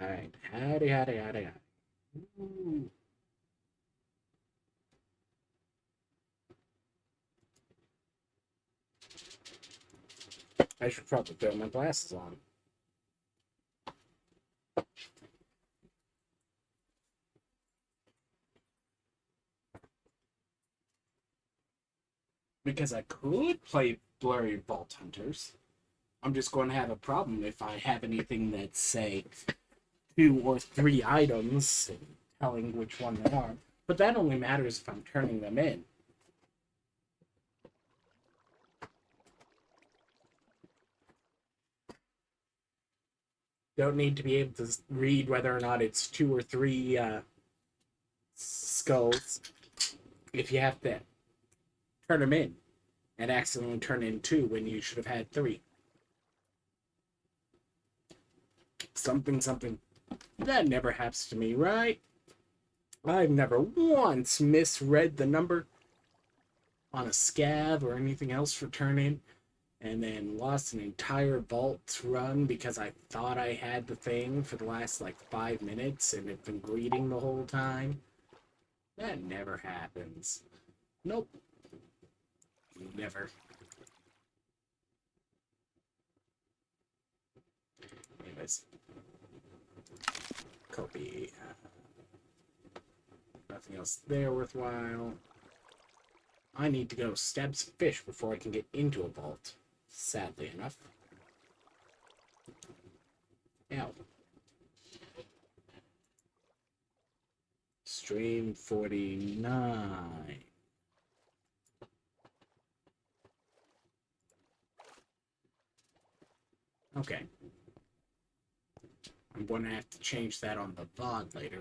Alright, howdy, howdy, howdy, howdy. Ooh. I should probably throw my glasses on. Because I could play Blurry Vault Hunters. I'm just going to have a problem if I have anything that's, say, 2 or 3 items, telling which one they are. But that only matters if I'm turning them in. Don't need to be able to read whether or not it's 2 or 3 skulls if you have to turn them in and accidentally turn in 2 when you should have had 3. Something. That never happens to me, right? I've never once misread the number on a scav or anything else for turn in and then lost an entire vault run because I thought I had the thing for the last like 5 minutes and have been bleeding the whole time. That never happens. Nope. Never. Anyways. Copy. Nothing else there worthwhile. I need to go stab some fish before I can get into a vault. Sadly enough. Ow. Stream 49. Okay. I'm going to have to change that on the VOD later.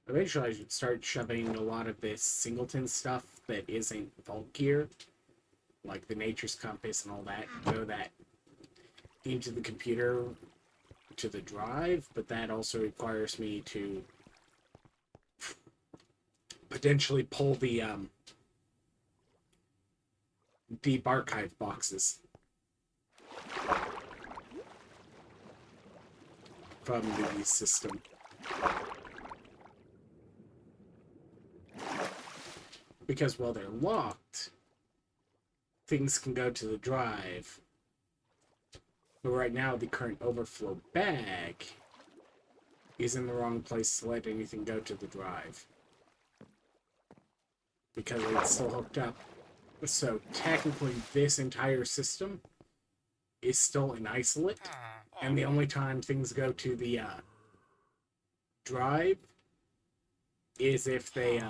Eventually I should start shoving a lot of this singleton stuff that isn't vault gear, like the nature's compass and all that, go that into the computer to the drive, but that also requires me to potentially pull the deep archive boxes from the system. Because while they're locked, things can go to the drive. But right now, the current overflow bag is in the wrong place to let anything go to the drive. Because it's still hooked up. So technically, this entire system is still in isolate. And the only time things go to the drive is if they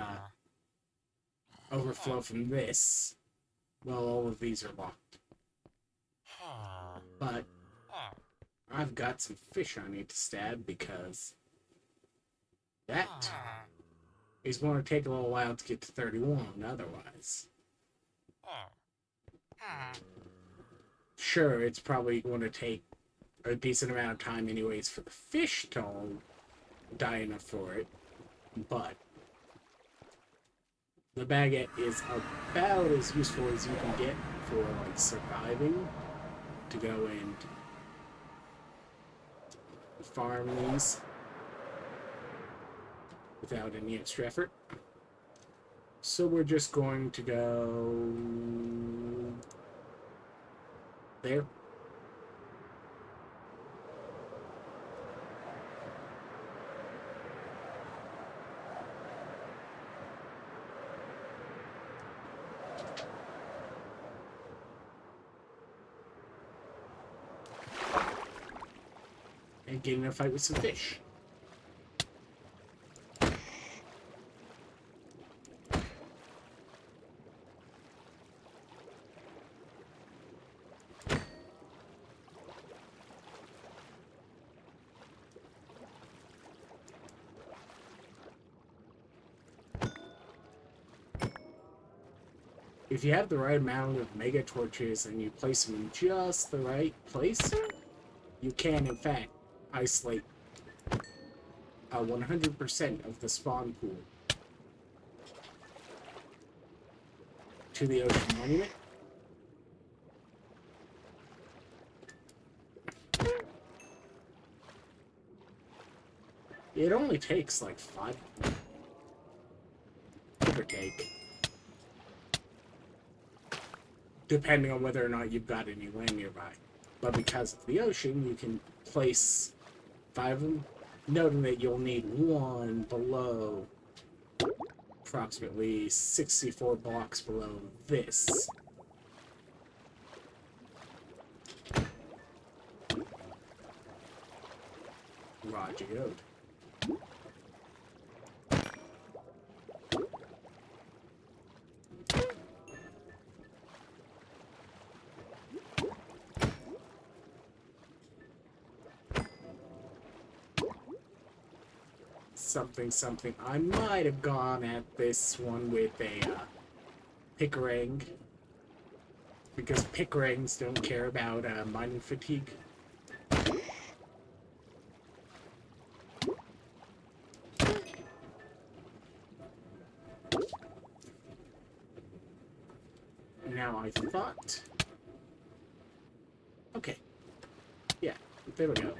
overflow from this. Well, all of these are locked. But I've got some fish I need to stab because that is going to take a little while to get to 31 otherwise. Sure, it's probably going to take a decent amount of time anyways for the fish to all die enough for it, but the baguette is about as useful as you can get for like surviving, to go and farm these without any extra effort. So we're just going to go there. And get in a fight with some fish. If you have the right amount of mega torches and you place them in just the right place, you can, in fact, isolate 100% of the spawn pool. to the Ocean Monument. It only takes like 5, give or take. Depending on whether or not you've got any land nearby. But because of the ocean, you can place 5 of them, noting that you'll need 1 below, approximately 64 blocks below this. Roger Goat. Something. I might have gone at this one with a Pickering, because Pickerings don't care about mining fatigue. Now I thought... Okay. Yeah, there we go.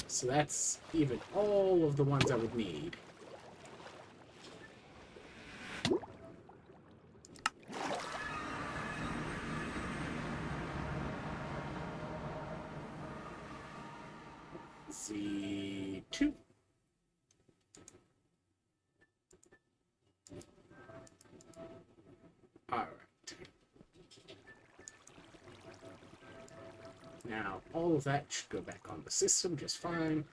So that's even all of the ones I would need. Z2. Alright. Now, all of that should go back on the system just fine.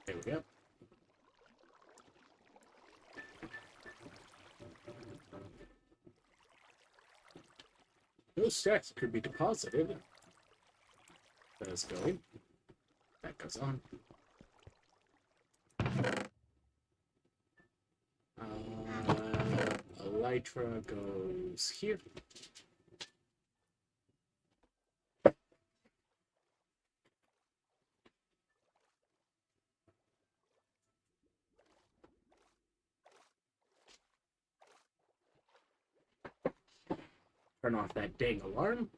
There we go. Those stacks could be deposited. Let's go in. That goes on. Elytra goes here. Turn off that dang alarm.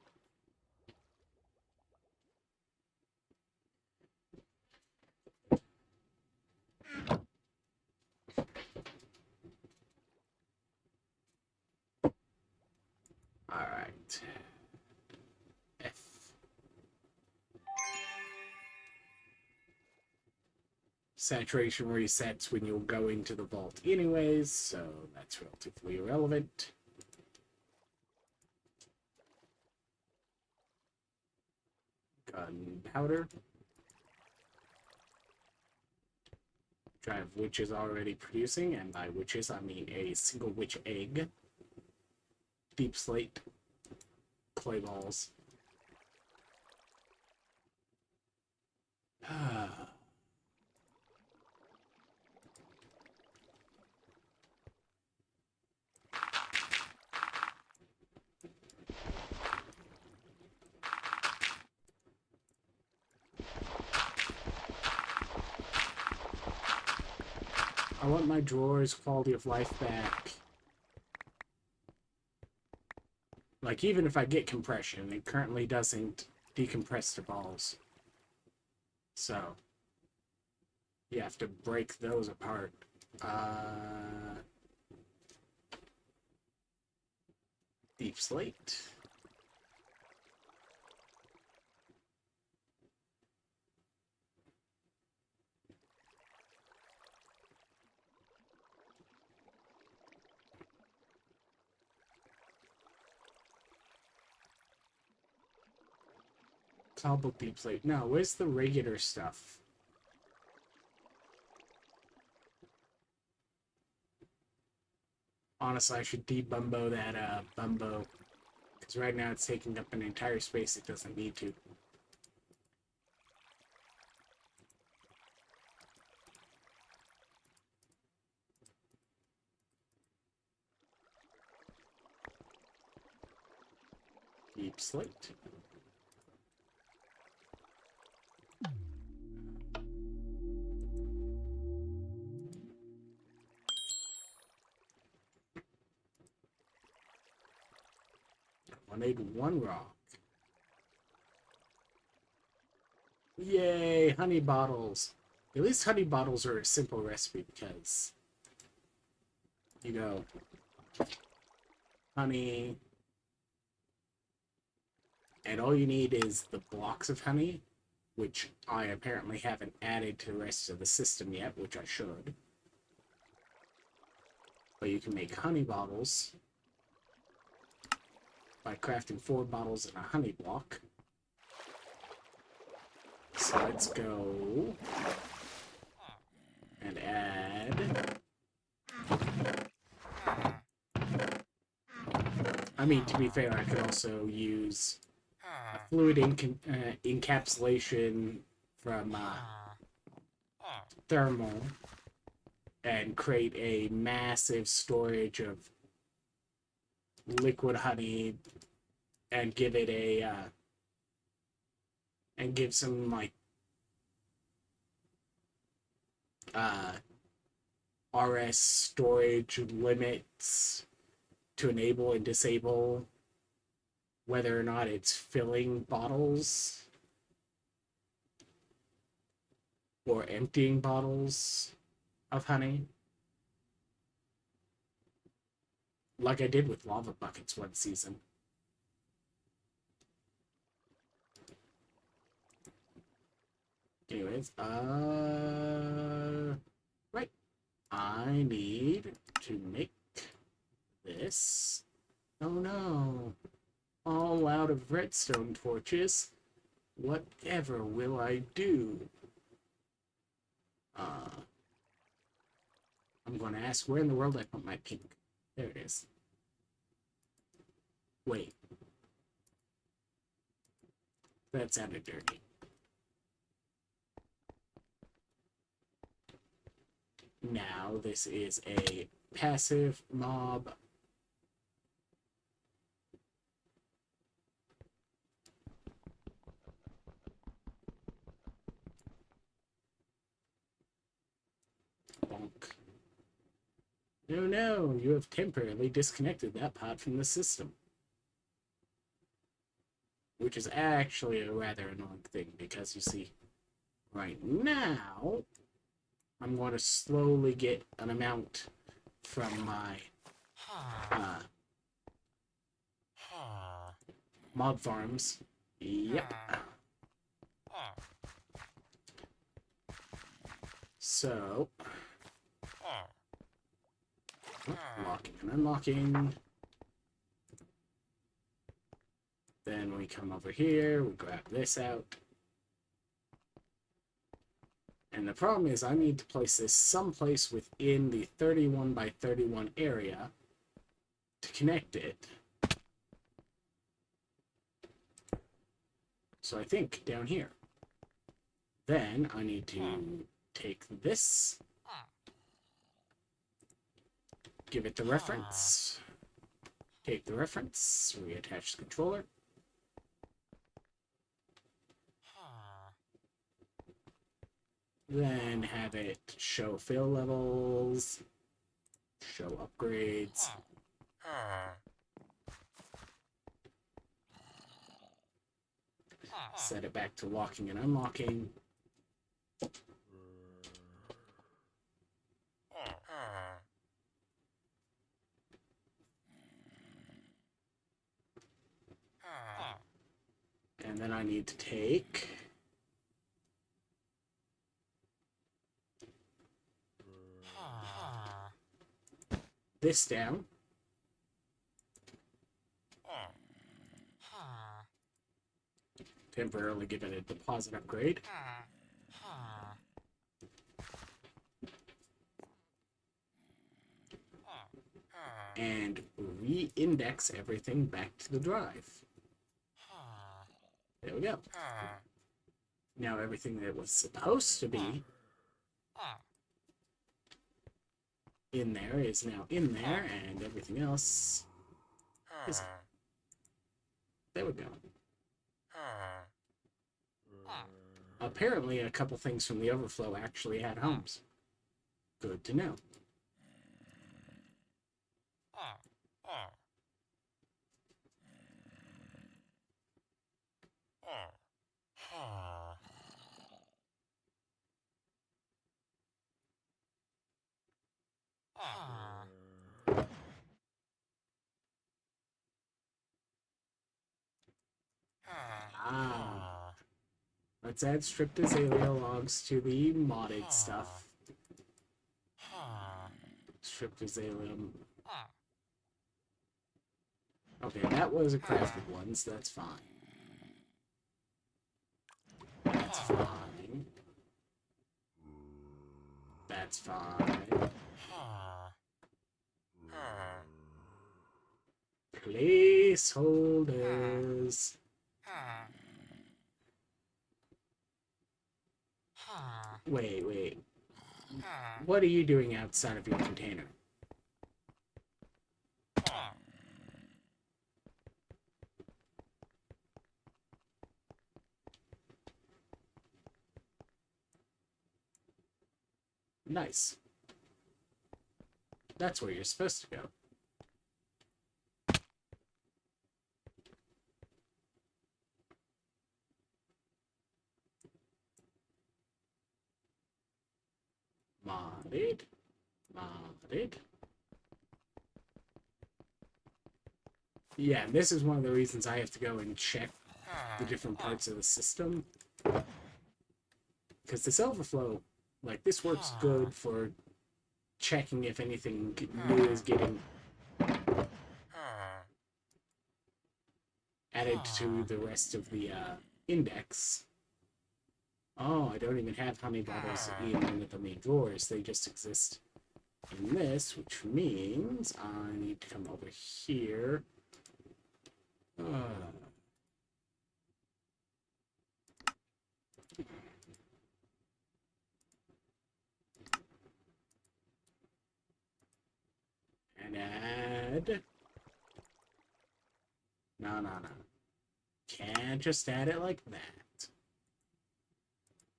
Alright. F. Saturation resets when you'll go into the vault anyways, so that's relatively irrelevant. Gunpowder. Drive witch is already producing, and by witches I mean a single witch egg. Deep slate. Clay balls. I want my drawer's quality of life back. Like, even if I get compression, it currently doesn't decompress the balls. So, you have to break those apart. Deep slate. Cobble deep slate. No, where's the regular stuff? Honestly, I should debumbo that bumbo. Because right now it's taking up an entire space it doesn't need to. Deep slate. Wanted one rock. Yay, honey bottles. At least honey bottles are a simple recipe because you go honey, and all you need is the blocks of honey, which I apparently haven't added to the rest of the system yet, which I should. But you can make honey bottles by crafting 4 bottles in a honey block. So let's go and add. I mean, to be fair, I could also use a fluid encapsulation from thermal and create a massive storage of liquid honey and give it a and give some like RS storage limits to enable and disable whether or not it's filling bottles or emptying bottles of honey, like I did with lava buckets one season. Anyways, right. I need to make this. Oh no. All out of redstone torches. Whatever will I do? I'm going to ask where in the world I put my pink. There it is. Wait. That sounded dirty. Now, this is a passive mob. Bonk. No, you have temporarily disconnected that pod from the system. Which is actually a rather annoying thing, because you see, right now, I'm going to slowly get an amount from my mob farms. Yep. So, locking and unlocking. Then we come over here, we grab this out. And the problem is I need to place this someplace within the 31 by 31 area to connect it. So I think down here. Then I need to take this, give it the reference, take the reference, reattach the controller. Then have it show fill levels, show upgrades. Set it back to locking and unlocking. And then I need to take this down. Temporarily give it a deposit upgrade. And re-index everything back to the drive. There we go. Now everything that was supposed to be in there is now in there, and everything else is... There we go. Apparently a couple things from the overflow actually had homes. Good to know. let's add stripped azalea logs to the modded stuff. Stripped azalea. Okay, that was a crafted one, so that's fine. That's fine. That's fine. Placeholders. Wait. What are you doing outside of your container? Nice. That's where you're supposed to go. Modded. Yeah, this is one of the reasons I have to go and check the different parts of the system. Because this overflow, like, this works good for checking if anything new is getting added to the rest of the index. Oh, I don't even have honey bottles in one of the main drawers. They just exist in this, which means I need to come over here. And add... No. Can't just add it like that.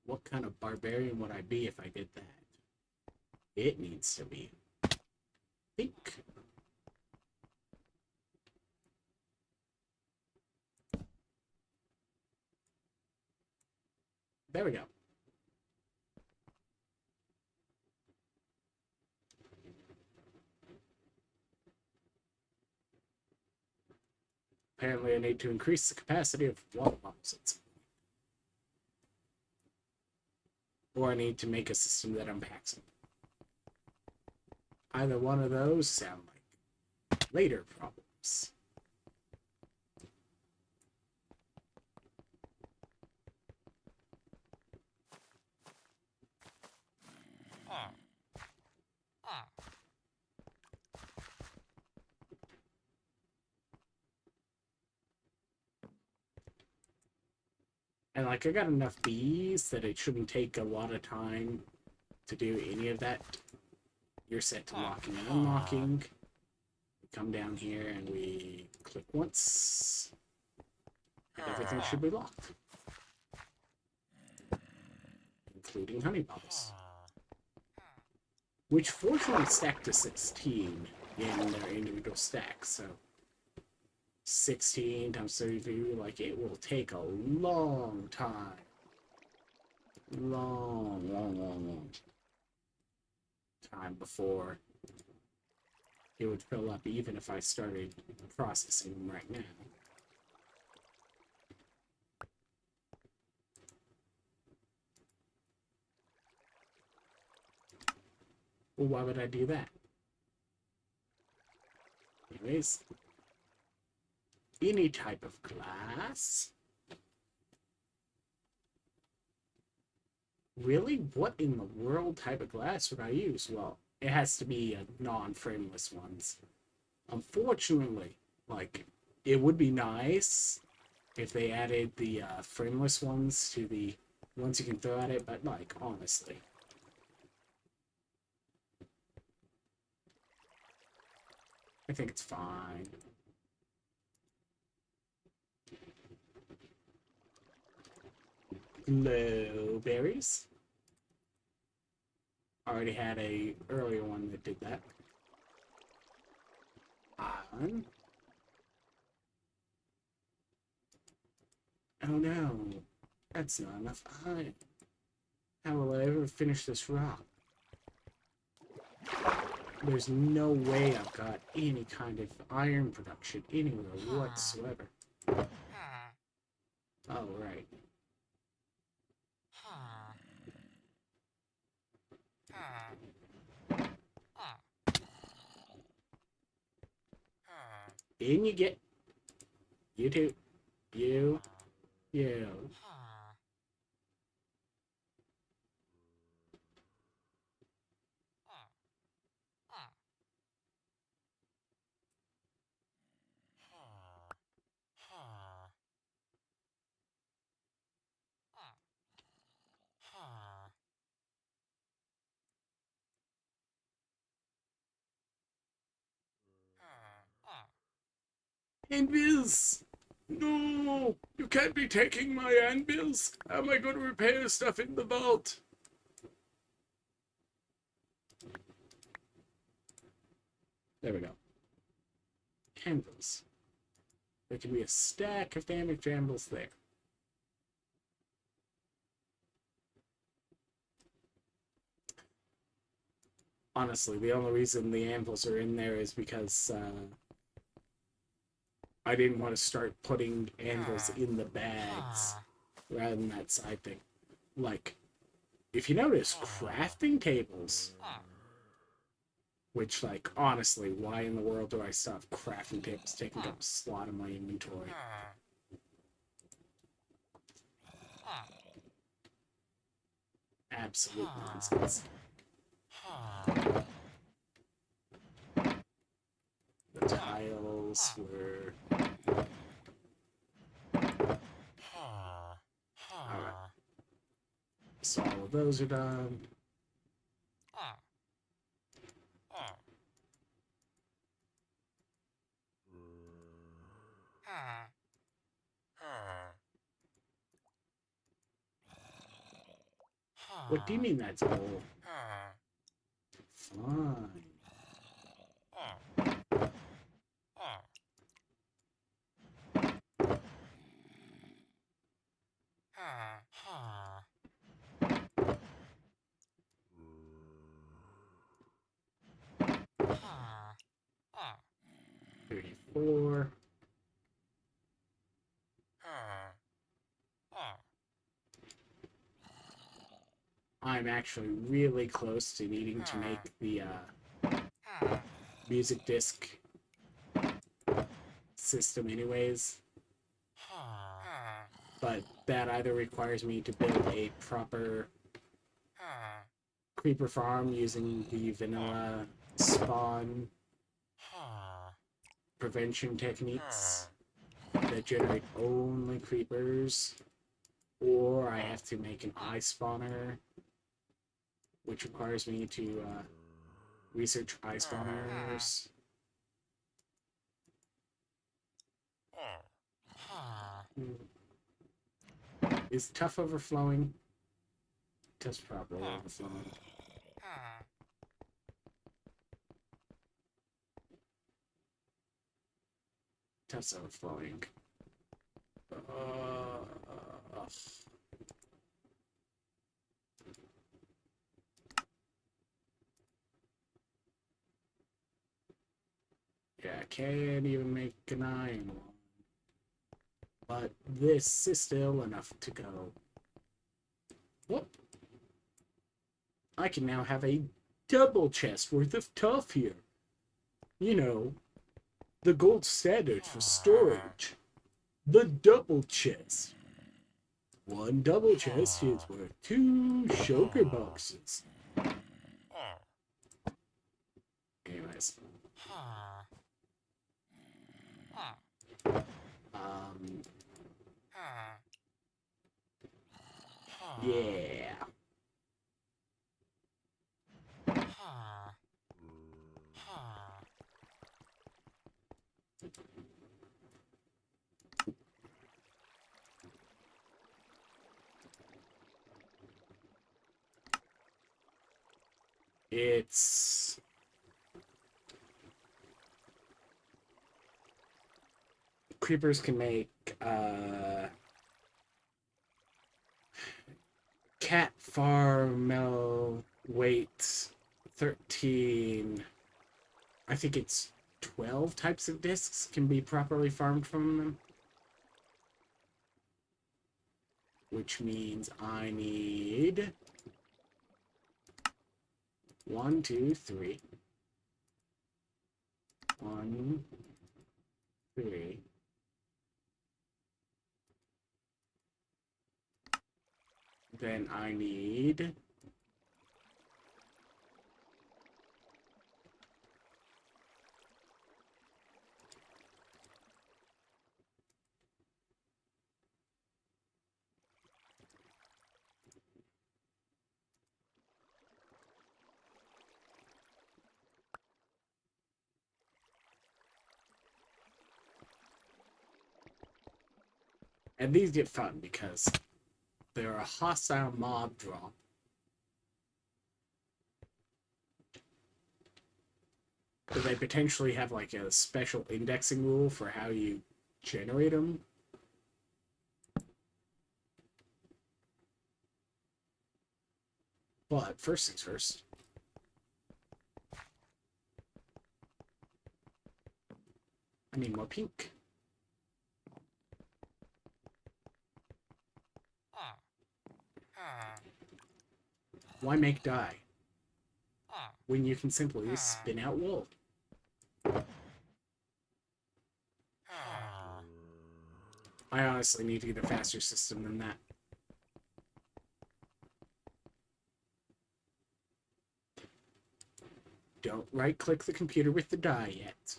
What kind of barbarian would I be if I did that? It needs to be pink. There we go. Apparently I need to increase the capacity of water bottles. Or I need to make a system that unpacks them. Either one of those sound like later problems. And, like, I got enough bees that it shouldn't take a lot of time to do any of that. You're set to locking and unlocking. We come down here and we click once. And everything should be locked. Including honey bottles. Which fortunately stack to 16 in their individual stacks, so 16 times 32, like, it will take a long time. Long time before it would fill up, even if I started processing them right now. Well, why would I do that? Anyways, any type of glass. Really? What in the world type of glass would I use? Well, it has to be non-frameless ones. Unfortunately, like, it would be nice if they added the frameless ones to the ones you can throw at it, but, like, honestly. I think it's fine. Glowberries. Already had a earlier one that did that. Iron. Oh no, that's not enough iron. How will I ever finish this rock? There's no way I've got any kind of iron production anywhere whatsoever. Oh, right. In you get. You too. You. You. Anvils! No! You can't be taking my anvils! How am I going to repair stuff in the vault? There we go. Anvils. There can be a stack of damaged anvils there. Honestly, the only reason the anvils are in there is because I didn't want to start putting anvils in the bags rather than that side thing. Like, if you notice, crafting tables, which, like, honestly, why in the world do I stop crafting tables taking up a slot in my inventory? Absolute nonsense. The tiles were... Alright. So all of those are done. What do you mean that's all? Fine. Four. I'm actually really close to needing to make the music disc system anyways. But that either requires me to build a proper creeper farm using the vanilla spawn prevention techniques that generate only creepers, or I have to make an eye spawner, which requires me to research eye spawners. Is tough overflowing? Tough's probably overflowing. Tough's overflowing. Yeah, I can't even make an iron one. But this is still enough to go. Whoop. I can now have a double chest worth of tough here. You know, the gold standard for storage. The double chest. One double chest is worth 2 shulker boxes. Anyways. Yeah. It's... Creepers can make, cat farm metal weight 13. I think it's 12 types of discs can be properly farmed from them. Which means I need 1, 2, 3. 1, 3. Then I need... And these get fun because they're a hostile mob draw. Do they potentially have like a special indexing rule for how you generate them? But first things first. I need more pink. Why make dye when you can simply spin out wool? I honestly need to get a faster system than that. Don't right-click the computer with the dye yet.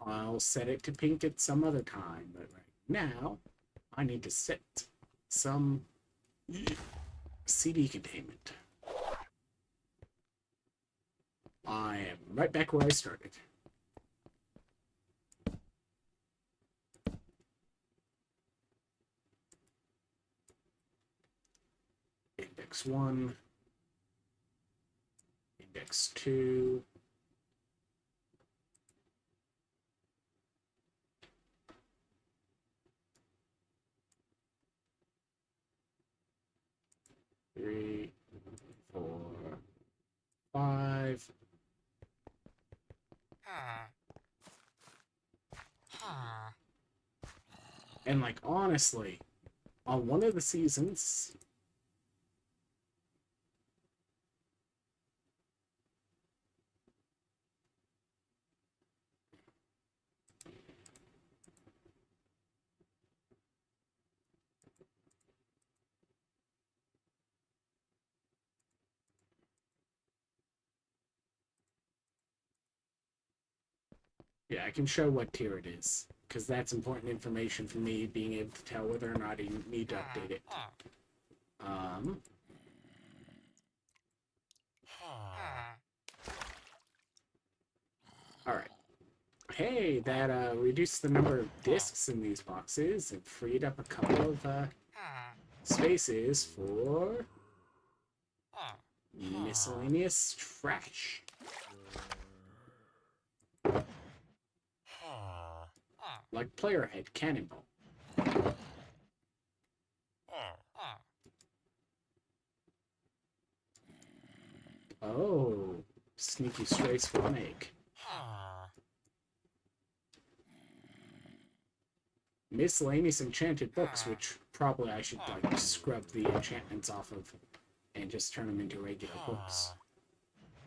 I'll set it to pink at some other time, but right now, I need to set some CD containment. I am right back where I started. Index 1. Index 2. Three, 4, 5. And like honestly, on one of the seasons, yeah, I can show what tier it is, because that's important information for me being able to tell whether or not I need to update it. Alright. Hey, that reduced the number of discs in these boxes and freed up a couple of spaces for miscellaneous trash. Like Playerhead Cannonball. Oh, sneaky strays for an egg. Miscellaneous enchanted books, which probably I should like scrub the enchantments off of and just turn them into regular books.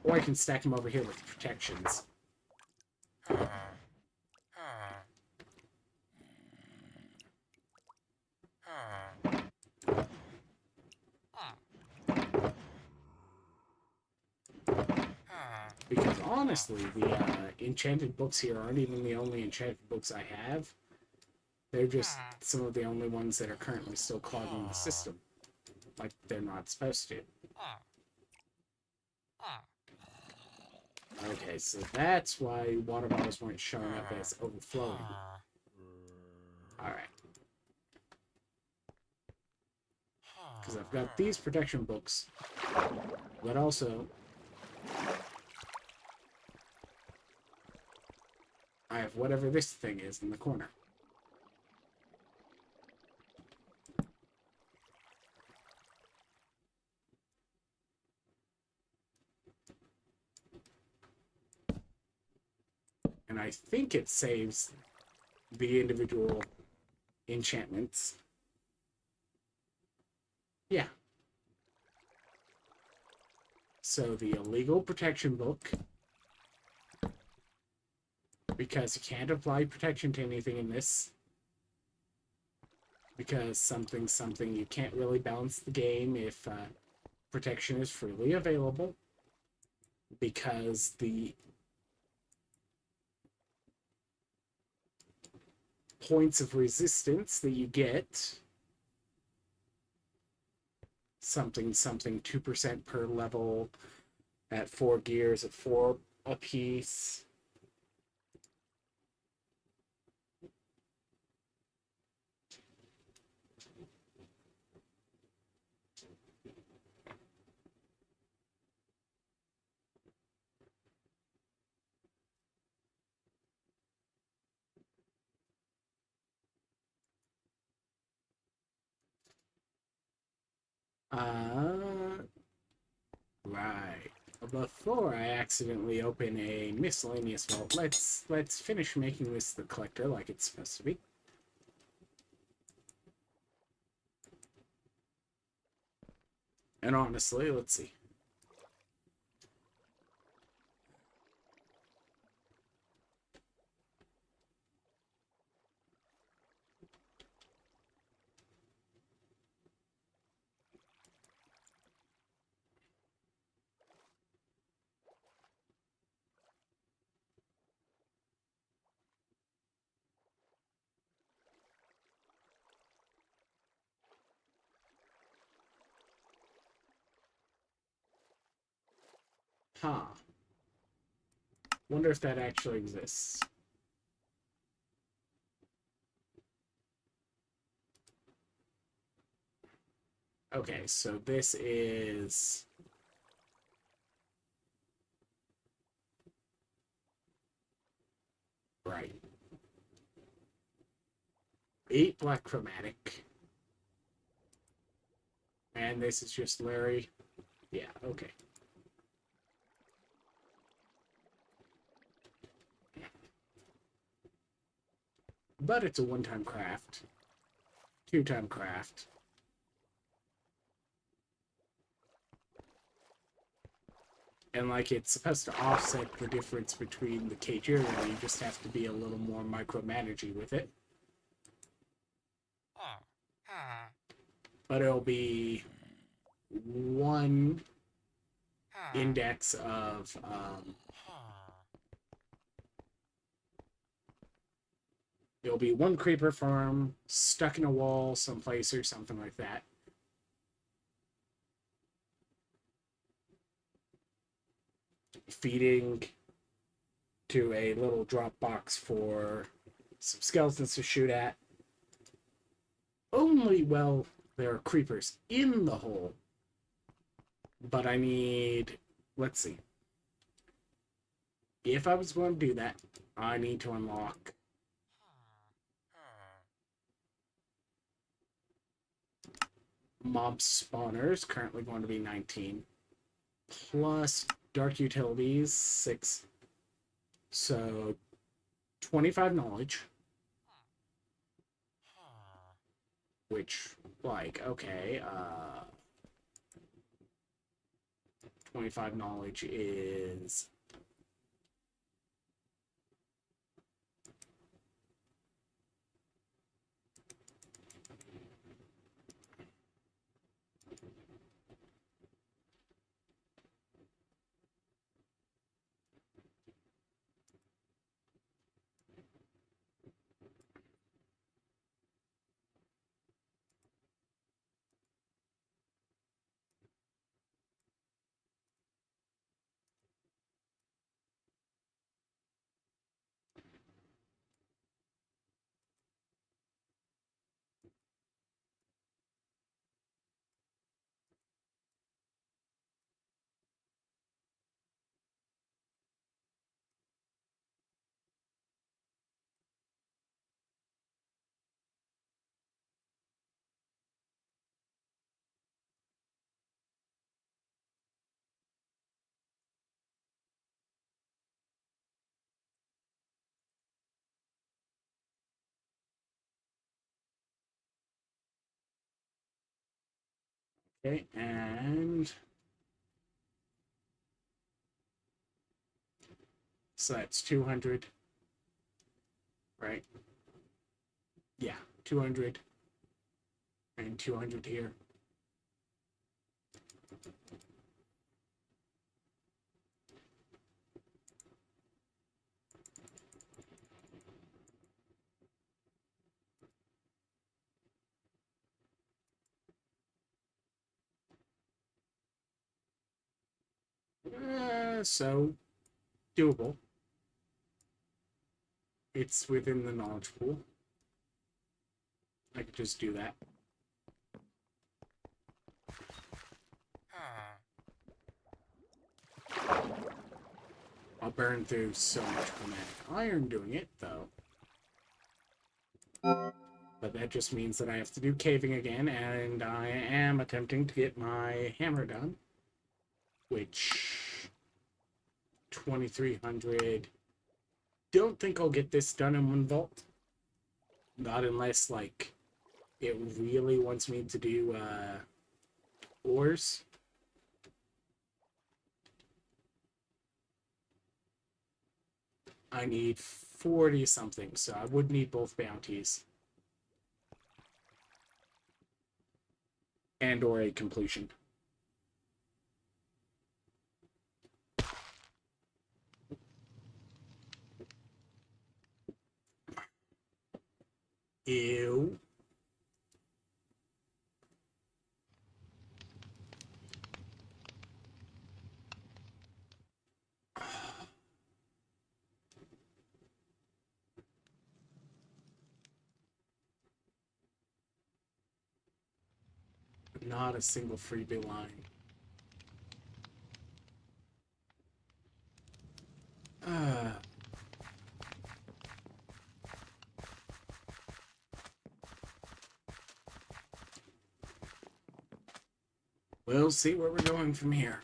Or I can stack them over here with protections. Because honestly, the enchanted books here aren't even the only enchanted books I have. They're just some of the only ones that are currently still clogging the system. Like they're not supposed to. Okay, so that's why water bottles weren't showing up as overflowing. Alright. Because I've got these protection books, but also I have whatever this thing is in the corner. And I think it saves the individual enchantments. Yeah. So the illegal protection book, because you can't apply protection to anything in this, because something you can't really balance the game if protection is freely available, because the points of resistance that you get, something 2% per level at 4 gears at 4 a piece. Right. Before I accidentally open a miscellaneous vault, let's finish making this the collector like it's supposed to be. And honestly, let's see. Huh. Wonder if that actually exists. Okay, so this is... Right. 8 black chromatic. And this is just Larry. Yeah, okay. But it's a one-time craft. Two-time craft. And like it's supposed to offset the difference between the KJ, and you just have to be a little more micromanagey with it. But it'll be one index of it'll be one creeper farm stuck in a wall someplace or something like that. Feeding to a little drop box for some skeletons to shoot at. Only, well, there are creepers in the hole. But I need... Let's see. If I was going to do that, I need to unlock... mob spawners, currently going to be 19. Plus dark utilities, 6. So, 25 knowledge. Which, like, okay, 25 knowledge is... Okay, and So that's 200, right? Yeah, 200 and 200 here. So doable. It's within the knowledge pool. I could just do that. I'll burn through so much chromatic iron doing it, though. But that just means that I have to do caving again, and I am attempting to get my hammer done. Which... 2,300... Don't think I'll get this done in one vault. Not unless, like, it really wants me to do, ores. I need 40 something, so I would need both bounties. And or a completion. Ew. Not a single freebie line. We'll see where we're going from here.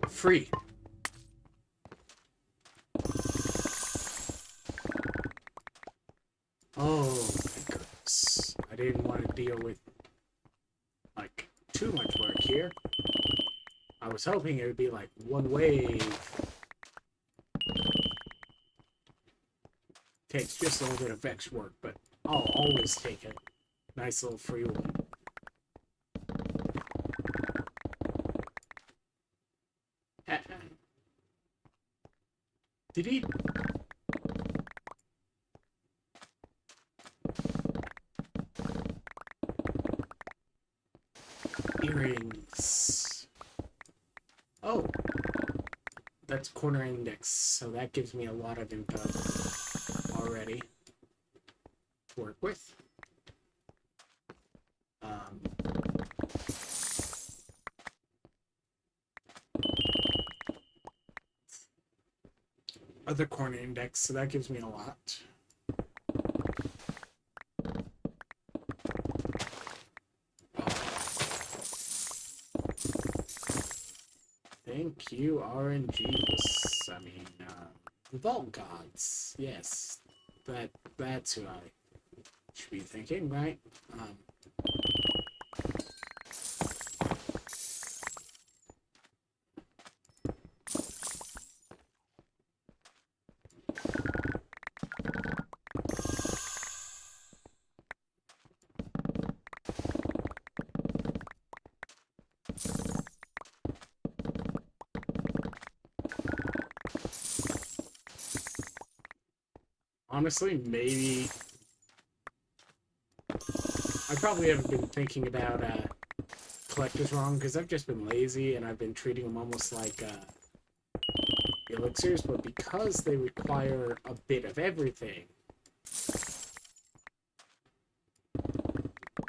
Free. Oh my goodness. I didn't want to deal with, like, too much work here. I was hoping it would be like one wave. Takes just a little bit of extra work, but I'll always take a nice little free one. Did he... Earrings. Oh. That's corner index, so that gives me a lot of info already to work with. Other corner index, so that gives me a lot. Thank you, RNGs. I mean, the Vault Gods. Yes, that's who I should be thinking, right? Honestly, maybe... I probably haven't been thinking about collectors wrong, because I've just been lazy, and I've been treating them almost like elixirs, but because they require a bit of everything...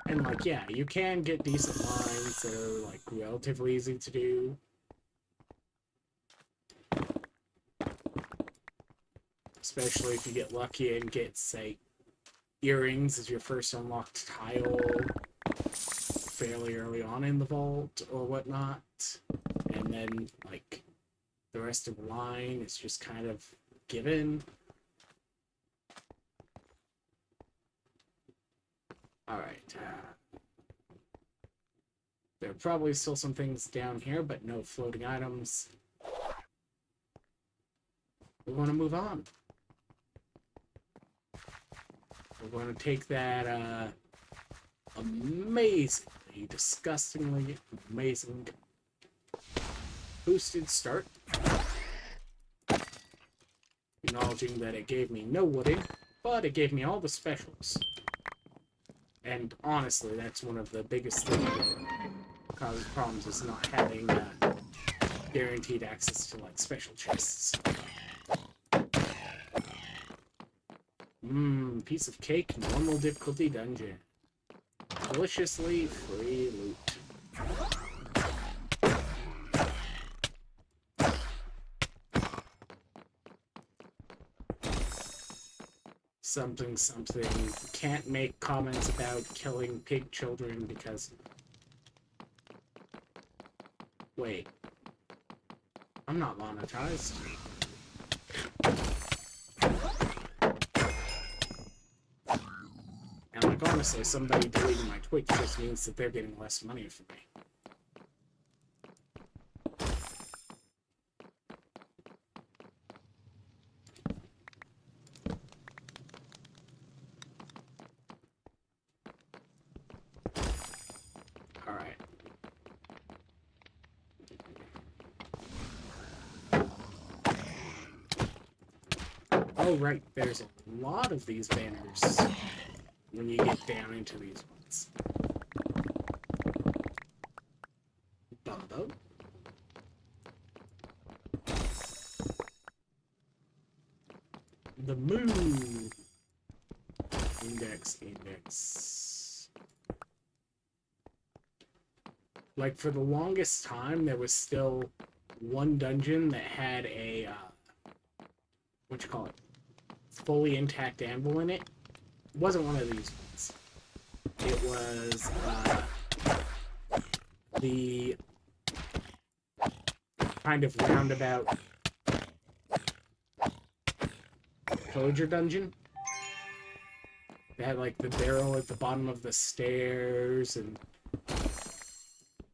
And, like, yeah, you can get decent lines that are, like, relatively easy to do. Especially if you get lucky and get, say, earrings as your first unlocked tile fairly early on in the vault or whatnot. And then, like, the rest of the line is just kind of given. Alright. There are probably still some things down here, but no floating items. We want to move on. We're going to take that amazingly, disgustingly amazing boosted start. Acknowledging that it gave me no wooding, but it gave me all the specials. And honestly, that's one of the biggest things that causes problems, is not having guaranteed access to, like, special chests. Piece of cake, normal difficulty dungeon. Deliciously free loot. Something, something. Can't make comments about killing pig children because... Wait. I'm not monetized. And, like, honestly, somebody deleting my Twitch just means that they're getting less money from me. Oh, right, there's a lot of these banners when you get down into these ones. Bumbo. The moon. Index. Like, for the longest time, there was still one dungeon that had a, what you call it? Fully intact anvil in it. It wasn't one of these ones. It was the kind of roundabout pillager dungeon. They had, like, the barrel at the bottom of the stairs and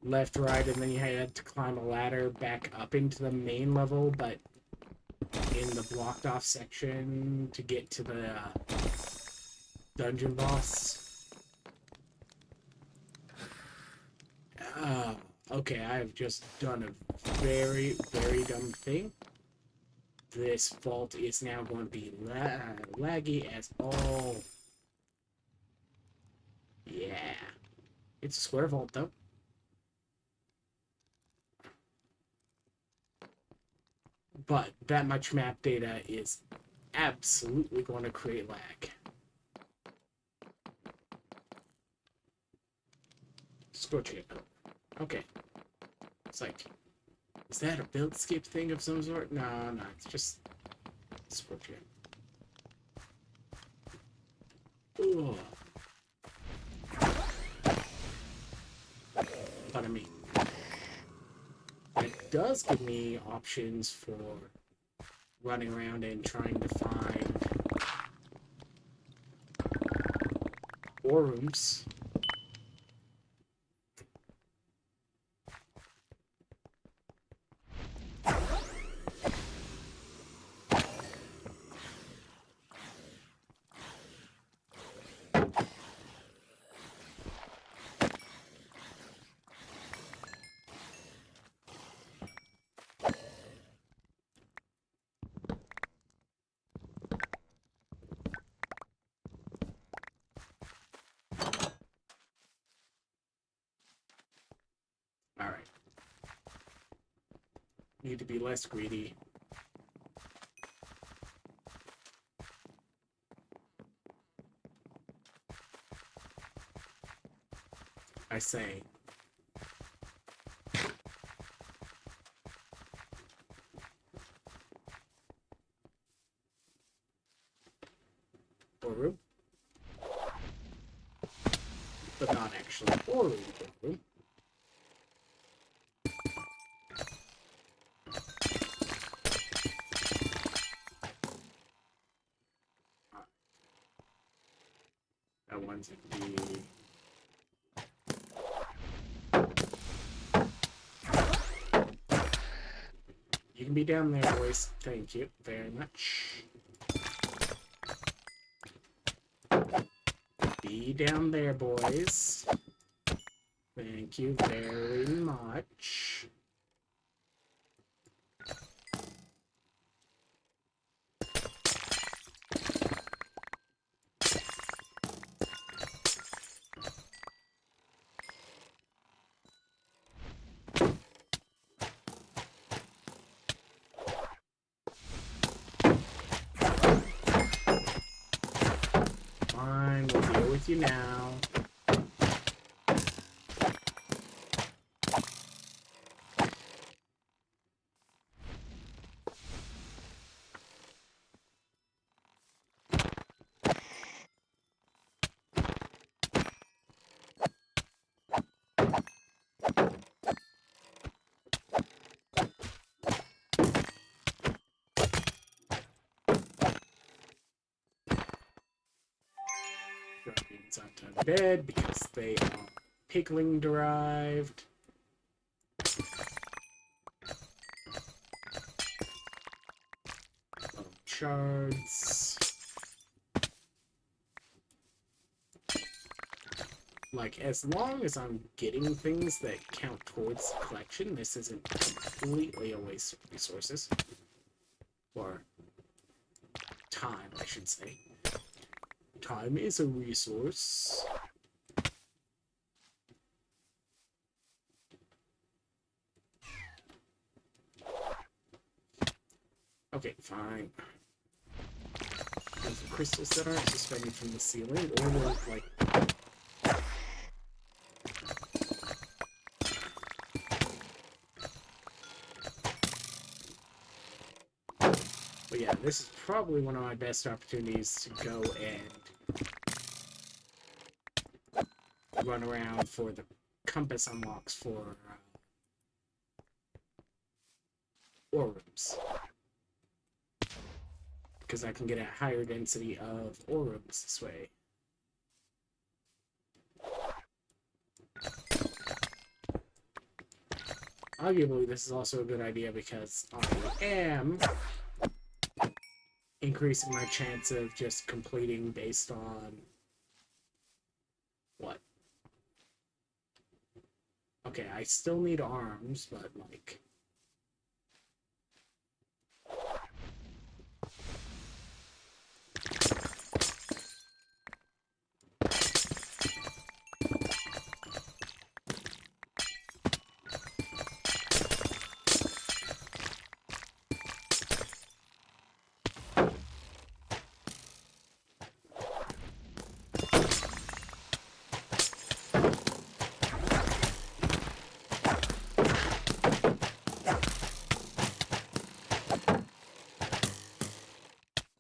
left, right, and then you had to climb a ladder back up into the main level, but in the blocked off section to get to the dungeon boss. Okay, I have just done a very, very dumb thing. This vault is now going to be laggy as all. Yeah. It's a square vault, though. But that much map data is absolutely going to create lag. Scorching it. Okay. It's like, is that a build skip thing of some sort? No, it's just scorching it. Ugh. But I mean, it does give me options for running around and trying to find ore rooms. Alright. Need to be less greedy. I say. Ore room. But not actually ore room. That one's gonna be You can be down there, boys. Thank you very much. Be down there, boys. Thank you very much. Fine, we'll deal with you now. Guardians onto bed because they are pigling derived. Shards. Like, as long as I'm getting things that count towards the collection, this isn't completely a waste of resources. Or time, I should say. Time is a resource. Okay, fine. Those are crystals that aren't suspended from the ceiling, or will, like... But yeah, this is probably one of my best opportunities to go and run around for the compass unlocks for ore rooms. Because I can get a higher density of ore rooms this way. Arguably, this is also a good idea because I am increasing my chance of just completing based on what? Okay, I still need arms, but like...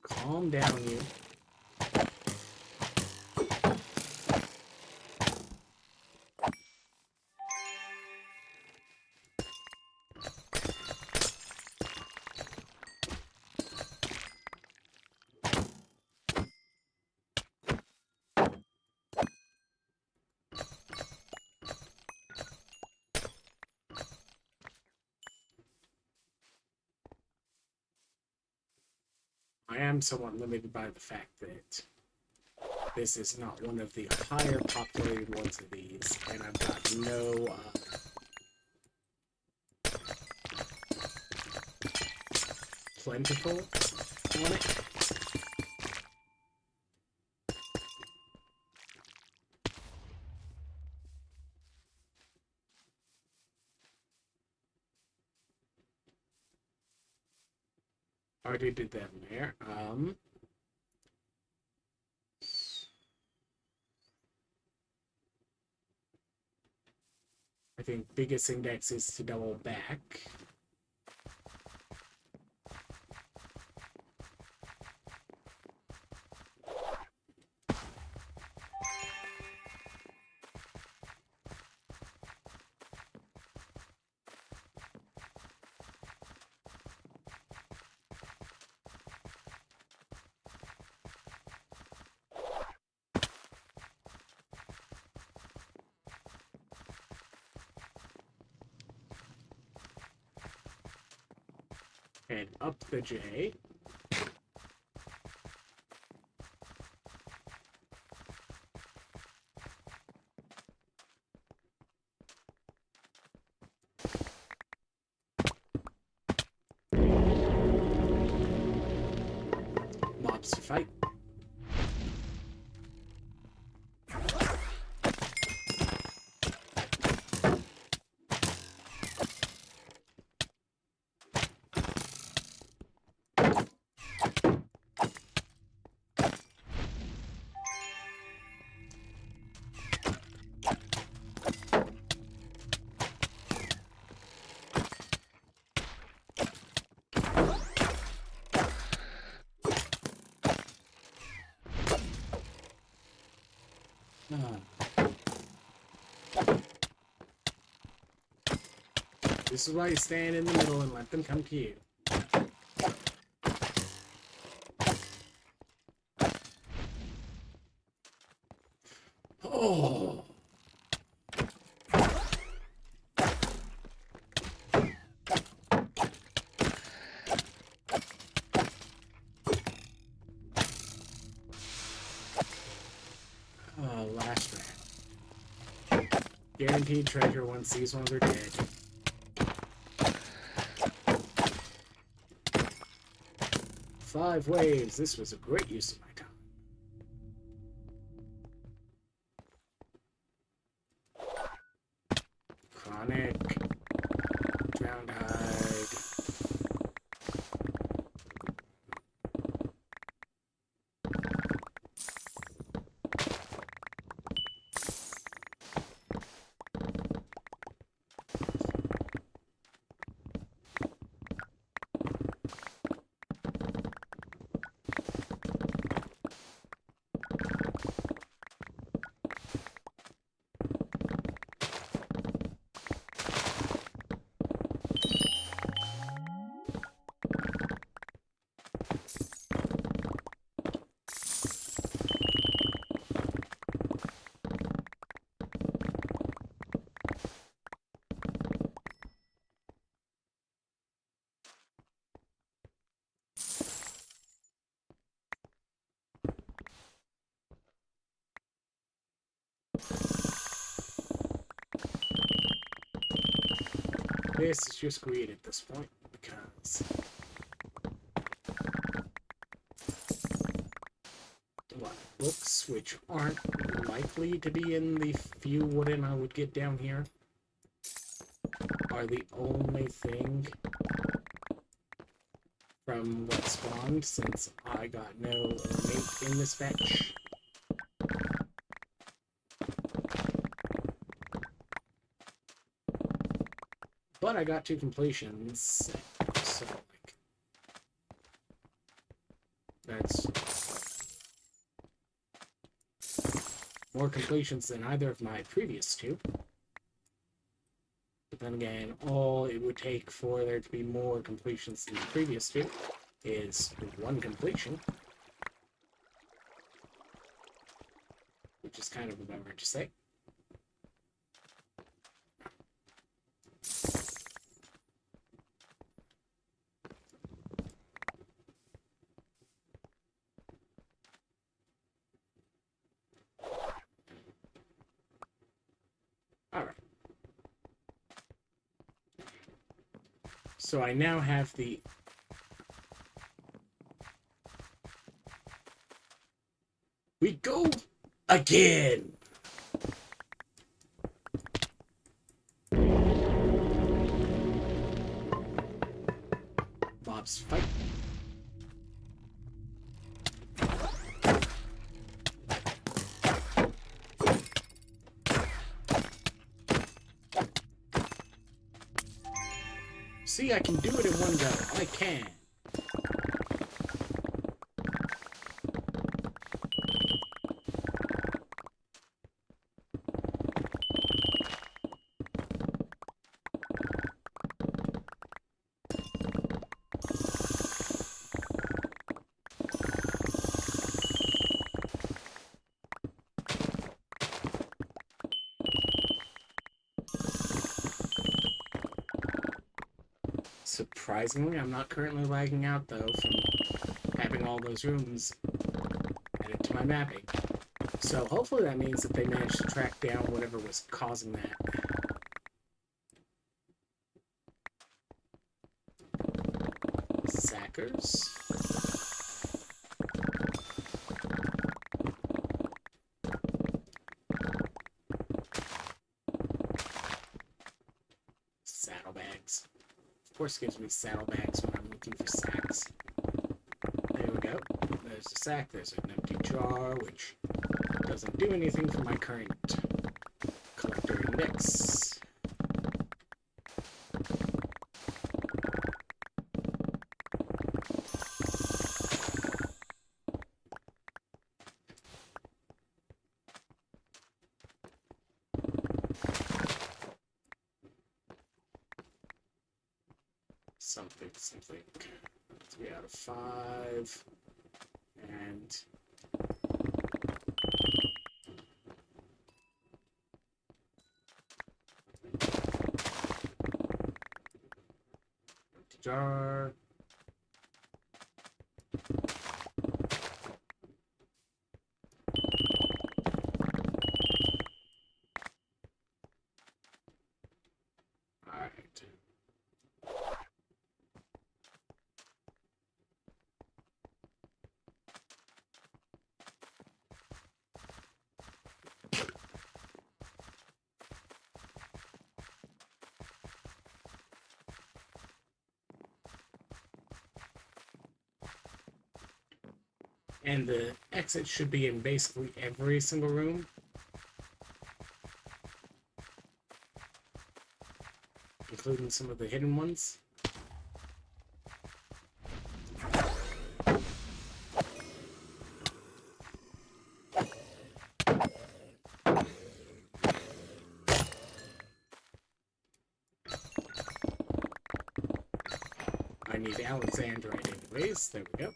Calm down, you. I am somewhat limited by the fact that this is not one of the higher populated ones of these, and I've got no plentiful on it. Already did that in there. I think biggest index is to double back. Head up the J. Mobs to fight. This is why you stand in the middle and let them come to you. Oh. Oh, last round. Guaranteed treasure once these ones are dead. Five waves. This was a great use of my time. Chronic. Drowned hide. This is just greed at this point because books which aren't likely to be in the few wooden I would get down here are the only thing from what spawned since I got no mate in this fetch. But I got 2 completions, so like that's more completions than either of my previous 2. But then again, all it would take for there to be more completions than the previous 2 is 1 completion, which is kind of a bummer to say. Alright. So I now have the we go again. Mobs fight. See, I can do it in one go. I can. Surprisingly, I'm not currently lagging out, though, from having all those rooms added to my mapping. So hopefully that means that they managed to track down whatever was causing that. Sackers. Saddlebags. Of course it gives me saddlebags when I'm looking for sacks. There we go. There's a sack, there's an empty jar, which doesn't do anything for my current collector index. Something. 3 out of 5. And empty jar. Alright. And the exit should be in basically every single room. Including some of the hidden ones. I need Alexandrite anyways. There we go.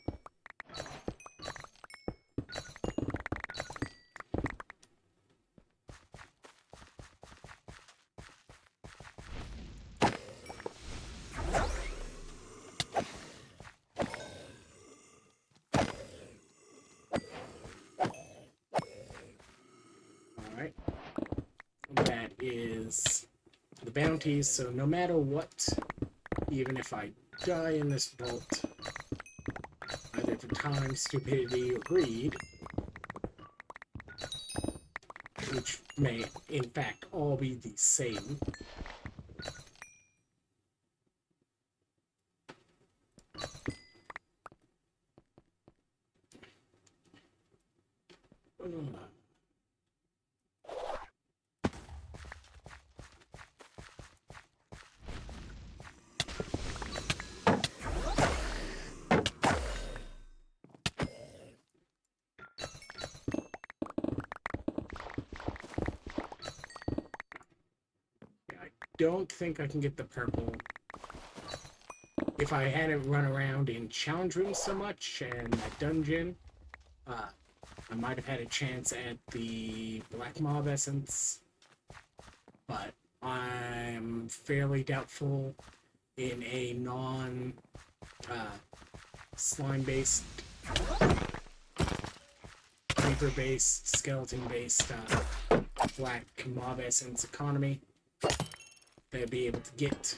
Alright. That is the bounties, so no matter what, even if I die in this vault, either for time, stupidity, or greed, which may in fact all be the same. Don't think I can get the purple. If I hadn't run around in challenge rooms so much and that dungeon, I might have had a chance at the black mob essence, but I'm fairly doubtful in a non slime based, creeper based, skeleton based black mob essence economy they'll be able to get.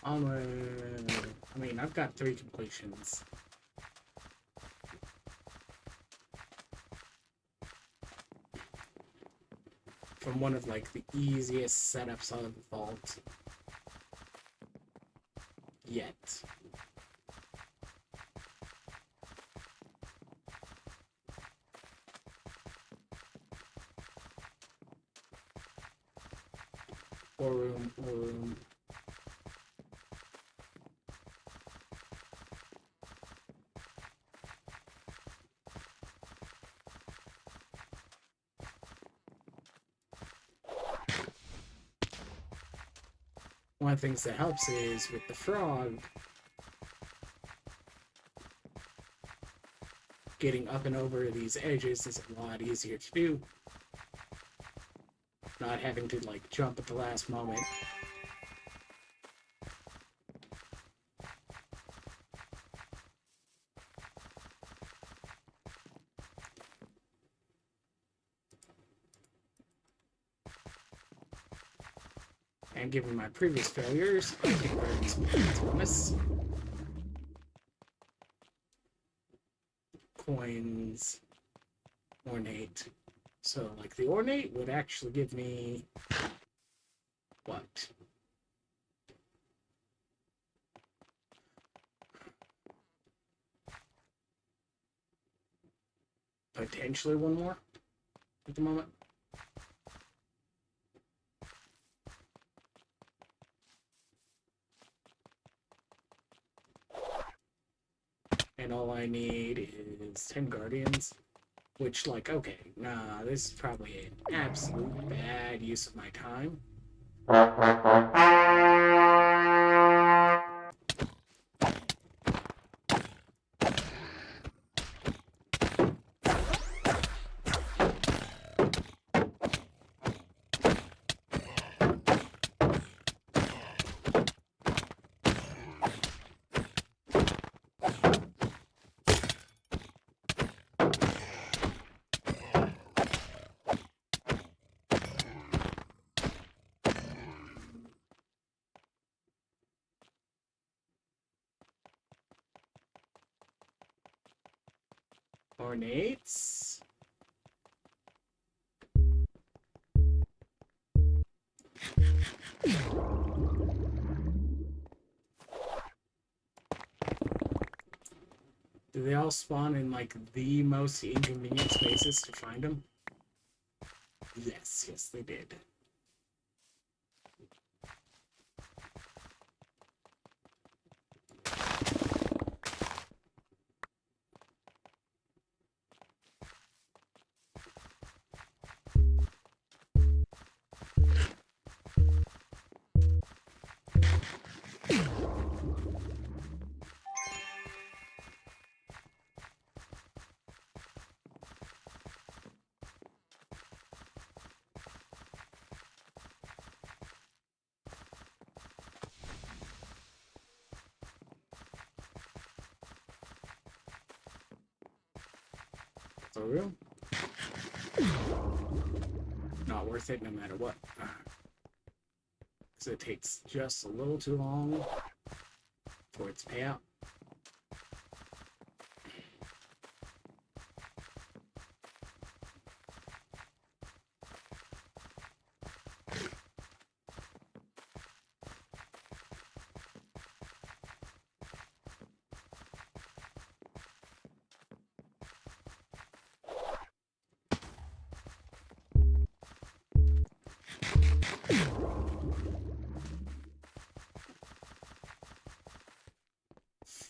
Onward. I mean, I've got 3 completions. From one of, like, the easiest setups on the vault. Yet. Or room. One of the things that helps is with the frog, getting up and over these edges is a lot easier to do. Not having to, like, jump at the last moment. And given my previous failures, I think we're experienced on this. Coins. Ornate. So, like, the ornate would actually give me... what? Potentially one more at the moment. And all I need is 10 guardians. Which, like, okay, nah, this is probably an absolute bad use of my time. Ornates. Do they all spawn in, like, the most inconvenient spaces to find them? Yes, they did. For real? Not worth it no matter what. Because it takes just a little too long for its payout.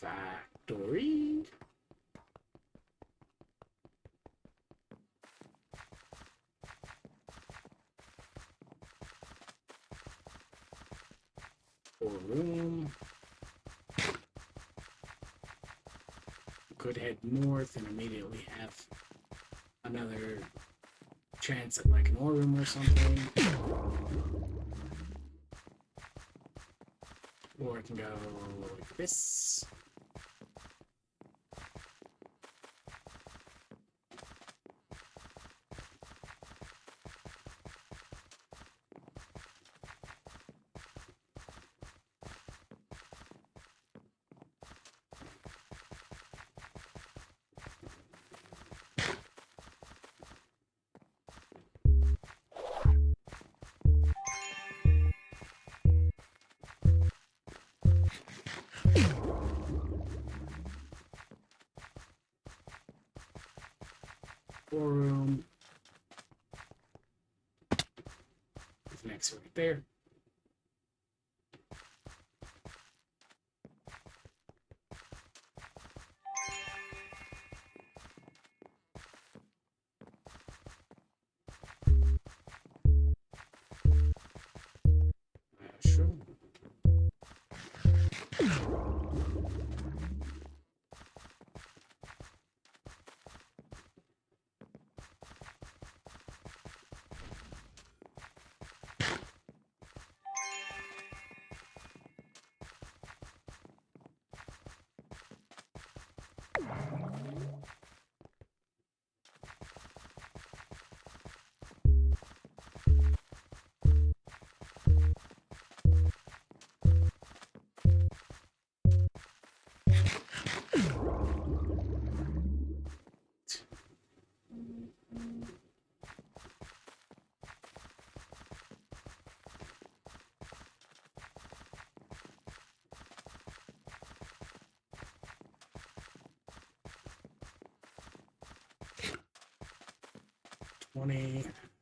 Factory. Or room. Could head north and immediately have another chance at, like, an ore room or something. Or I can go like this. Forum. Next right there. Sure.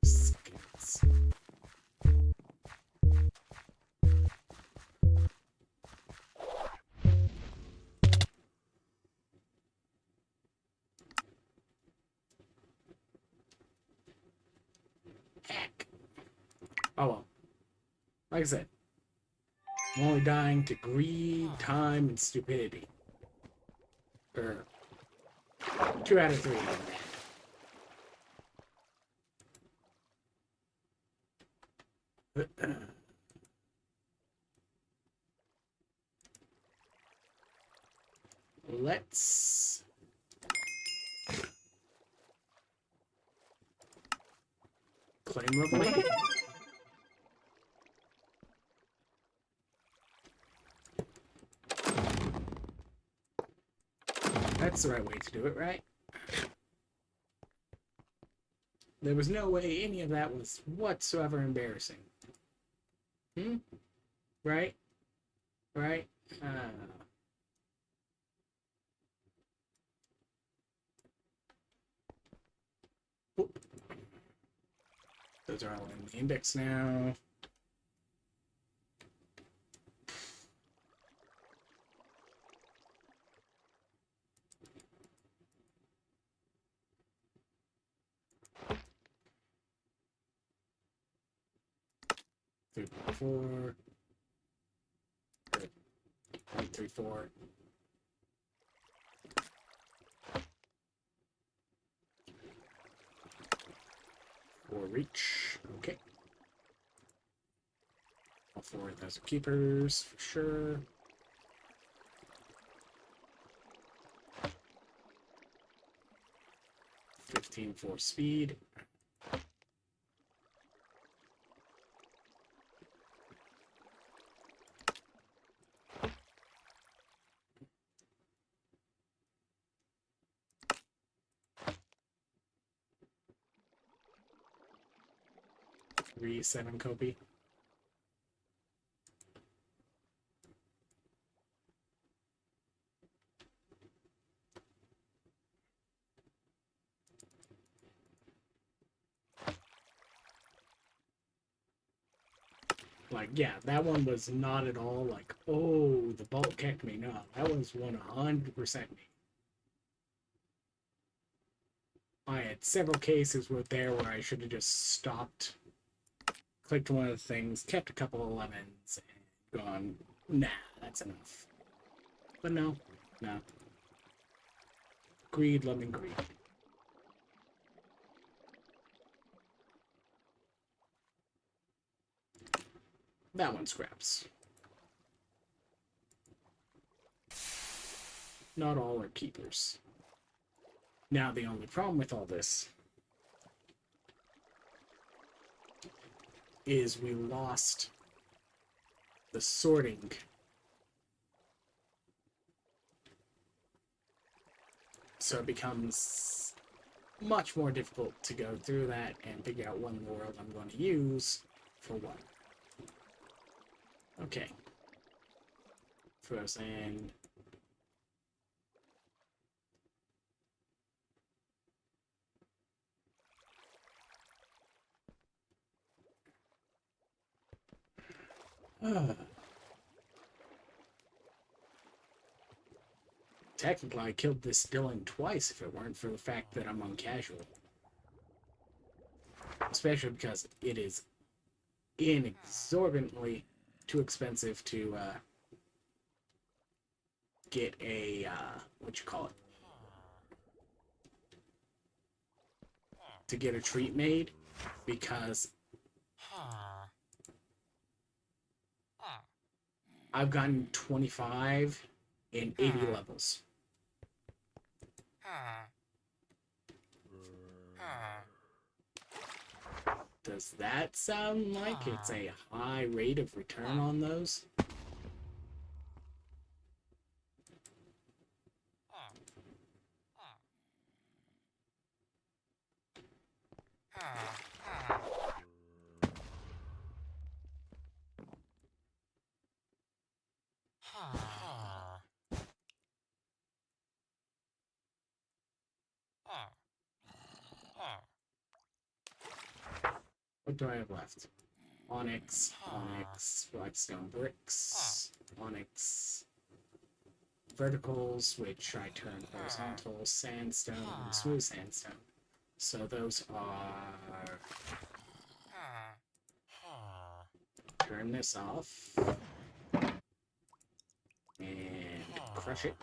Seconds. Heck. Oh well. Like I said, I'm only dying to greed, time, and stupidity. 2 out of 3. Let's claim revelation. That's the right way to do it, right? There was no way any of that was whatsoever embarrassing. Right? Right? Those are all in the index now. Three, 4. 3, 4. 4 reach. Okay. All 4 of those are keepers for sure. $15 for speed. $7 copy. Like, yeah, that one was not at all like, oh, the ball kicked me. No, that was 100% me. I had several cases where I should have just stopped, clicked one of the things, kept a couple of lemons, and gone, nah, that's enough. But no. Greed, lemon, greed. That one scraps. Not all are keepers. Now, the only problem with all this is we lost the sorting. So it becomes much more difficult to go through that and figure out what in the world I'm going to use for what. Okay. first end. Technically, I killed this Dylan twice if it weren't for the fact that I'm on casual. Especially because it is inexorbitantly too expensive to get a, what you call it? To get a treat made, because I've gotten 25 in 80 levels. Does that sound like it's a high rate of return on those? What do I have left? Onyx, onyx, blackstone bricks, onyx verticals, which I turn horizontal, sandstone, and smooth sandstone. So those are... Turn this off. And crush it.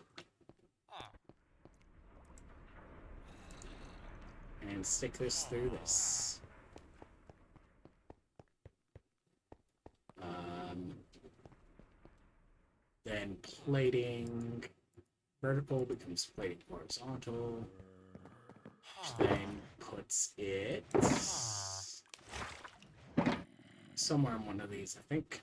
And stick this through this. Then plating vertical becomes plating horizontal, which then puts it somewhere in one of these, I think.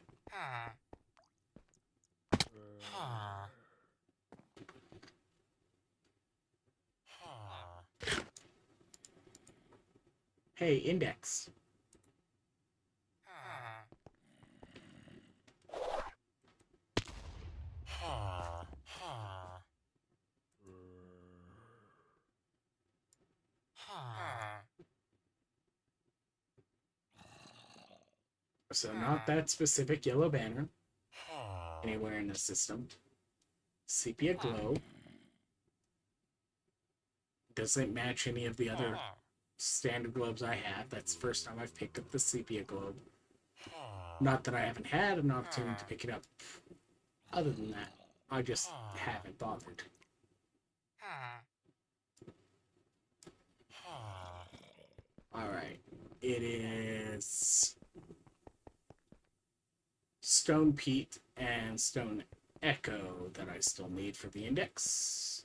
Hey, index. So not that specific yellow banner anywhere in the system. Sepia glow. Doesn't match any of the other standard globes I have. That's the first time I've picked up the sepia globe. Not that I haven't had an opportunity to pick it up. Other than that, I just haven't bothered. Alright. It is Stone Peat and Stone Echo that I still need for the index.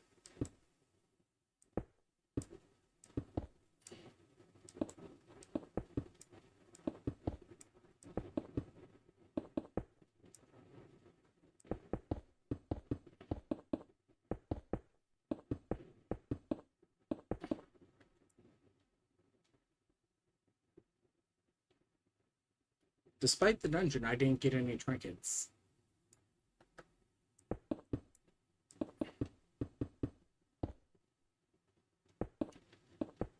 Despite the dungeon, I didn't get any trinkets.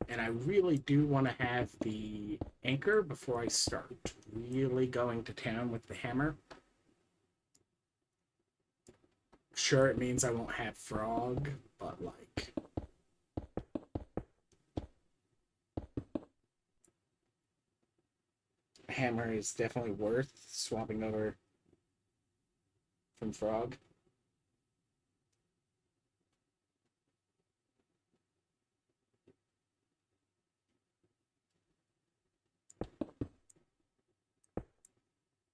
And I really do want to have the anchor before I start really going to town with the hammer. Sure, it means I won't have frog, but like... hammer is definitely worth swapping over from frog.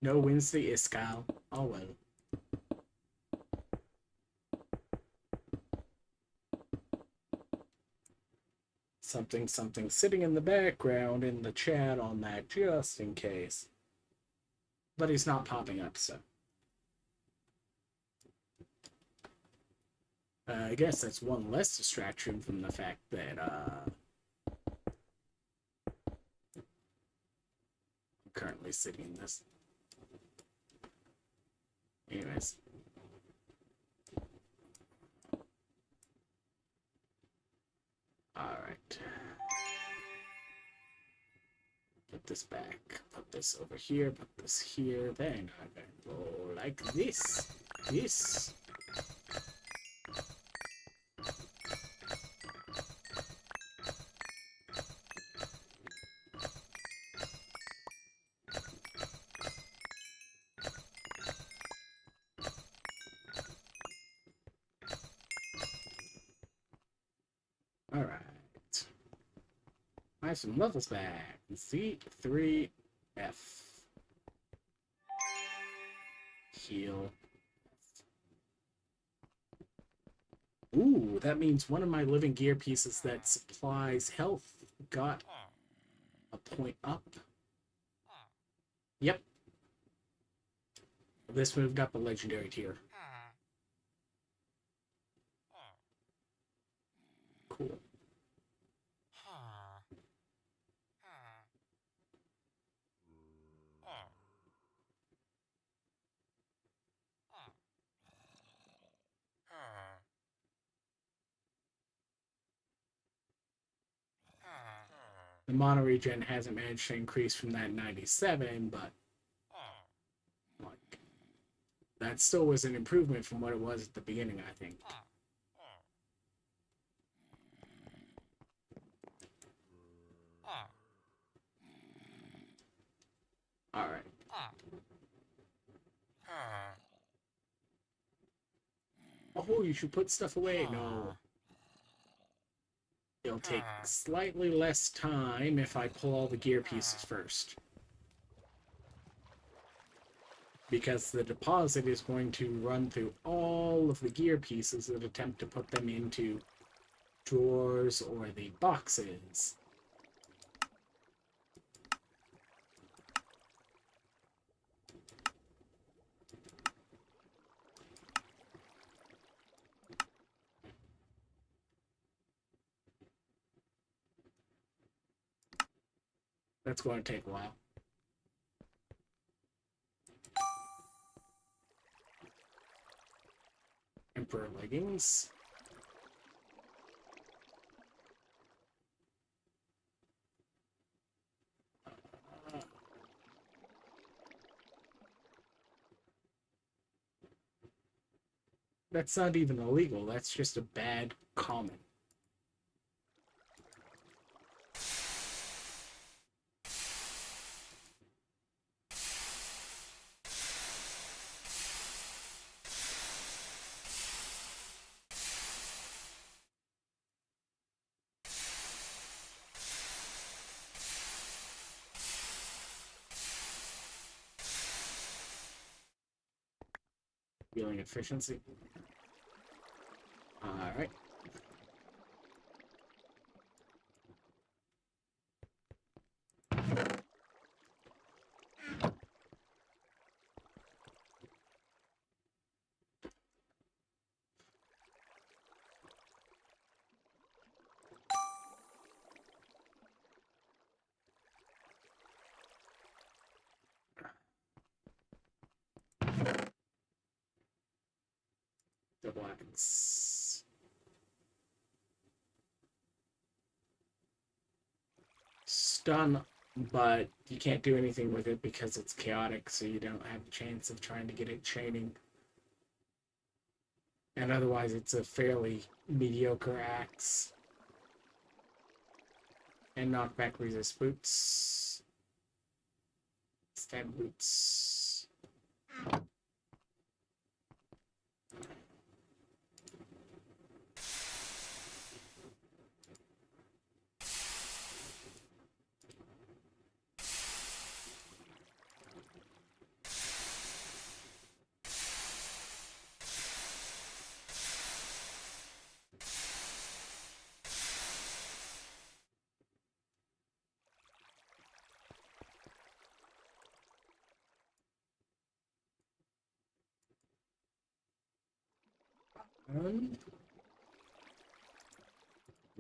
No Wednesday Iskal. Oh well. Something sitting in the background in the chat on that just in case. But he's not popping up, so. I guess that's one less distraction from the fact that I'm currently sitting in this. Anyways. put this back. Put this over here, put this here. Then I'm going to go like this. This. Alright. I have some levels back. Z3F. Heal. Ooh, that means one of my living gear pieces that supplies health got a point up. Yep. This moved up a legendary tier. Cool. The mono regen hasn't managed to increase from that 97, but like that still was an improvement from what it was at the beginning, I think. Alright. Oh, you should put stuff away. No. It'll take slightly less time if I pull all the gear pieces first. Because the deposit is going to run through all of the gear pieces that attempt to put them into drawers or the boxes. That's going to take a while. Emperor leggings. That's not even illegal. That's just a bad comment. Feeling efficiency. Alright. Double axe. Stun, but you can't do anything with it because it's chaotic, so you don't have a chance of trying to get it chaining. And otherwise, it's a fairly mediocre axe. And knockback resist boots. Stab boots.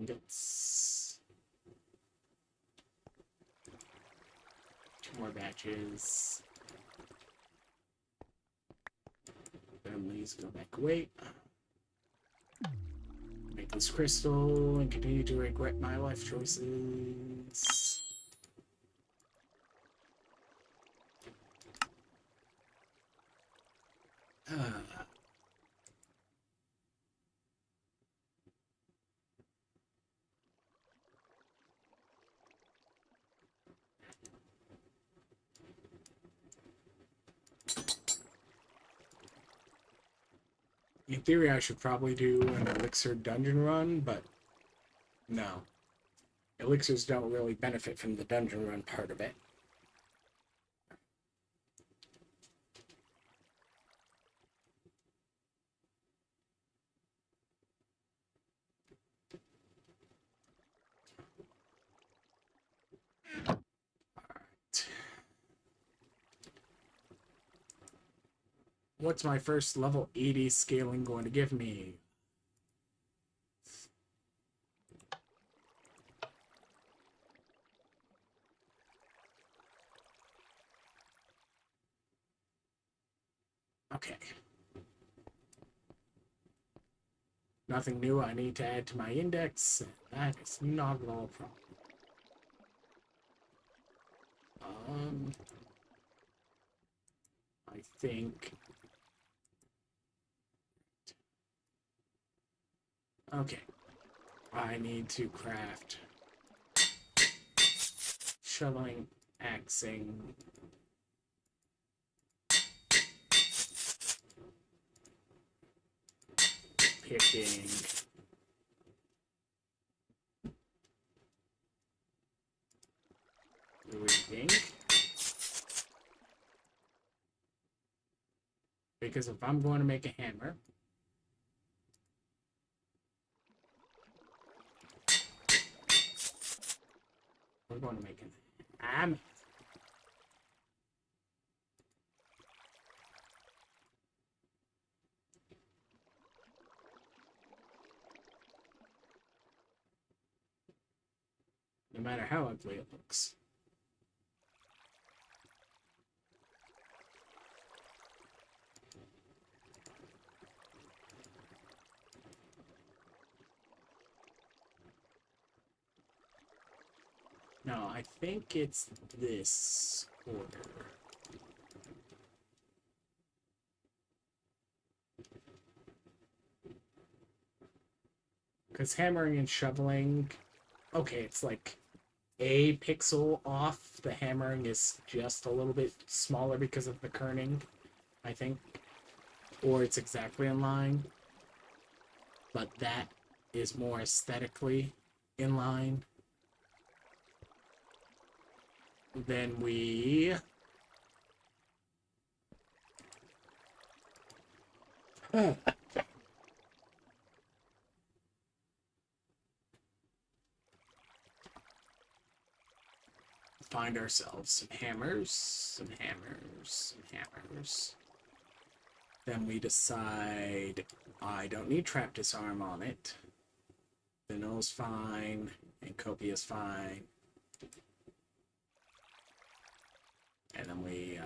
It's 2 more batches. Then these go back away. Make this crystal and continue to regret my life choices. Uh, in theory, I should probably do an elixir dungeon run, but no. Elixirs don't really benefit from the dungeon run part of it. What's my first level 80 scaling going to give me? Okay. Nothing new I need to add to my index. That is not at all a problem. I think... Okay. I need to craft shoveling, axing, picking, reading. Because if I'm going to make a hammer, we're going to make an hammer. No matter how ugly it looks. No, I think it's this order. Because hammering and shoveling, okay, it's like a pixel off. The hammering is just a little bit smaller because of the kerning, I think. Or it's exactly in line. But that is more aesthetically in line. Then we... find ourselves some hammers, some hammers, some hammers. Then we decide I don't need trap disarm on it. Vanill's fine, and Copia's fine. And then we,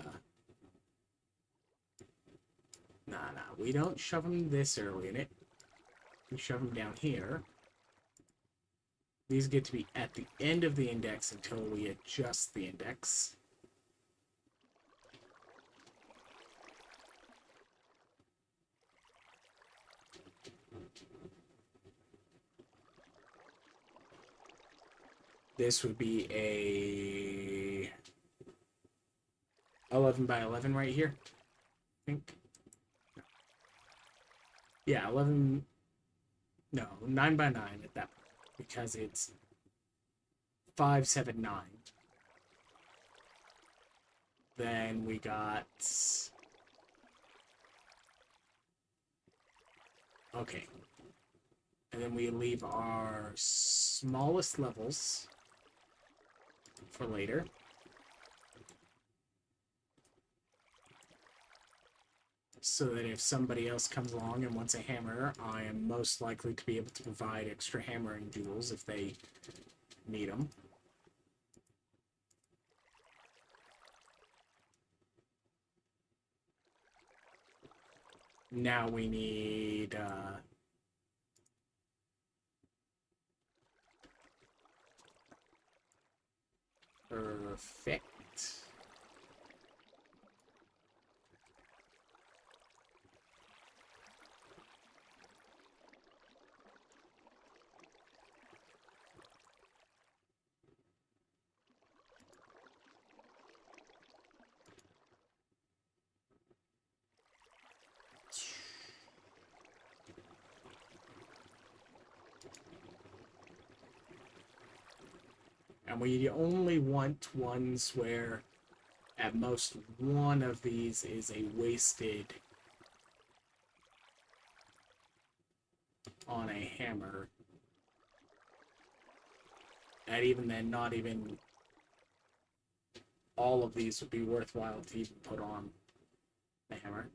nah, we don't shove them this early in it. We shove them down here. These get to be at the end of the index until we adjust the index. This would be a 11 by 11 right here, I think. Yeah, 11, no, 9 by 9 at that point, because it's 5, 7, 9. Then we got... Okay. And then we leave our smallest levels for later. So that if somebody else comes along and wants a hammer, I am most likely to be able to provide extra hammering jewels if they need them. Now we need perfect. And we only want ones where at most one of these is a wasted on a hammer. And even then, not even all of these would be worthwhile to even put on the hammer.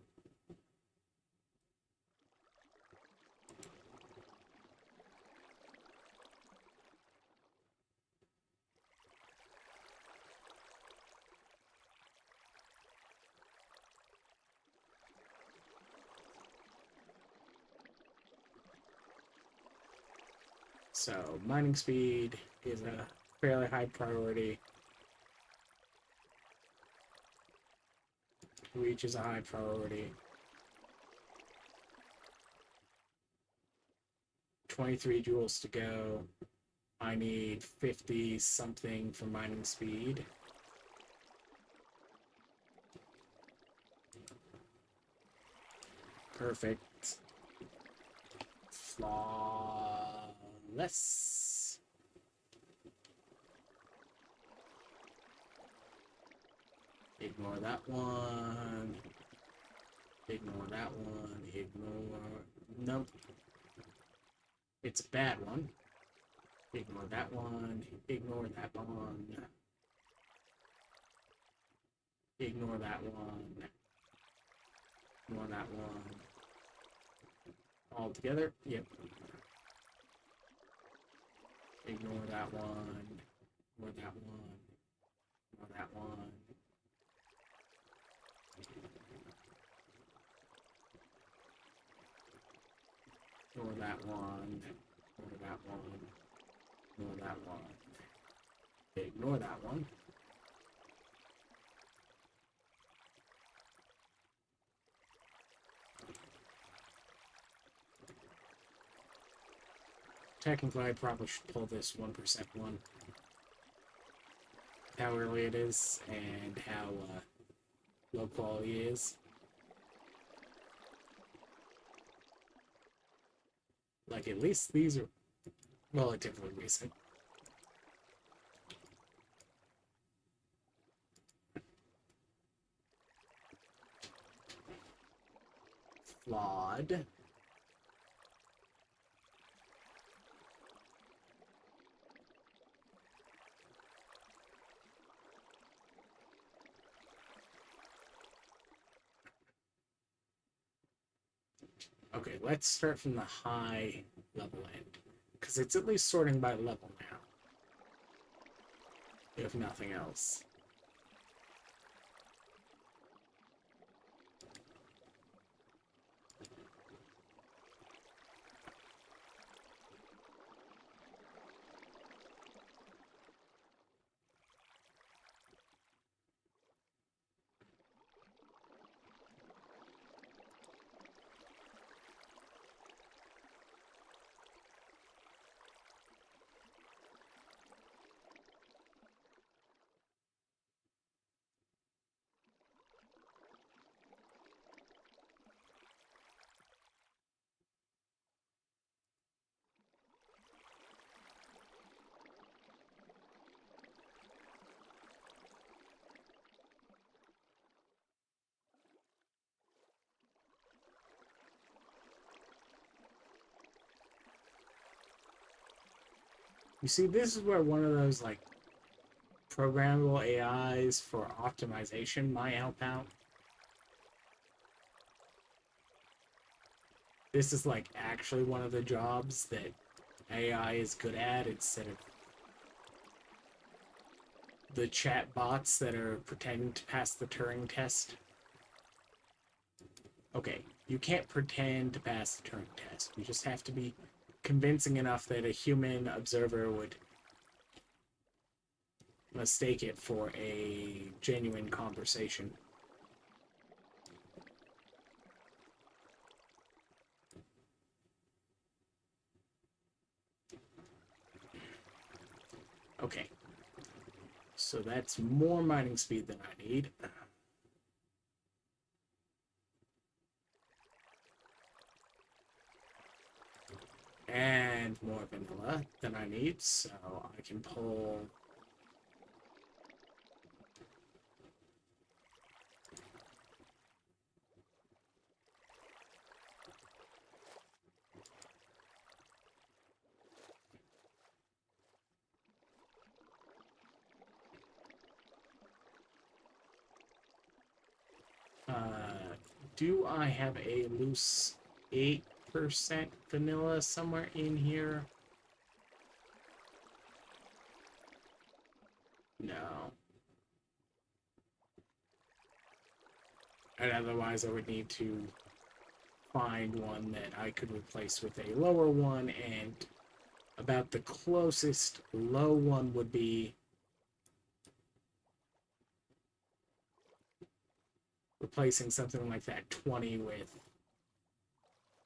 So mining speed is a fairly high priority. Reach is a high priority. 23 joules to go. I need 50 something for mining speed. Perfect. Flawless. Ignore that one. Ignore that one. Ignore... Nope. It's a bad one. Ignore that one. Ignore that one. Ignore that one. Ignore that one. All together? Yep. Ignore that one. Ignore that one. Ignore that one. Ignore that one. Ignore that one. Ignore that one. Ignore that one. Technically, I probably should pull this 1% one. How early it is and how low quality it is. Like, at least these are relatively recent. Flawed. Okay, let's start from the high level end, because it's at least sorting by level now, if nothing else. You see, this is where one of those, like, programmable AIs for optimization might help out. This is, like, actually one of the jobs that AI is good at instead of the chat bots that are pretending to pass the Turing test. Okay, you can't pretend to pass the Turing test. You just have to be convincing enough that a human observer would mistake it for a genuine conversation. Okay, so that's more mining speed than I need. And more vanilla than I need, so I can pull Do I have a loose 8% vanilla somewhere in here? No. And otherwise I would need to find one that I could replace with a lower one, and about the closest low one would be replacing something like that 20 with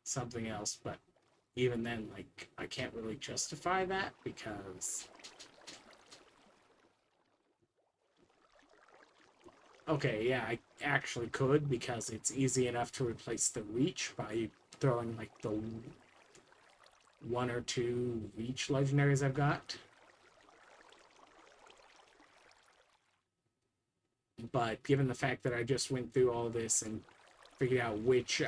something else, but even then, like, I can't really justify that because... Okay, yeah, I actually could, because it's easy enough to replace the reach by throwing, like, the one or two reach legendaries I've got. But given the fact that I just went through all this and figured out which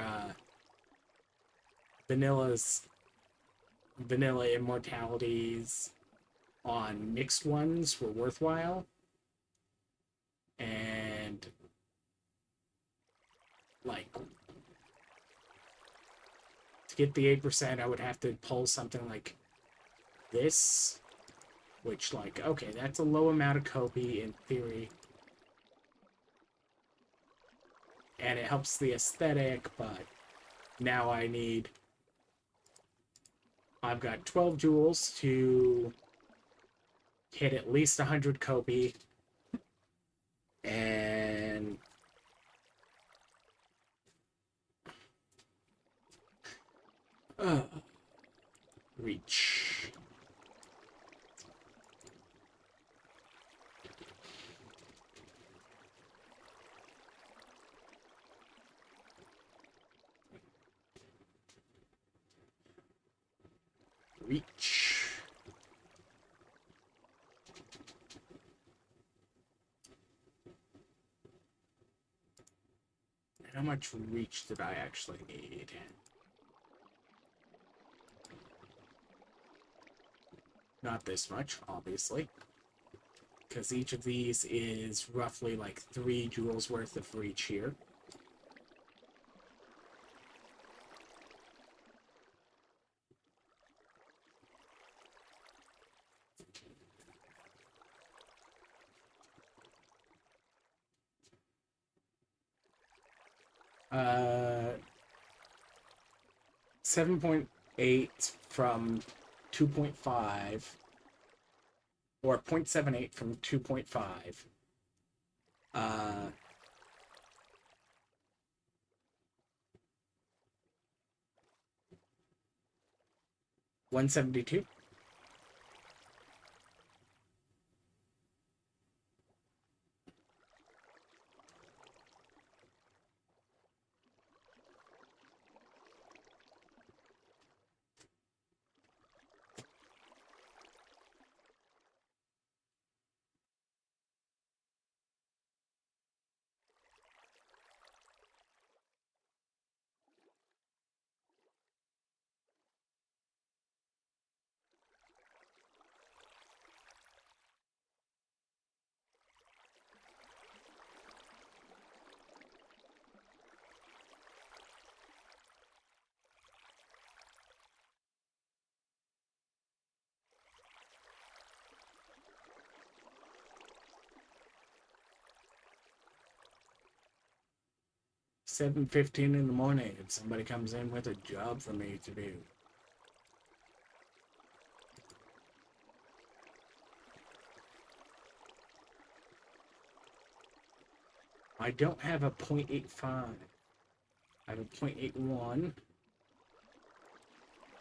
vanilla immortalities on mixed ones were worthwhile, and like to get the 8%, I would have to pull something like this, which, like, okay, that's a low amount of copy in theory, and it helps the aesthetic, but now I've got 12 jewels to hit at least 100 copy, and reach. Reach. How much reach did I actually need? Not this much, obviously, because each of these is roughly like 3 jewels worth of reach here. Uh, 7.8 from 2.5, or 0.78 from 2.5. 172. $7:15 in the morning, and somebody comes in with a job for me to do. I don't have a 0.85. I have a 0.81,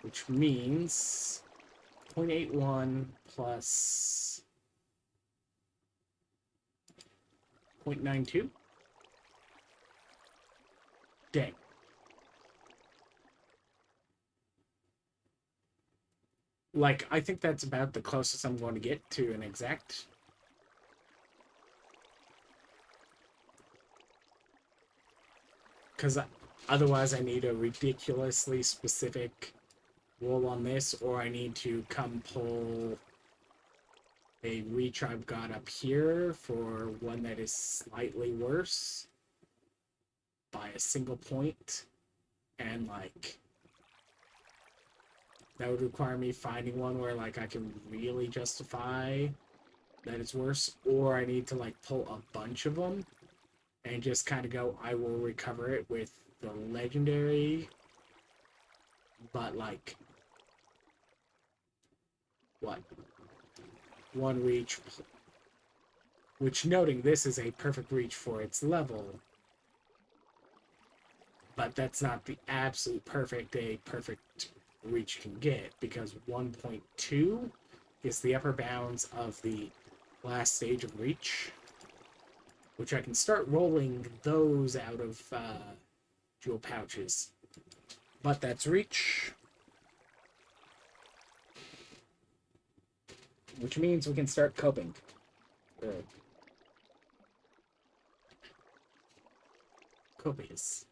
which means 0.81 plus 0.92. Dang. Like, I think that's about the closest I'm going to get to an exact. Because otherwise I need a ridiculously specific roll on this, or I need to come pull a reach I've got up here for one that is slightly worse. by a single point, and like that would require me finding one where like I can really justify that it's worse, or I need to like pull a bunch of them and just kind of go, I will recover it with the legendary, but like what, one reach, which, noting this is a perfect reach for its level, but that's not the absolute perfect a perfect reach can get, because 1.2 is the upper bounds of the last stage of reach, which I can start rolling those out of jewel pouches. But that's reach, which means we can start coping. Copious.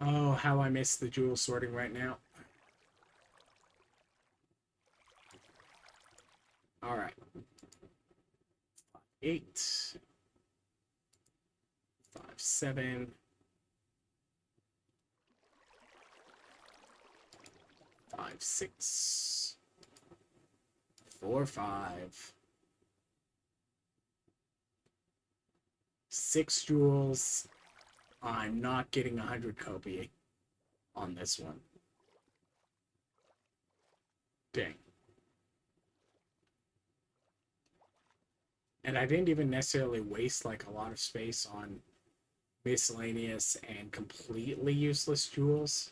Oh, how I miss the jewel sorting right now. All right. 8, 5, 7, 5, 6, 4, 5, 6 jewels. I'm not getting 100 copy on this one. Dang. And I didn't even necessarily waste like a lot of space on miscellaneous and completely useless jewels.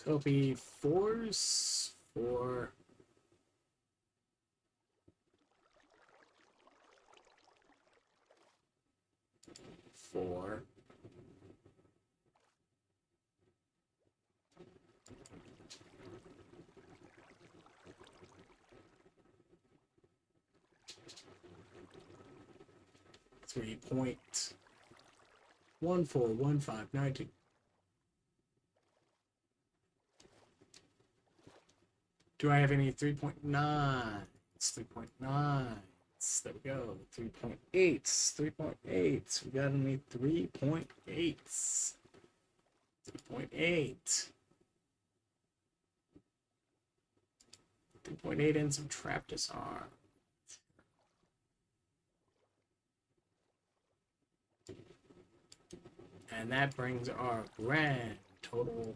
Copy 4s, 4, 4, 3.141592. Do I have any 3.9? It's 3.9. There we go. 3.8s. 3.8s. We got any 3.8s. 3.8. 3.8 and some trap disarm. And that brings our grand total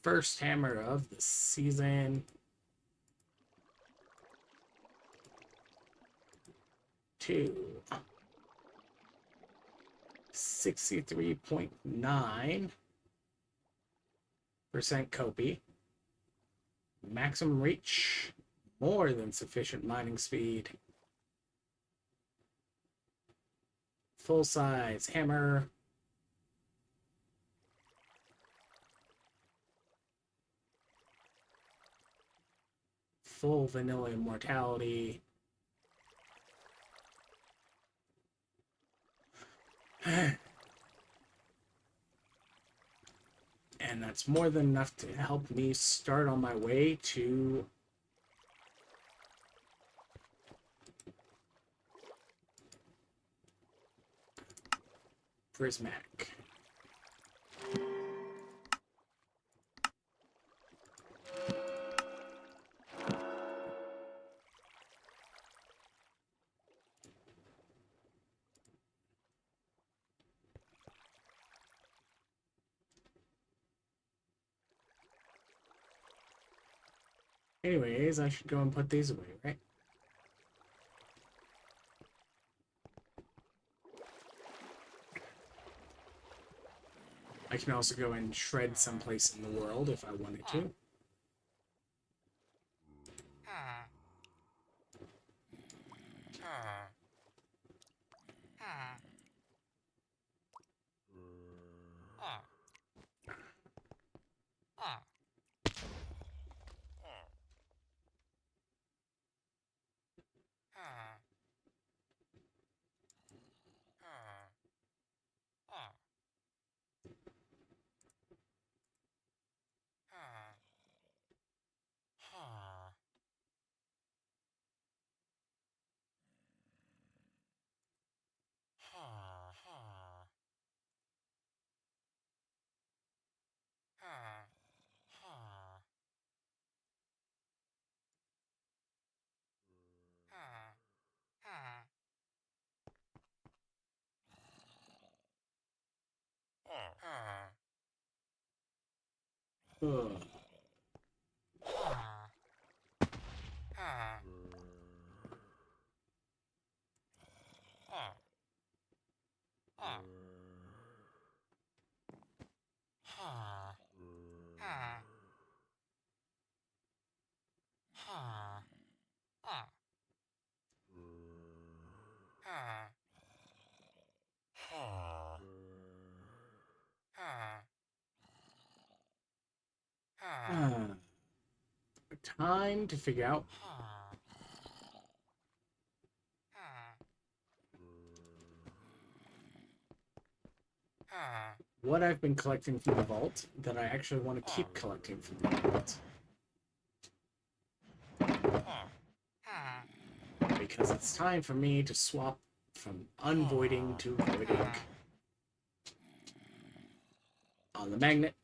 first hammer of the season to 63.9% copy. Maximum reach, more than sufficient mining speed. Full size hammer. Full vanilla immortality. And that's more than enough to help me start on my way to Prismatic. Anyways, I should go and put these away, right? I can also go and shred someplace in the world if I wanted to. Ugh. Time to figure out what I've been collecting from the vault that I actually want to keep collecting from the vault. Because it's time for me to swap from unvoiding to voiding on the magnet.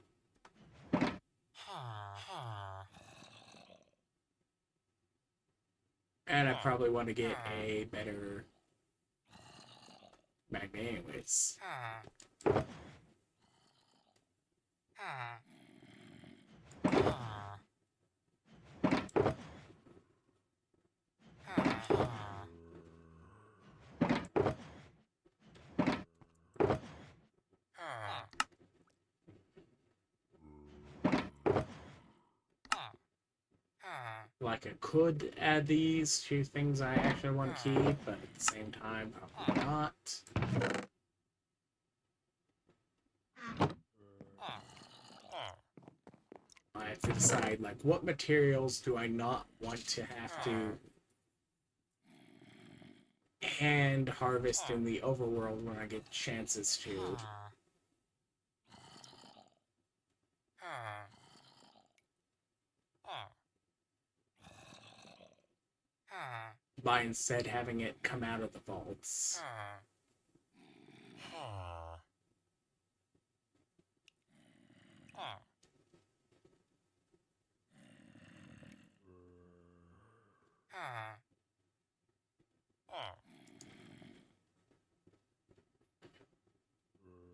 And I probably want to get a better magnet anyways. Like, I could add these to things I actually want to keep, but at the same time, probably not. I have to decide, like, what materials do I not want to have to hand harvest in the overworld when I get chances to. By instead having it come out of the vaults.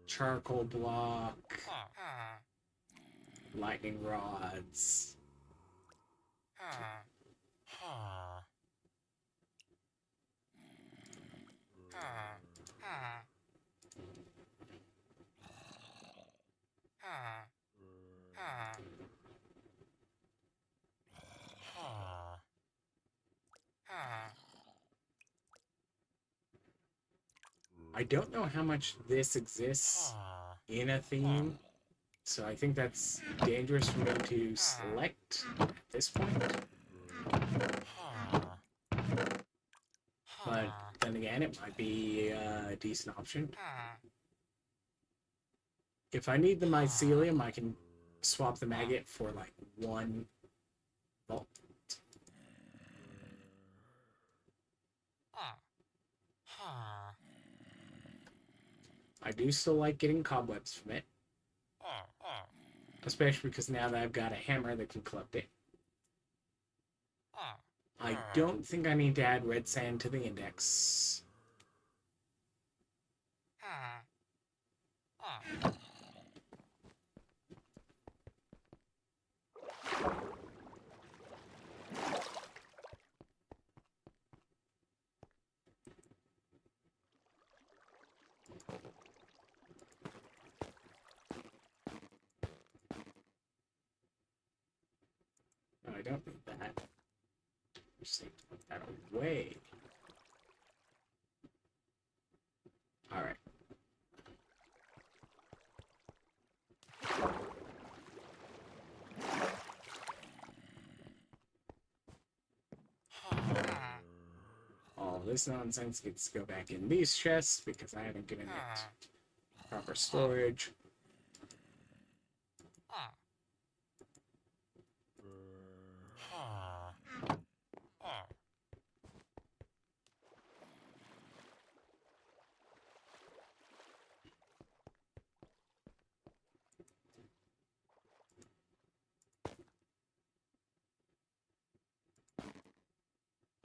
Charcoal block. Lightning rods. I don't know how much this exists in a theme, so I think that's dangerous for me to select at this point. But then again, it might be a decent option. If I need the mycelium, I can swap the maggot for like one vault. I do still like getting cobwebs from it. Especially because now that I've got a hammer that can collect it. I don't think I need to add red sand to the index. No, I don't need that. Just need to put that away. Alright. All this nonsense gets to go back in these chests because I haven't given it proper storage.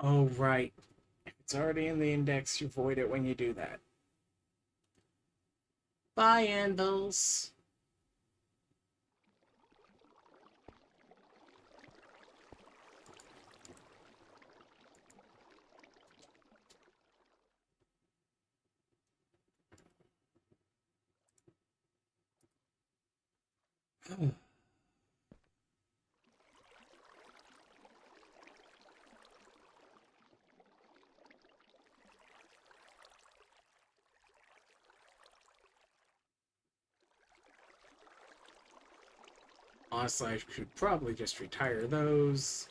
Oh, right. If it's already in the index, you void it when you do that. Bye, anvils. Honestly, I should probably just retire those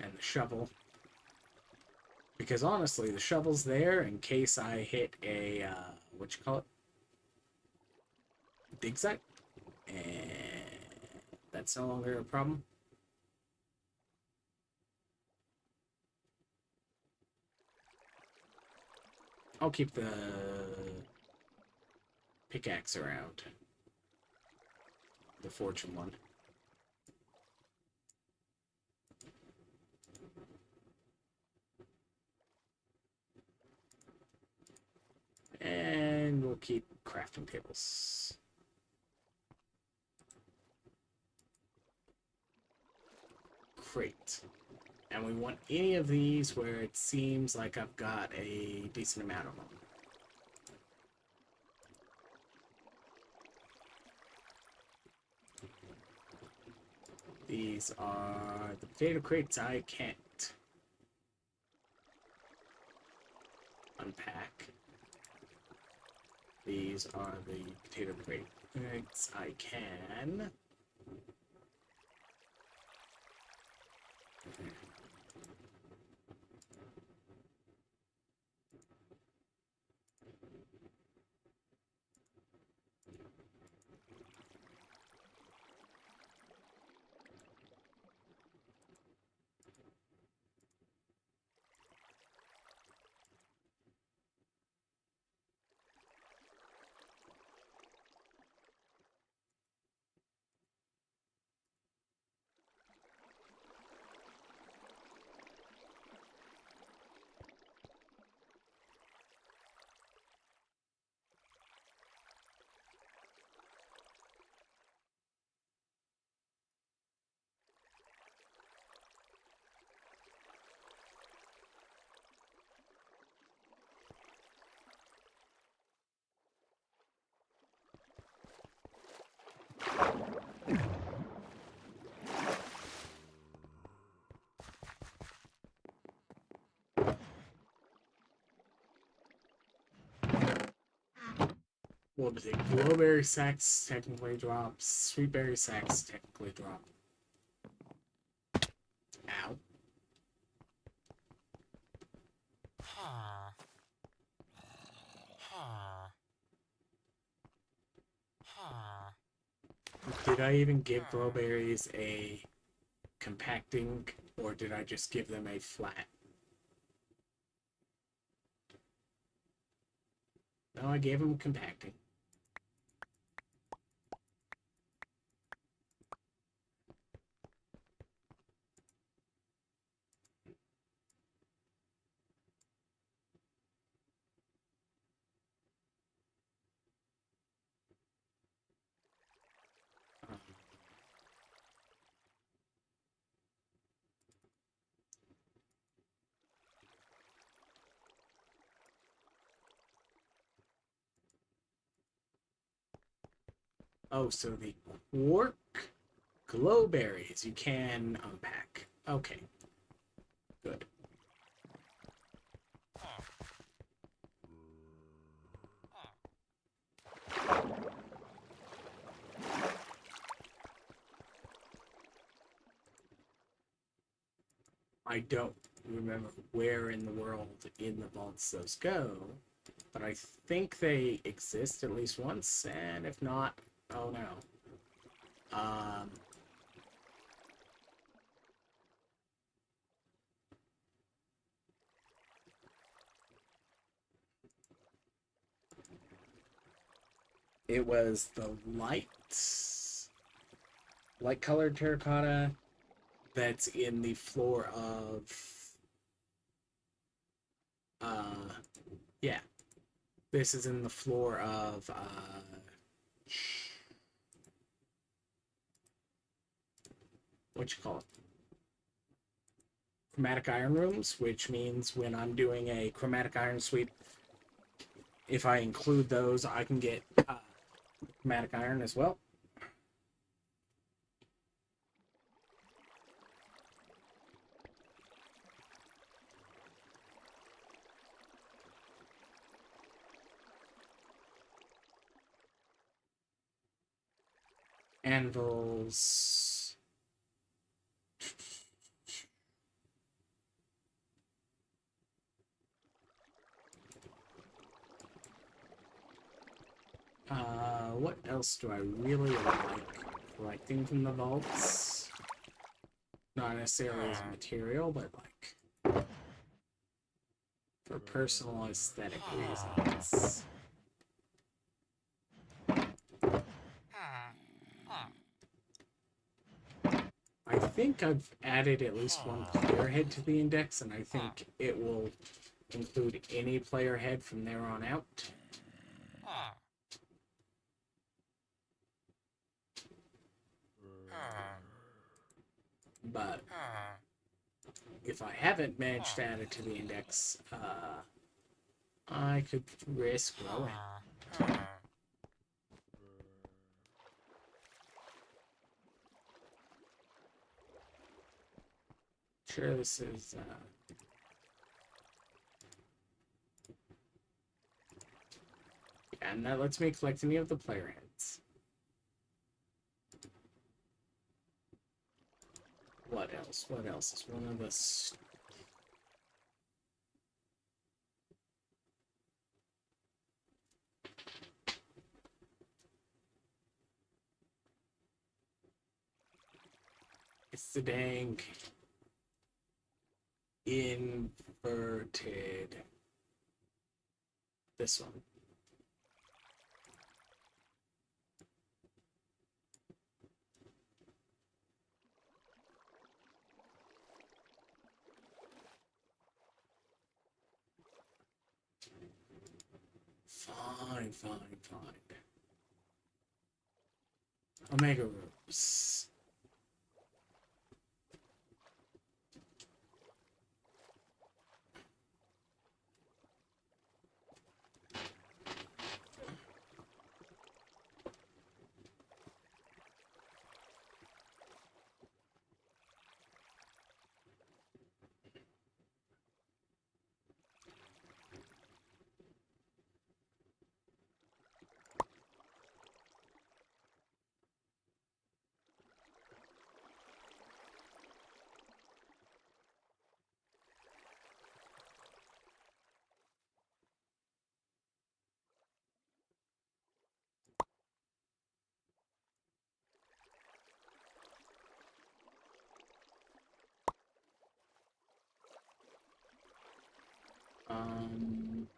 and the shovel. Because honestly, the shovel's there in case I hit a, what you call it? Dig site. And that's no longer a problem. I'll keep the pickaxe around. The fortune one. And we'll keep crafting tables. Great. And we want any of these where it seems like I've got a decent amount of them. These are the potato crates I can't unpack. These are the potato crates I can. Well, the glowberry sacks technically drop. Sweetberry sacks technically drop. Ow. Did I even give glowberries a compacting, or did I just give them a flat? No, I gave them compacting. Oh, so the quark glowberries you can unpack. Okay, good. I don't remember where in the world in the vaults those go, but I think they exist at least once, and if not, oh no. It was the light colored terracotta that's in the floor of yeah. This is in the floor of what you call it? Chromatic iron rooms, which means when I'm doing a chromatic iron sweep, if I include those, I can get chromatic iron as well. Anvils. What else do I really like collecting from the vaults? Not necessarily as material, but like for personal aesthetic reasons. I think I've added at least one player head to the index, and I think it will include any player head from there on out. But if I haven't managed to add it to the index, I could risk growing. Sure, this is and that lets me collect any of the player heads. What else? What else is one of the it's the dang inverted this one. Fine. Omega Rose. Um,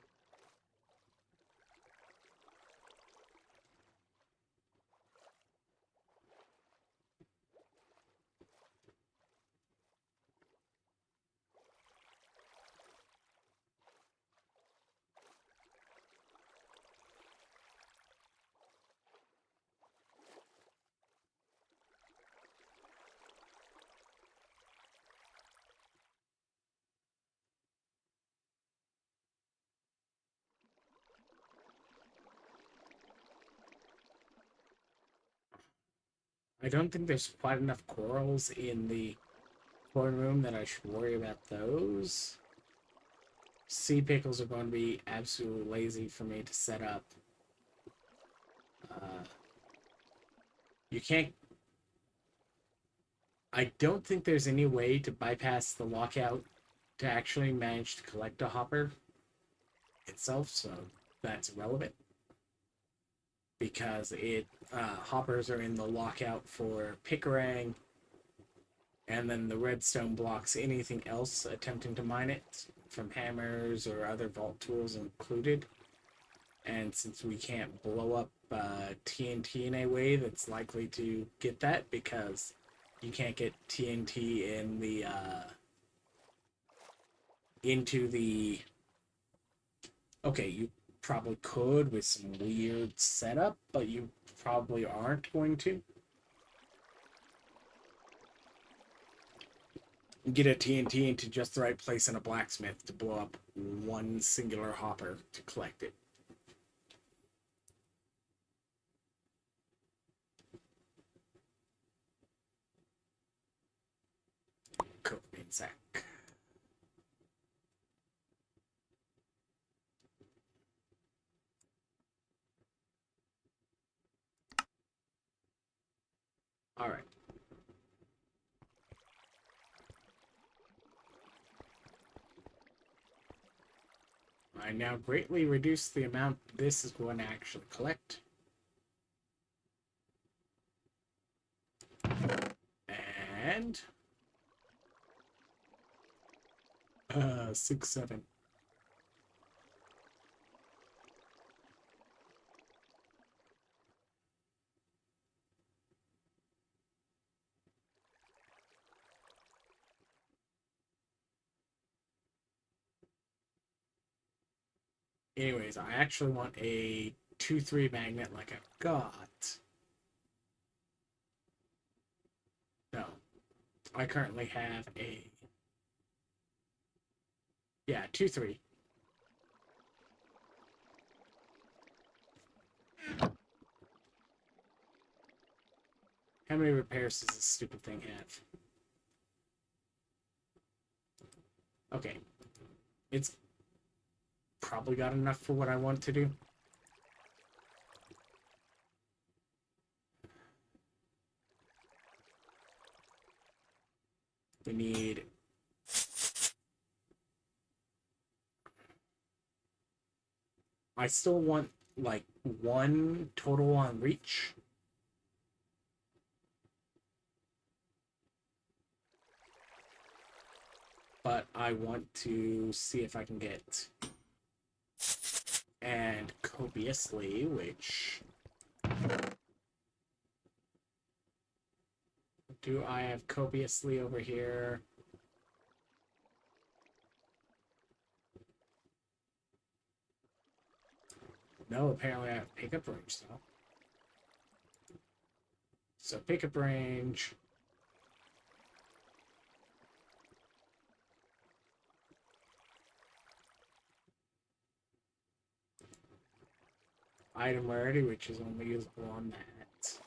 I don't think there's quite enough corals in the corn room that I should worry about those. Sea pickles are going to be absolutely lazy for me to set up. You can't... I don't think there's any way to bypass the lockout to actually manage to collect a hopper itself, so that's irrelevant. Because hoppers are in the lockout for Pickerang, and then the redstone blocks anything else attempting to mine it, from hammers or other vault tools included. And since we can't blow up TNT in a way that's likely to get that, because you can't get TNT in the into the... Okay, you probably could with some weird setup, but you probably aren't going to. Get a TNT into just the right place in a blacksmith to blow up one singular hopper to collect it. Cocaine sack. Alright. I now greatly reduce the amount this is going to actually collect. And 6, 7. Anyways, I actually want a 2-3 magnet like I've got. No. I currently have a... Yeah, 2-3. How many repairs does this stupid thing have? Okay. It's probably got enough for what I want to do. We need... I still want, like, 1 total on reach. But I want to see if I can get... And copiously, which... Do I have copiously over here? No, apparently I have pickup range, though. So pickup range... Item rarity, which is only usable on that.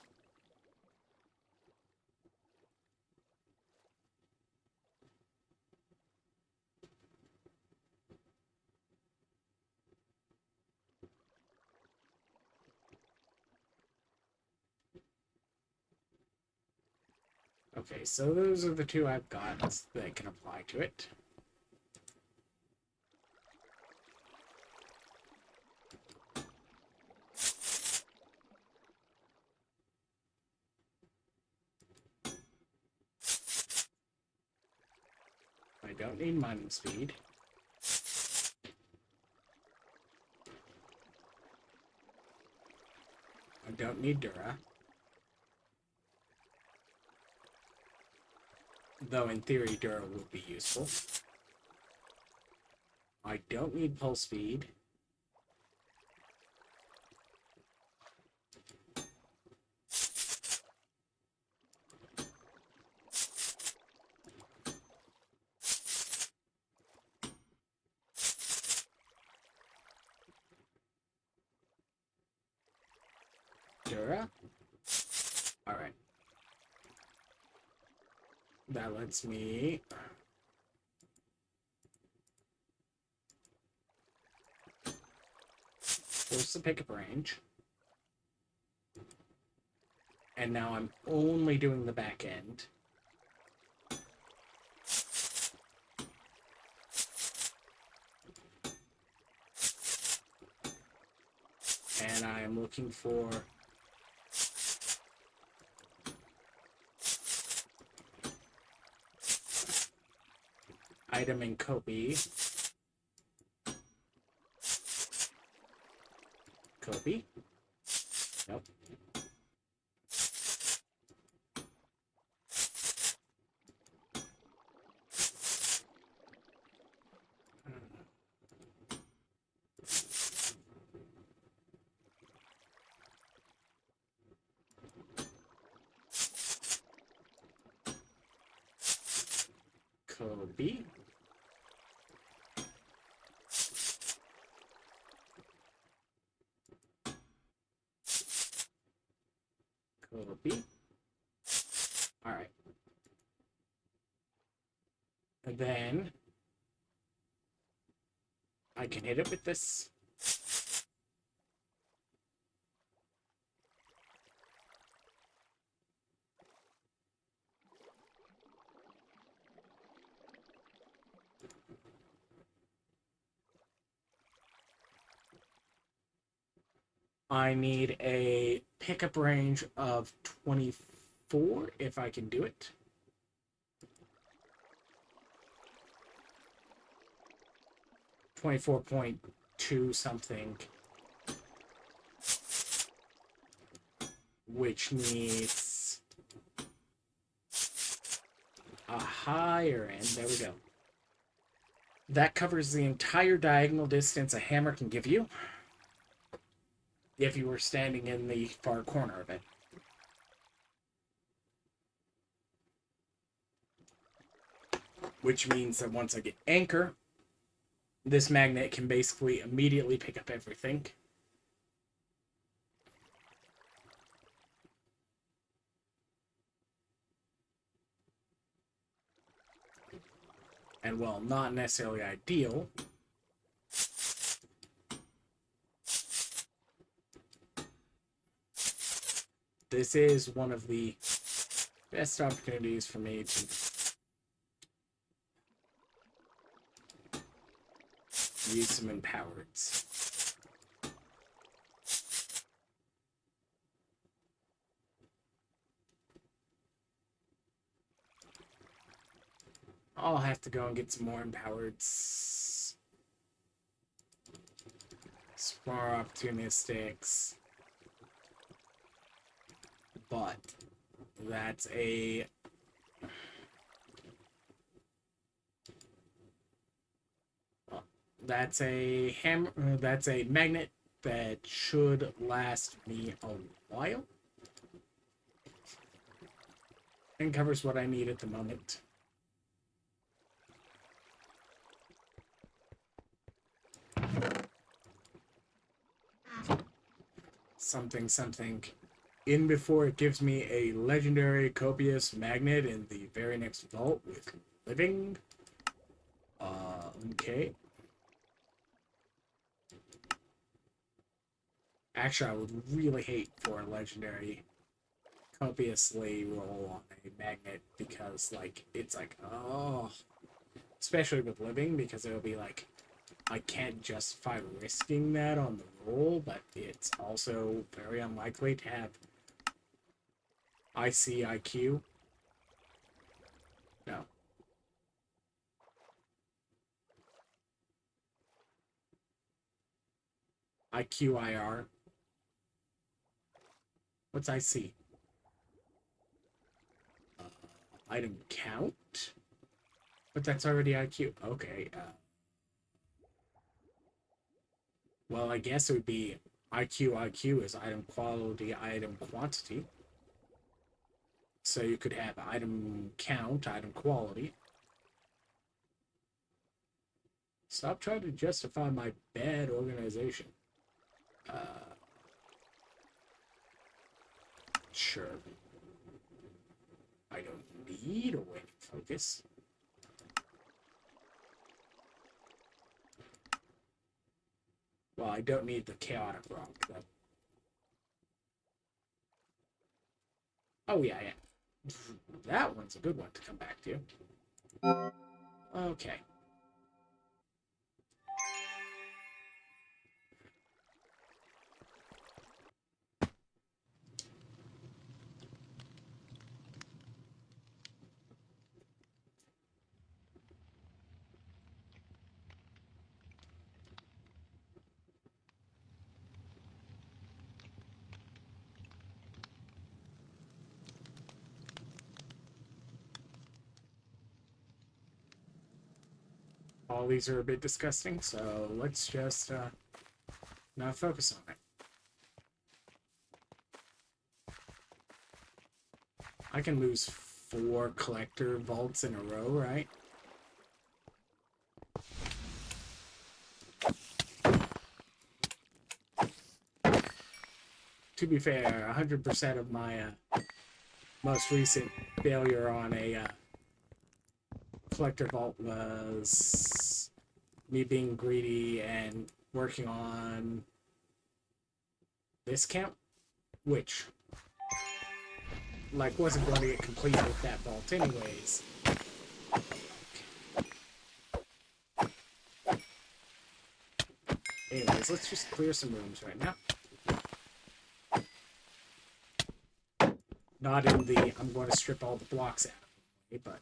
Okay, so those are the 2 I've got that can apply to it. I don't need mining speed. I don't need Dura. Though in theory Dura would be useful. I don't need pulse speed. Dura? Alright. That lets me... force the pickup range. And now I'm only doing the back end. And I'm looking for... item and copy. Copy. Nope. Copy. Copy. Alright. And then I can hit it with this. I need a pickup range of 24 if I can do it. .2 something, which needs a higher end. There we go. That covers the entire diagonal distance a hammer can give you if you were standing in the far corner of it. Which means that once I get anchor, this magnet can basically immediately pick up everything. And while not necessarily ideal, this is one of the best opportunities for me to use some empowereds. I'll have to go and get some more empowereds. Some more opportunistics. But that's a hammer. That's a magnet that should last me a while and covers what I need at the moment. Something in before it gives me a legendary copious magnet in the very next vault with living. Okay. Actually, I would really hate for a legendary copiously roll on a magnet because, like, it's like, oh, especially with living, because it'll be like, I can't justify risking that on the roll, but it's also very unlikely to have IQ. No. IR. What's IC? Item count? But that's already IQ. Okay. Well, I guess it would be IQ is item quality, item quantity. So you could have item count, item quality. Stop trying to justify my bad organization. Sure. I don't need a way to focus. Well, I don't need the chaotic rock, though. Oh, yeah. That one's a good one to come back to. Okay. All these are a bit disgusting, so let's just not focus on it. I can lose 4 collector vaults in a row, right? To be fair, 100% of my most recent failure on a collector vault was me being greedy and working on this count, which, like, wasn't going to get completed with that vault anyways. Anyways, let's just clear some rooms right now. Not in the I'm going to strip all the blocks out of the way, but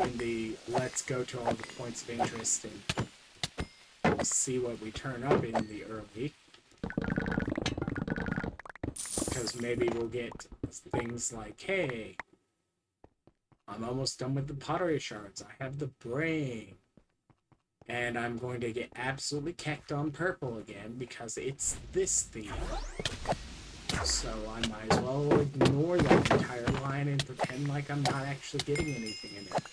in the let's go to all the points of interest and see what we turn up in the early. Because maybe we'll get things like, hey, I'm almost done with the pottery shards. I have the brain. And I'm going to get absolutely cacked on purple again because it's this theme. So I might as well ignore that entire line and pretend like I'm not actually getting anything in it.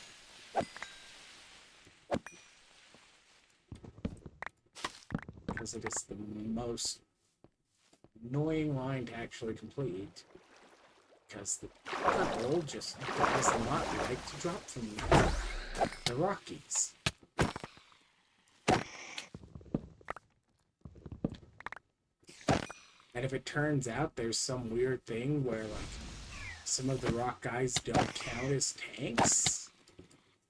Because it is the most annoying line to actually complete. Because the purple just does not like to drop from the Rockies. And if it turns out there's some weird thing where, like, some of the rock guys don't count as tanks,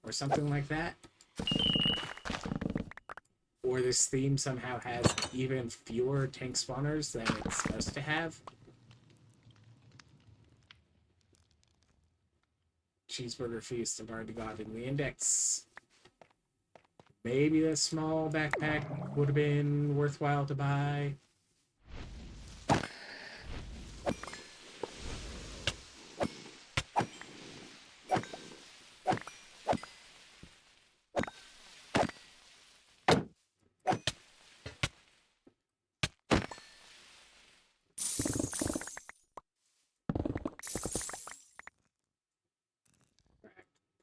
or something like that, or this theme somehow has even fewer tank spawners than it's supposed to have. Cheeseburger Feast, I've already got in the index. Maybe the small backpack would have been worthwhile to buy.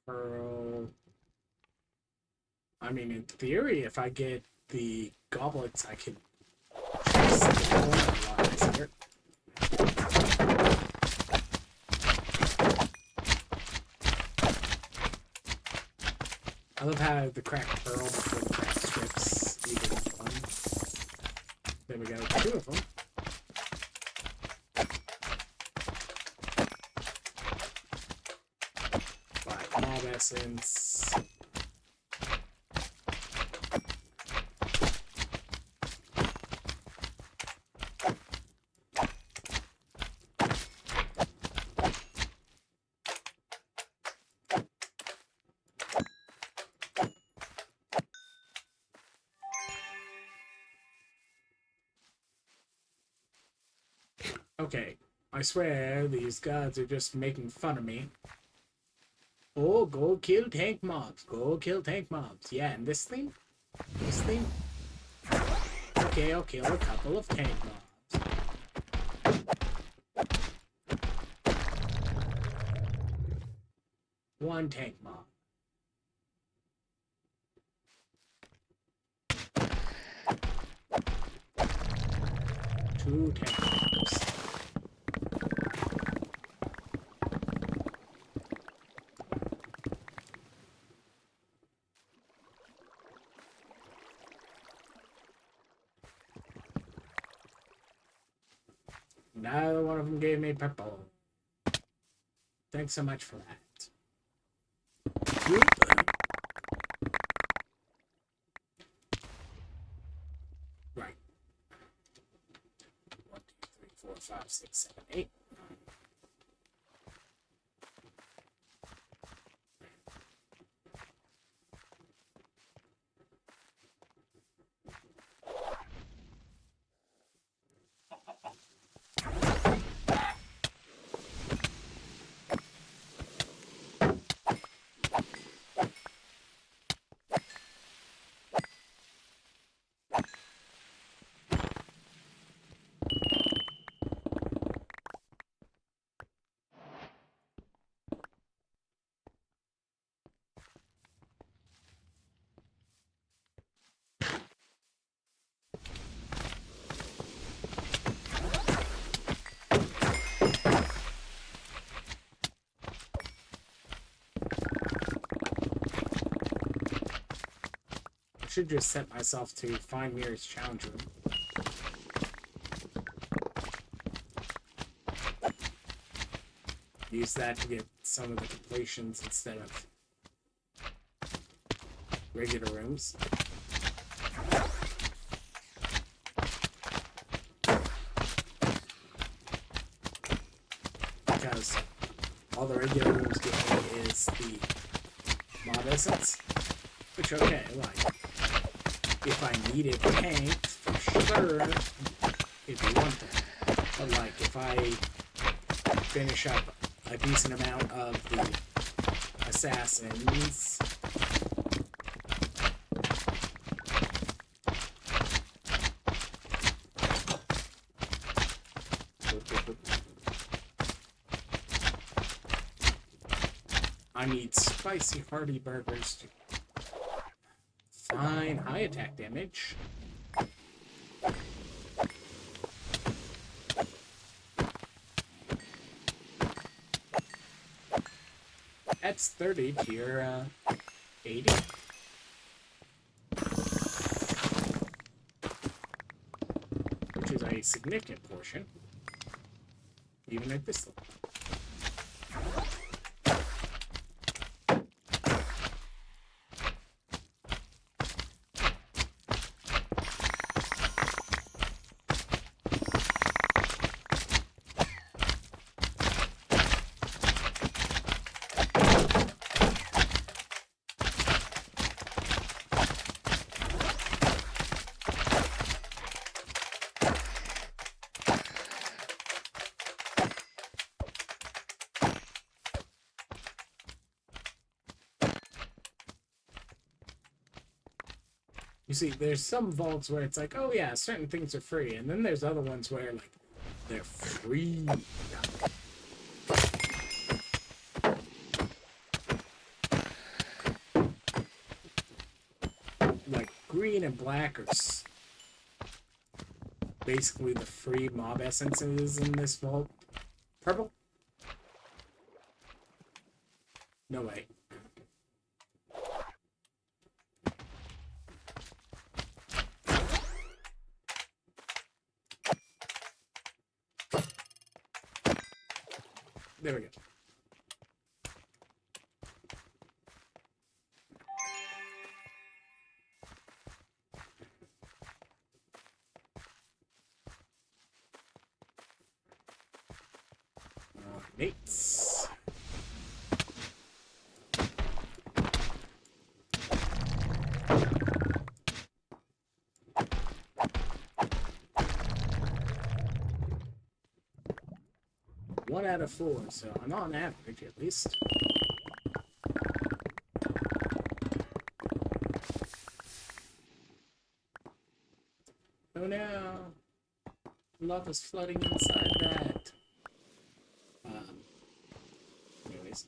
Pearl. I mean, in theory, if I get the goblets, I could chase the corner a lot easier. I love how the cracked pearl before the cracked strips even one. There we go, 2 of them. Mob essence. Okay, I swear these gods are just making fun of me. Oh, go kill tank mobs. Go kill tank mobs. Yeah, and this thing? This thing? Okay, I'll kill a couple of tank mobs. One tank mob. Two tank mobs. Neither one of them gave me purple. Thanks so much for that. Right. 1, 2, 3, 4, 5, 6, 7, 8. Should just set myself to find nearest challenge room. use that to get some of the completions instead of regular rooms. Because all the regular rooms give me is the mod essence. Which, okay, like, if I needed paint, for sure, it'd be one thing. But, like, if I finish up a decent amount of the assassins, I need spicy hearty burgers to fine high attack damage. That's 30 to your 80. Which is a significant portion, even at this level. You see, there's some vaults where it's like, oh yeah, certain things are free, and then there's other ones where, like, they're free. Like, green and black are basically the free mob essences in this vault. Purple? No way. There we go. Mates. One out of 4, so I'm on average at least. Oh no! Lava's flooding inside that. Anyways.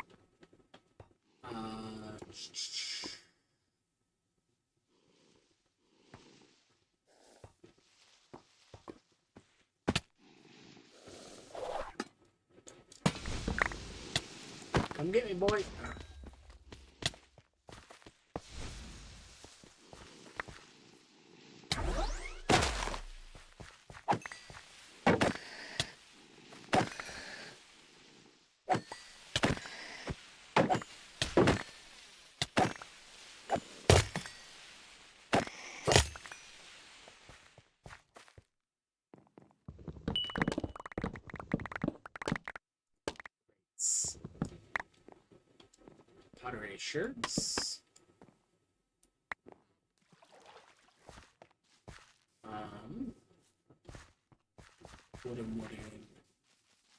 Come get me, boy. Pottery shirts.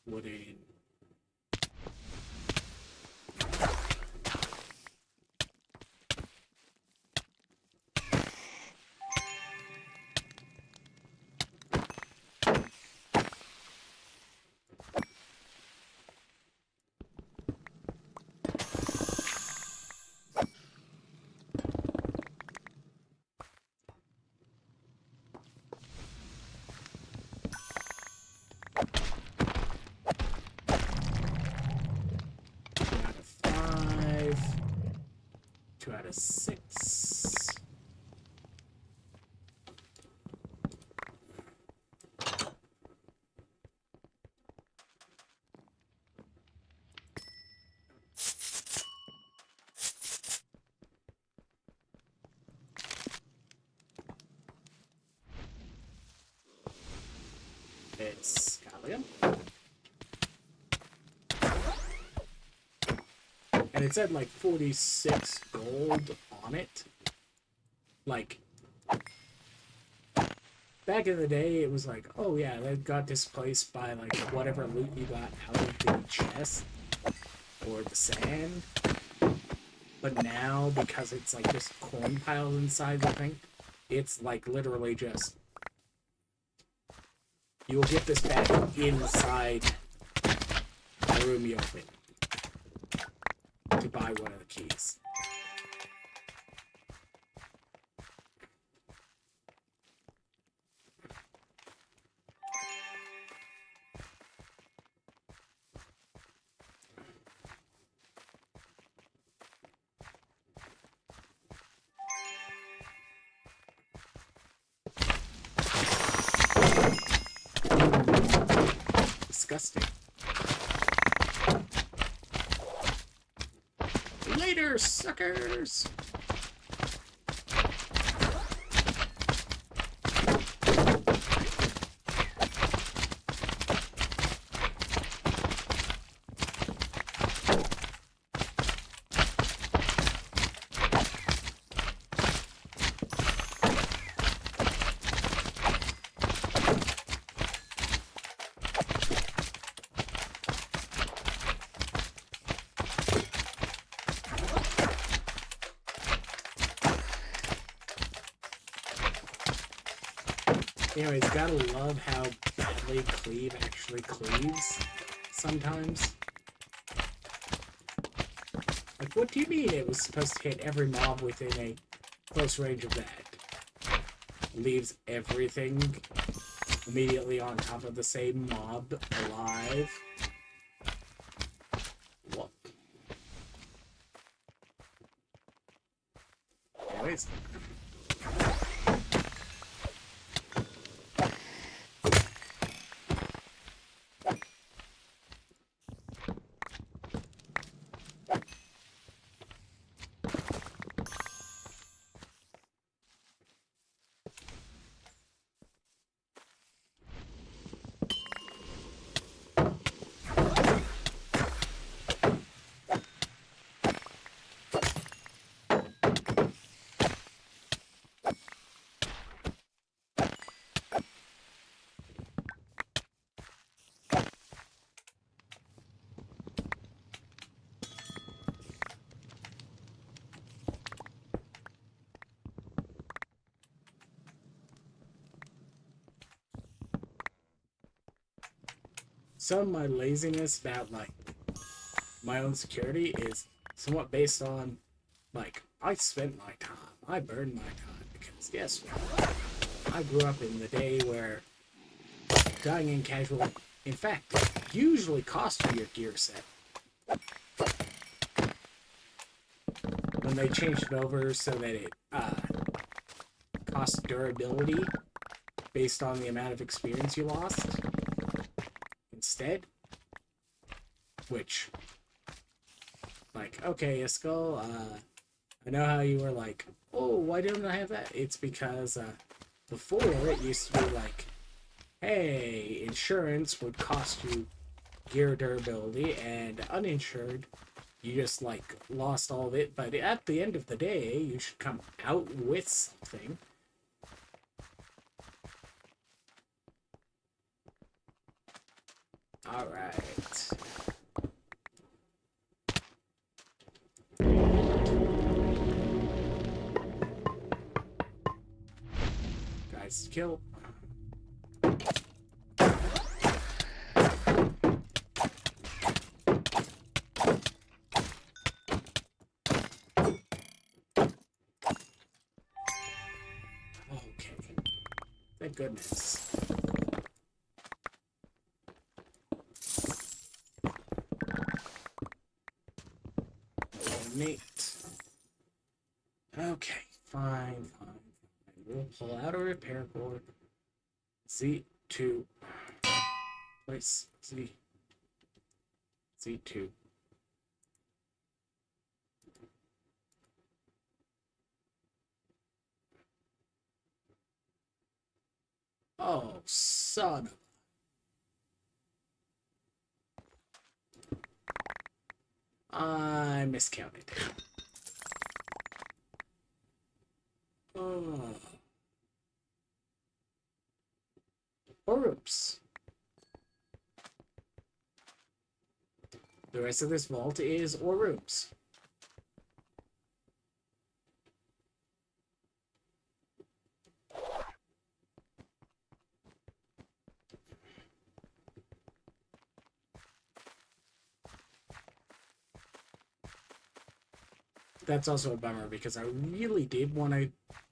Wooden. Out of 6. Iskallia. And it said like 46 gold on it. Like, back in the day, it was like, oh yeah, that got displaced by like whatever loot you got out of the chest or the sand. But now, because it's like just coin piles inside the thing, it's like literally just, you will get this back inside the room you open to buy one of the keys. Disgusting. Later, suckers! Anyways, gotta love how badly cleave actually cleaves sometimes. Like, what do you mean it was supposed to hit every mob within a close range of that? Leaves everything immediately on top of the same mob alive. What? Anyways. Some of my laziness about, like, my own security is somewhat based on, like, I spent my time. I burned my time because, guess what? I grew up in the day where dying in casual, in fact, usually cost you your gear set. When they changed it over so that it costs durability based on the amount of experience you lost instead. Which, like, okay, Iskall, I know how you were like, oh, why don't I have that? It's because before it used to be like, hey, insurance would cost you gear durability, and uninsured, you just, like, lost all of it. But at the end of the day, you should come out with something. Alright. Guys to kill. Okay. Thank goodness. Neat. Okay, fine. We'll pull out a repair board. Z2. Place Z2. Oh, son of I miscounted. Oh. Or oops. The rest of this vault is ore rooms. That's also a bummer because I really did want to,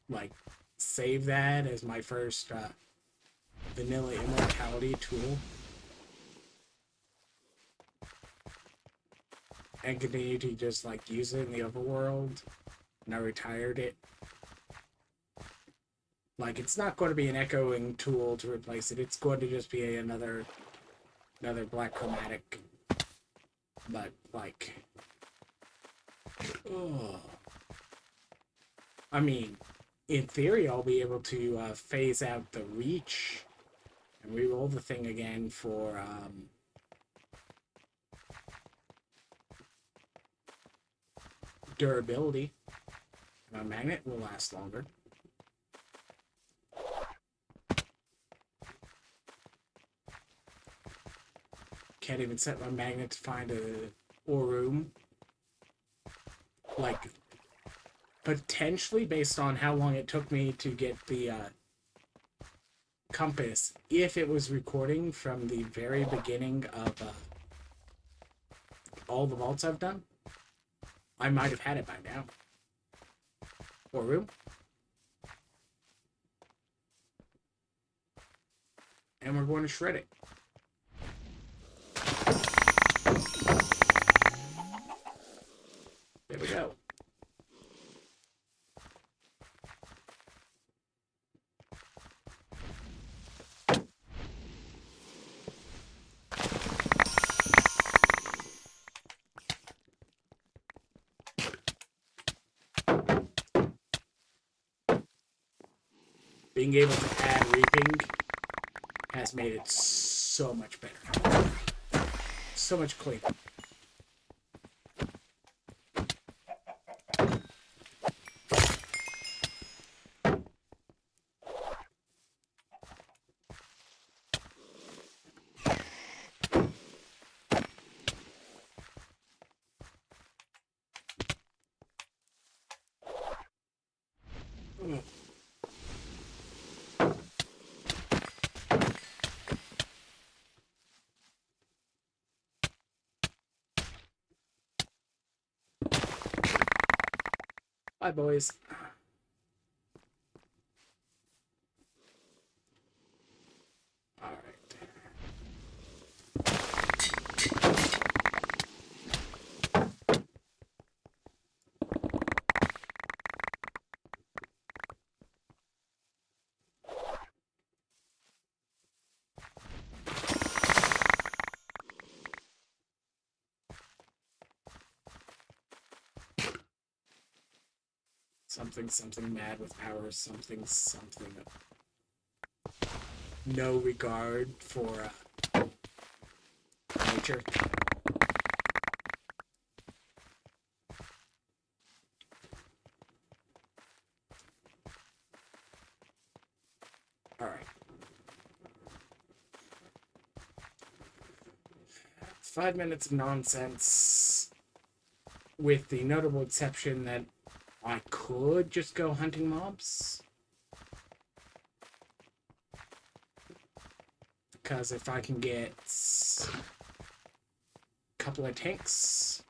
like, save that as my first vanilla immortality tool. And continue to just, like, use it in the overworld. And I retired it. Like, it's not going to be an echoing tool to replace it. It's going to just be another black chromatic. But, like... Oh. I mean, in theory, I'll be able to phase out the reach and re-roll the thing again for durability. My magnet will last longer. Can't even set my magnet to find a ore room. Like, potentially based on how long it took me to get the compass, if it was recording from the very beginning of all the vaults I've done, I might have had it by now. Ore room. And we're going to shred it. There we go. Being able to add reaping has made it so much better. So much cleaner. Bye, boys. Alright. Something mad with power, something. No regard for nature. Alright. 5 minutes of nonsense, with the notable exception that I could just go hunting mobs. Because if I can get a couple of tanks,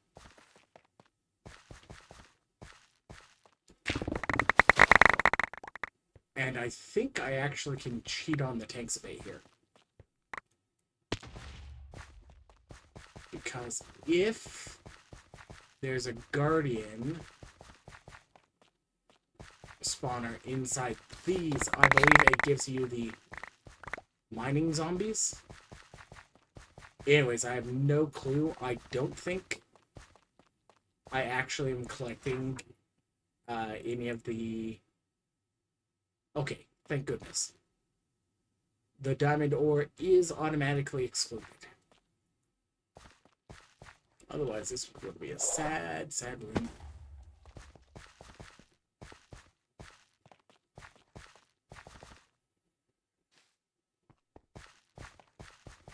and I think I actually can cheat on the tanks a bit here. Because if there's a guardian spawner inside these, I believe it gives you the mining zombies. Anyways, I have no clue. I don't think I actually am collecting any of the... Okay, thank goodness. The diamond ore is automatically excluded. Otherwise, this would be a sad, sad room.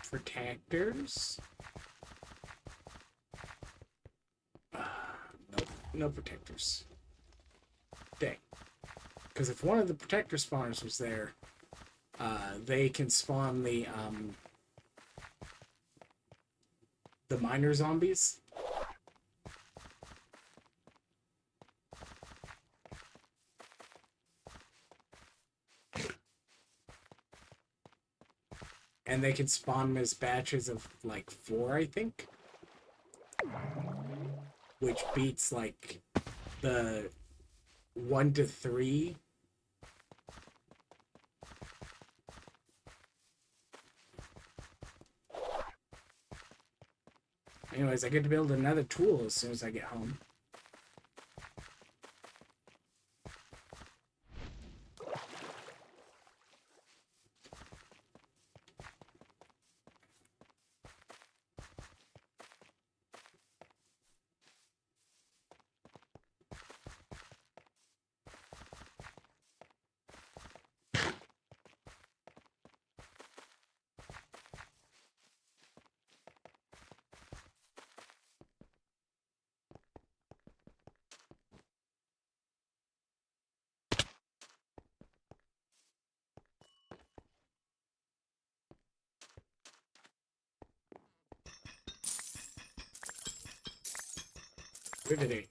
Protectors. Nope, no protectors. Dang. Because if one of the protector spawners was there, they can spawn the miner zombies. And they can spawn them as batches of like 4, I think. Which beats like the 1 to 3. Anyways, I get to build another tool as soon as I get home. Riveting.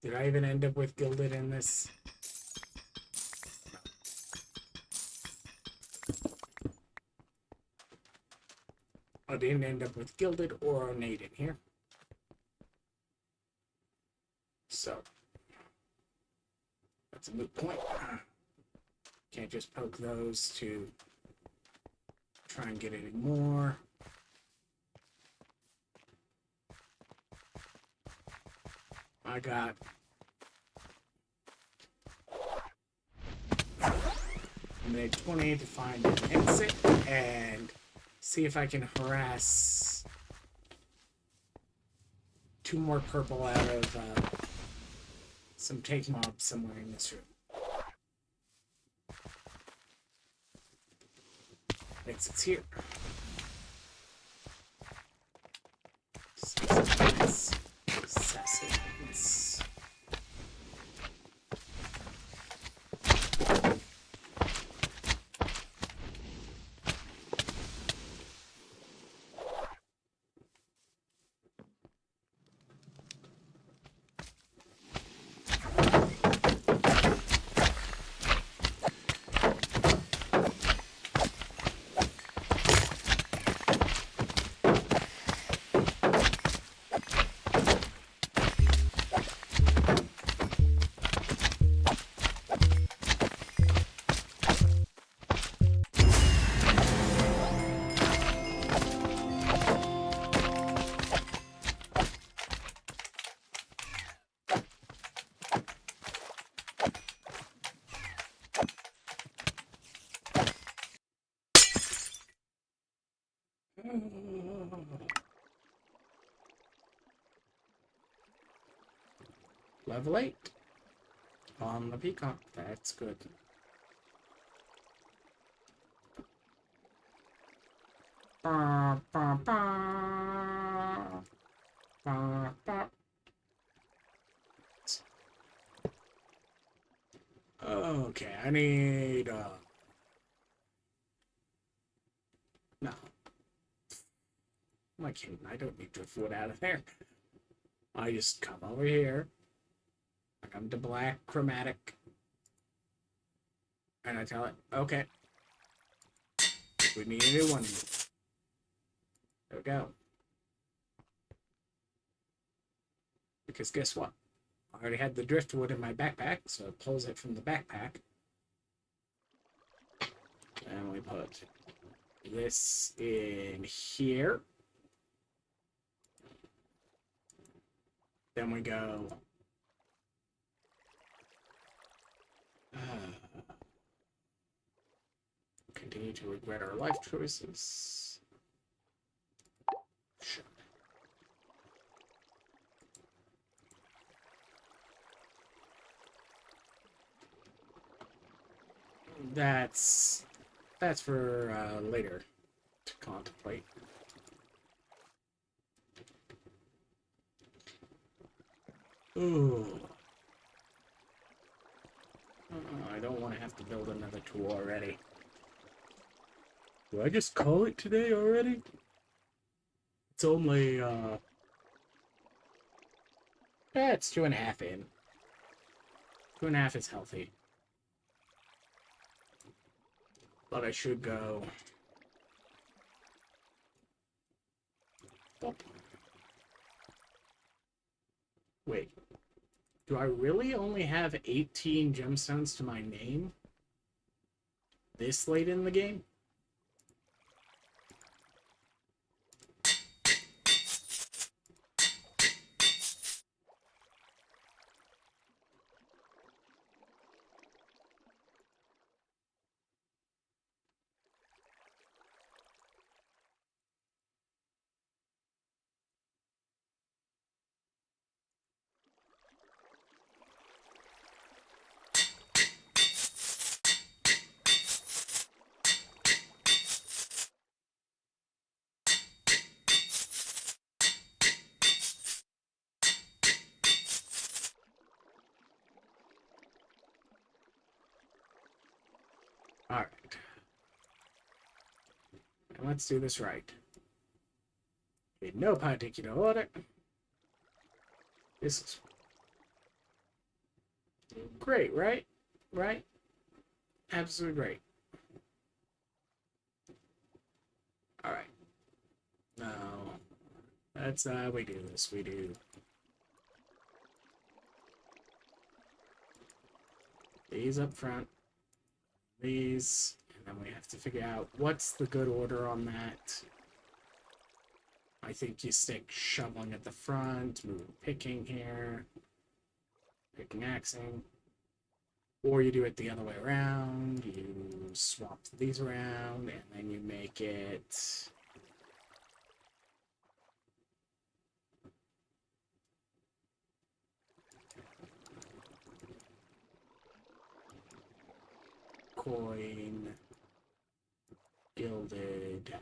Did I even end up with Gilded in this? I didn't end up with Gilded or Ornate in here. So, that's a moot point. Can't just poke those to try and get any more. I got a minute 20 to find an exit and see if I can harass 2 more purple out of some take mobs somewhere in this room. Exit's here. Assassins. Level 8 on the peacock. That's good. Okay, I need no. I'm not kidding. I don't need driftwood out of there. I just come over here. I come to black chromatic. And I tell it, okay. We need a new one. There we go. Because guess what? I already had the driftwood in my backpack, so it pulls it from the backpack. put this in here. Then we go... continue to regret our life choices. Sure. That's for later to contemplate. Ooh. I don't want to have to build another tool already. Do I just call it today already? It's only, it's 2.5 in. 2.5 is healthy. But I should go... Wait. Do I really only have 18 gemstones to my name? This late in the game? Alright. And let's do this right. In no particular order. This is great, right? Right? Absolutely great. Alright. Now, that's how we do this. We do these up front, these, and then we have to figure out what's the good order on that. I think you stick shoveling at the front, move picking here, picking axing, or you do it the other way around. You swap these around, and then you make it coin, gilded,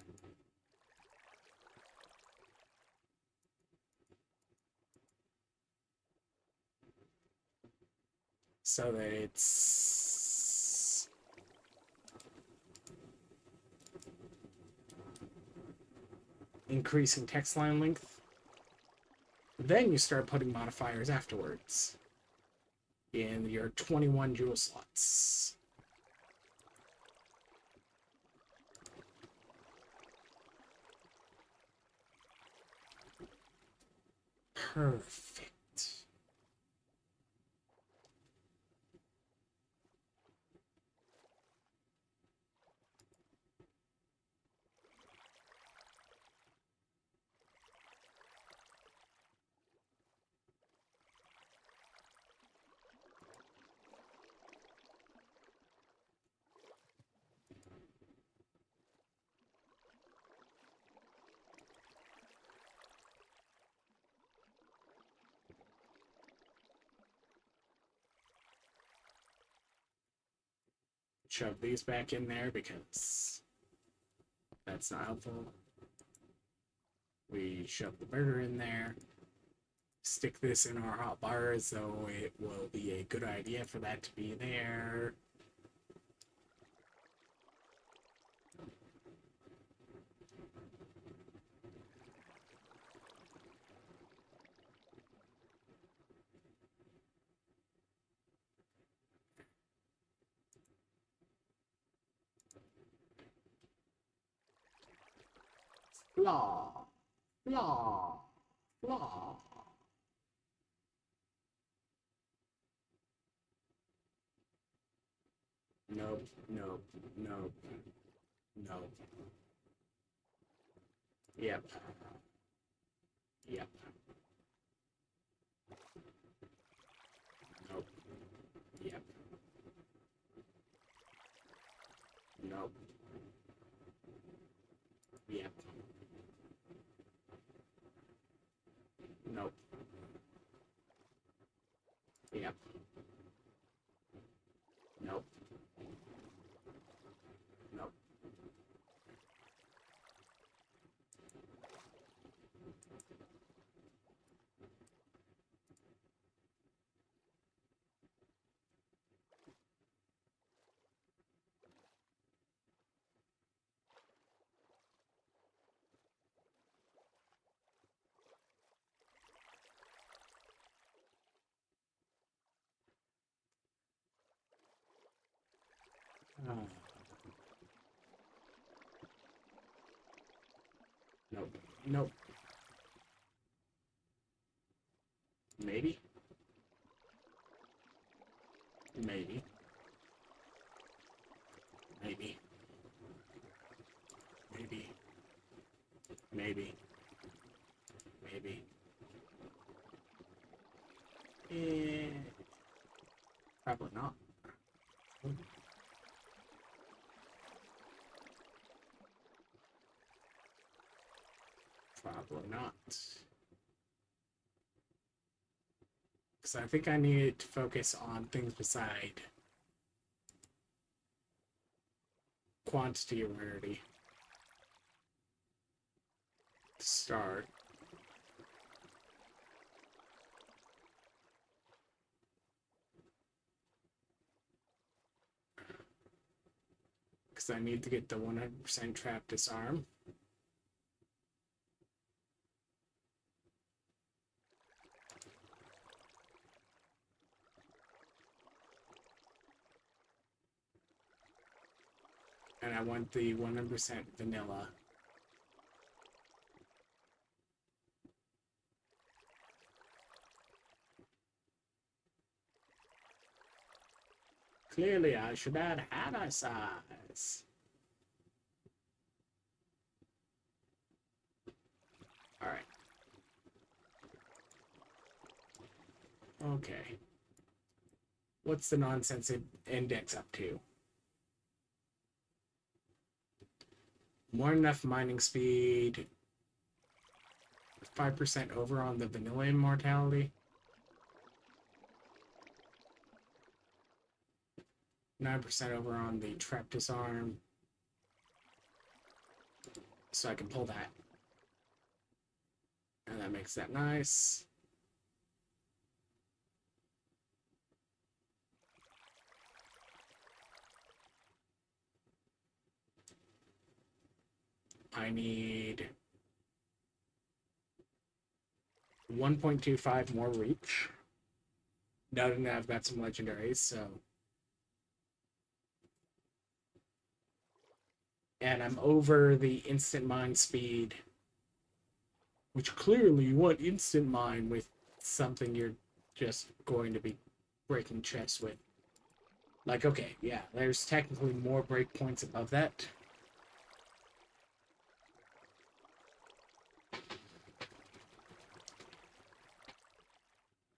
so that it's increasing text line length. Then you start putting modifiers afterwards in your 21 jewel slots. Perfect. Shove these back in there because that's not helpful. We shove the burger in there. Stick this in our hot bar as though it will be a good idea for that to be there. Blah, blah, blah. Nope, nope, nope. No. Yep. Yep. Nope. Yep. Nope. Yep. Nope. Yep. Nope. Nope. Ah. Nope. Nope. Maybe. Maybe. Maybe. Maybe. Maybe. Maybe. Eh, probably not. Probably not. Because I think I needed to focus on things beside quantity or rarity to start. Because I need to get the 100% trap disarm. And I want the 100% vanilla. Clearly, I should add eye size. Alright. Okay. What's the nonsense index up to? More than enough mining speed. 5% over on the vanilla immortality. 9% over on the trap disarm. So I can pull that. And that makes that nice. I need 1.25 more reach. Noting that I've got some legendaries, so. And I'm over the instant mine speed, which clearly you want instant mine with something you're just going to be breaking chests with. Like, okay, yeah, there's technically more breakpoints above that.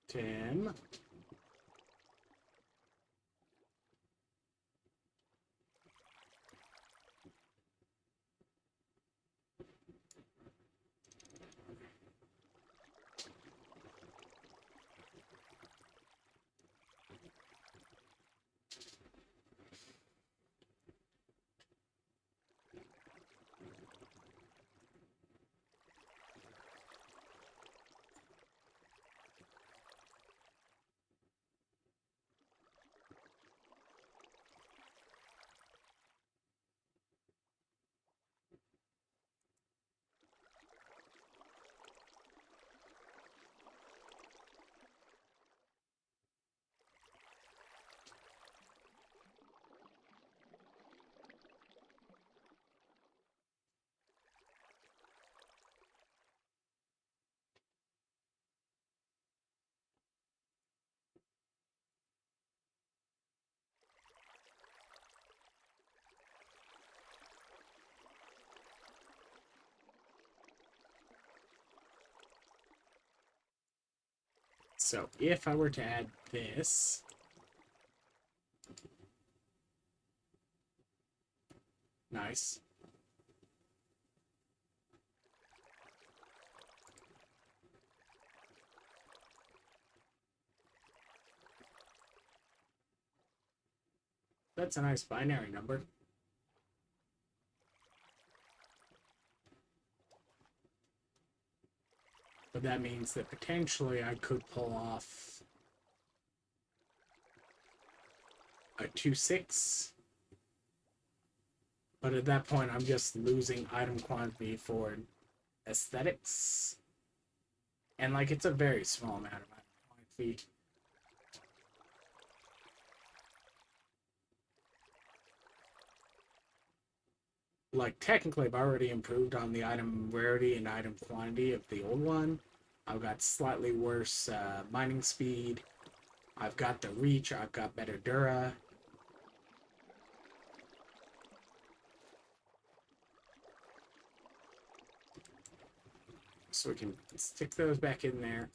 Tim. So if I were to add this, nice. That's a nice binary number. But that means that potentially I could pull off a 2-6. But at that point, I'm just losing item quantity for aesthetics. And, like, it's a very small amount of item quantity. Like, technically, I've already improved on the item rarity and item quantity of the old one. I've got slightly worse mining speed. I've got the reach. I've got better Dura. So we can stick those back in there.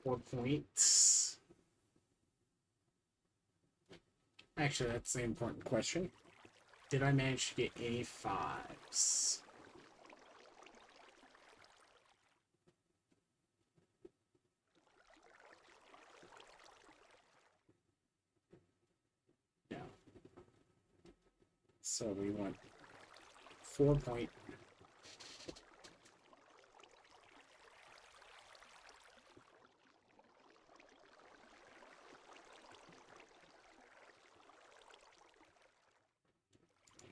.4 points. Actually, that's the important question. Did I manage to get any 5s? No. So we want 4 point.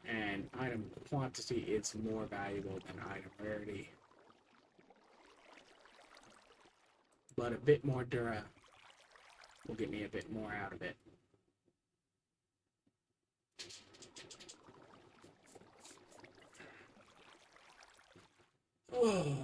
And item quantity is more valuable than item rarity. But a bit more Dura will get me a bit more out of it. Oh.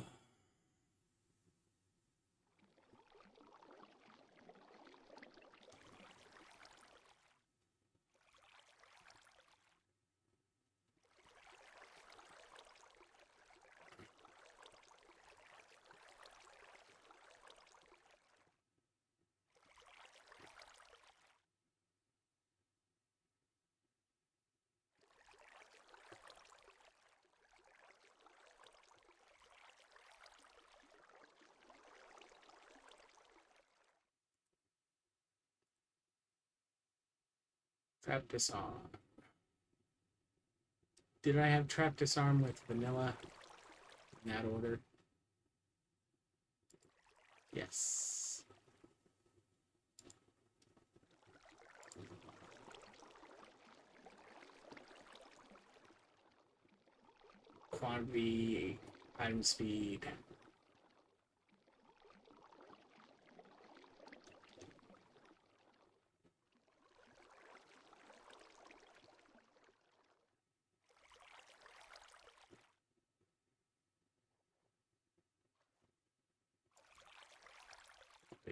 Trap Disarm. Did I have Trap Disarm with Vanilla in that order? Yes. Quantity, item speed.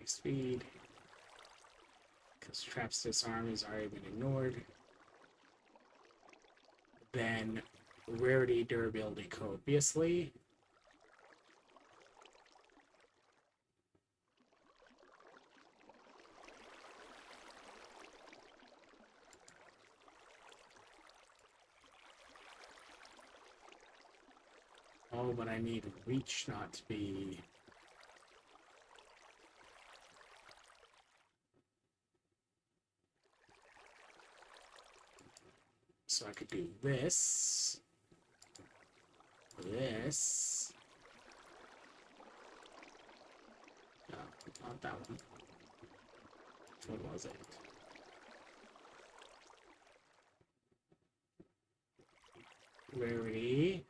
speed. Because traps disarm has already been ignored. Then rarity, durability copiously. Oh, but I need reach not to be... So I could do this. This. No, not that one. What was it? Rarity.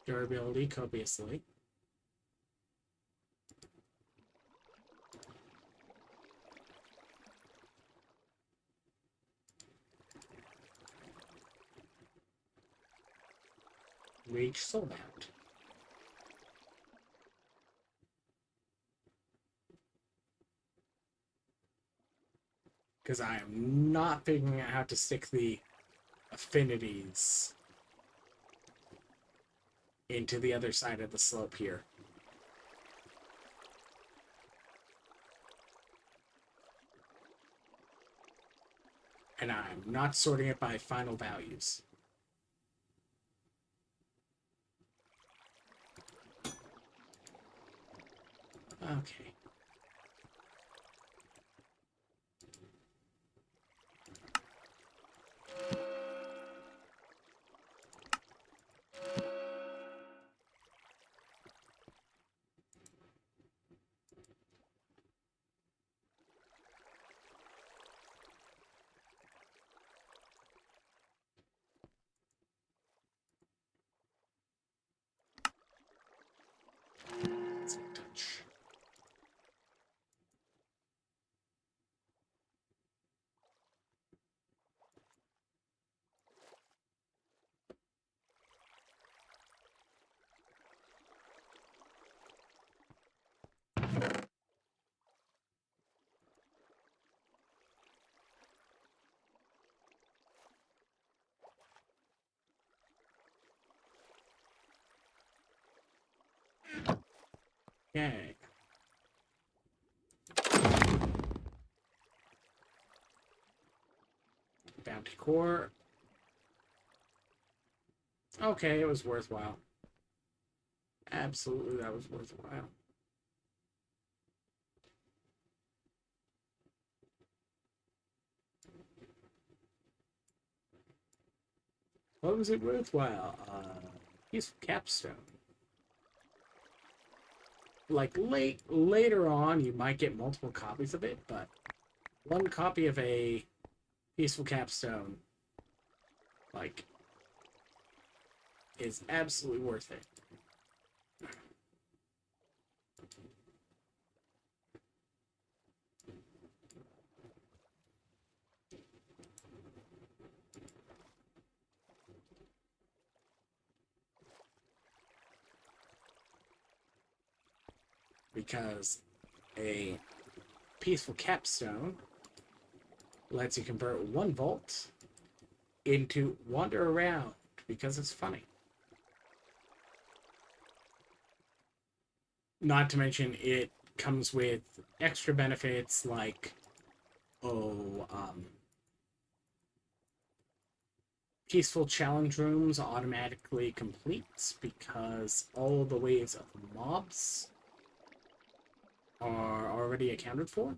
Durability, copiously. Reach soulbound. Because I am not figuring out how to stick the affinities into the other side of the slope here. And I'm not sorting it by final values. Okay. Let's touch. Okay. Bounty core. Okay, it was worthwhile. Absolutely, that was worthwhile. What was it worthwhile? Peaceful capstone. Like later on, you might get multiple copies of it, but one copy of a peaceful capstone, like, is absolutely worth it. Because a peaceful capstone lets you convert 1 volt into wander around because it's funny. Not to mention it comes with extra benefits like peaceful challenge rooms automatically complete because all the waves of mobs are already accounted for.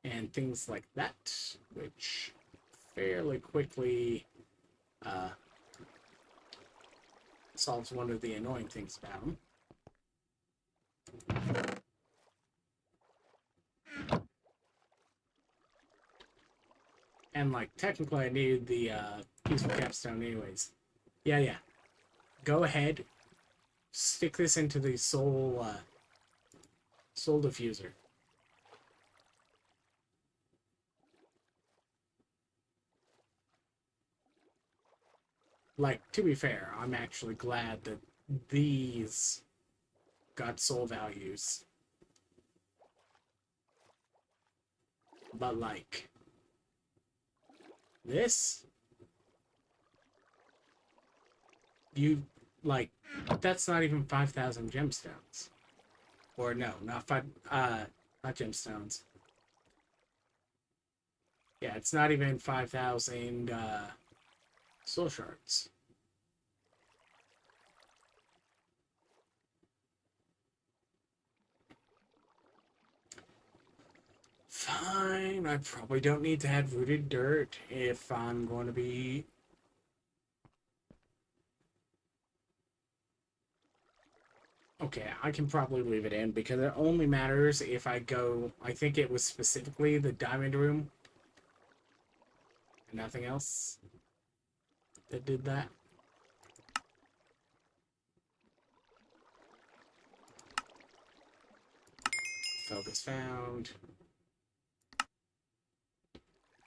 And things like that, which fairly quickly solves one of the annoying things about them. And, like, technically I needed the peaceful capstone anyways. Yeah. go ahead, stick this into the soul diffuser. Like, to be fair, I'm actually glad that these got soul values. But, like, this, you, like, that's not even 5,000 gemstones. Or no, not gemstones. Yeah, it's not even 5,000, soul shards. Fine, I probably don't need to have rooted dirt if I'm going to be... Okay, I can probably leave it in because it only matters if I go... I think it was specifically the diamond room. Nothing else that did that. Focus found.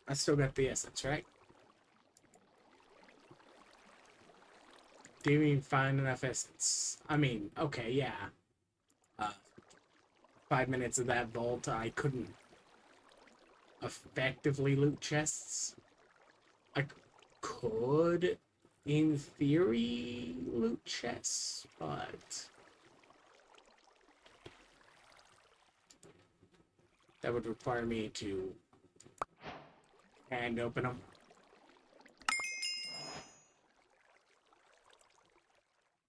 I still got the essence, right? Didn't even find enough essence. I mean, okay, yeah. 5 minutes of that vault, I couldn't effectively loot chests. I could, in theory, loot chests, but that would require me to hand open them.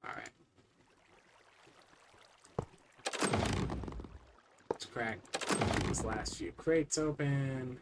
Alright. Let's crack these last few crates open.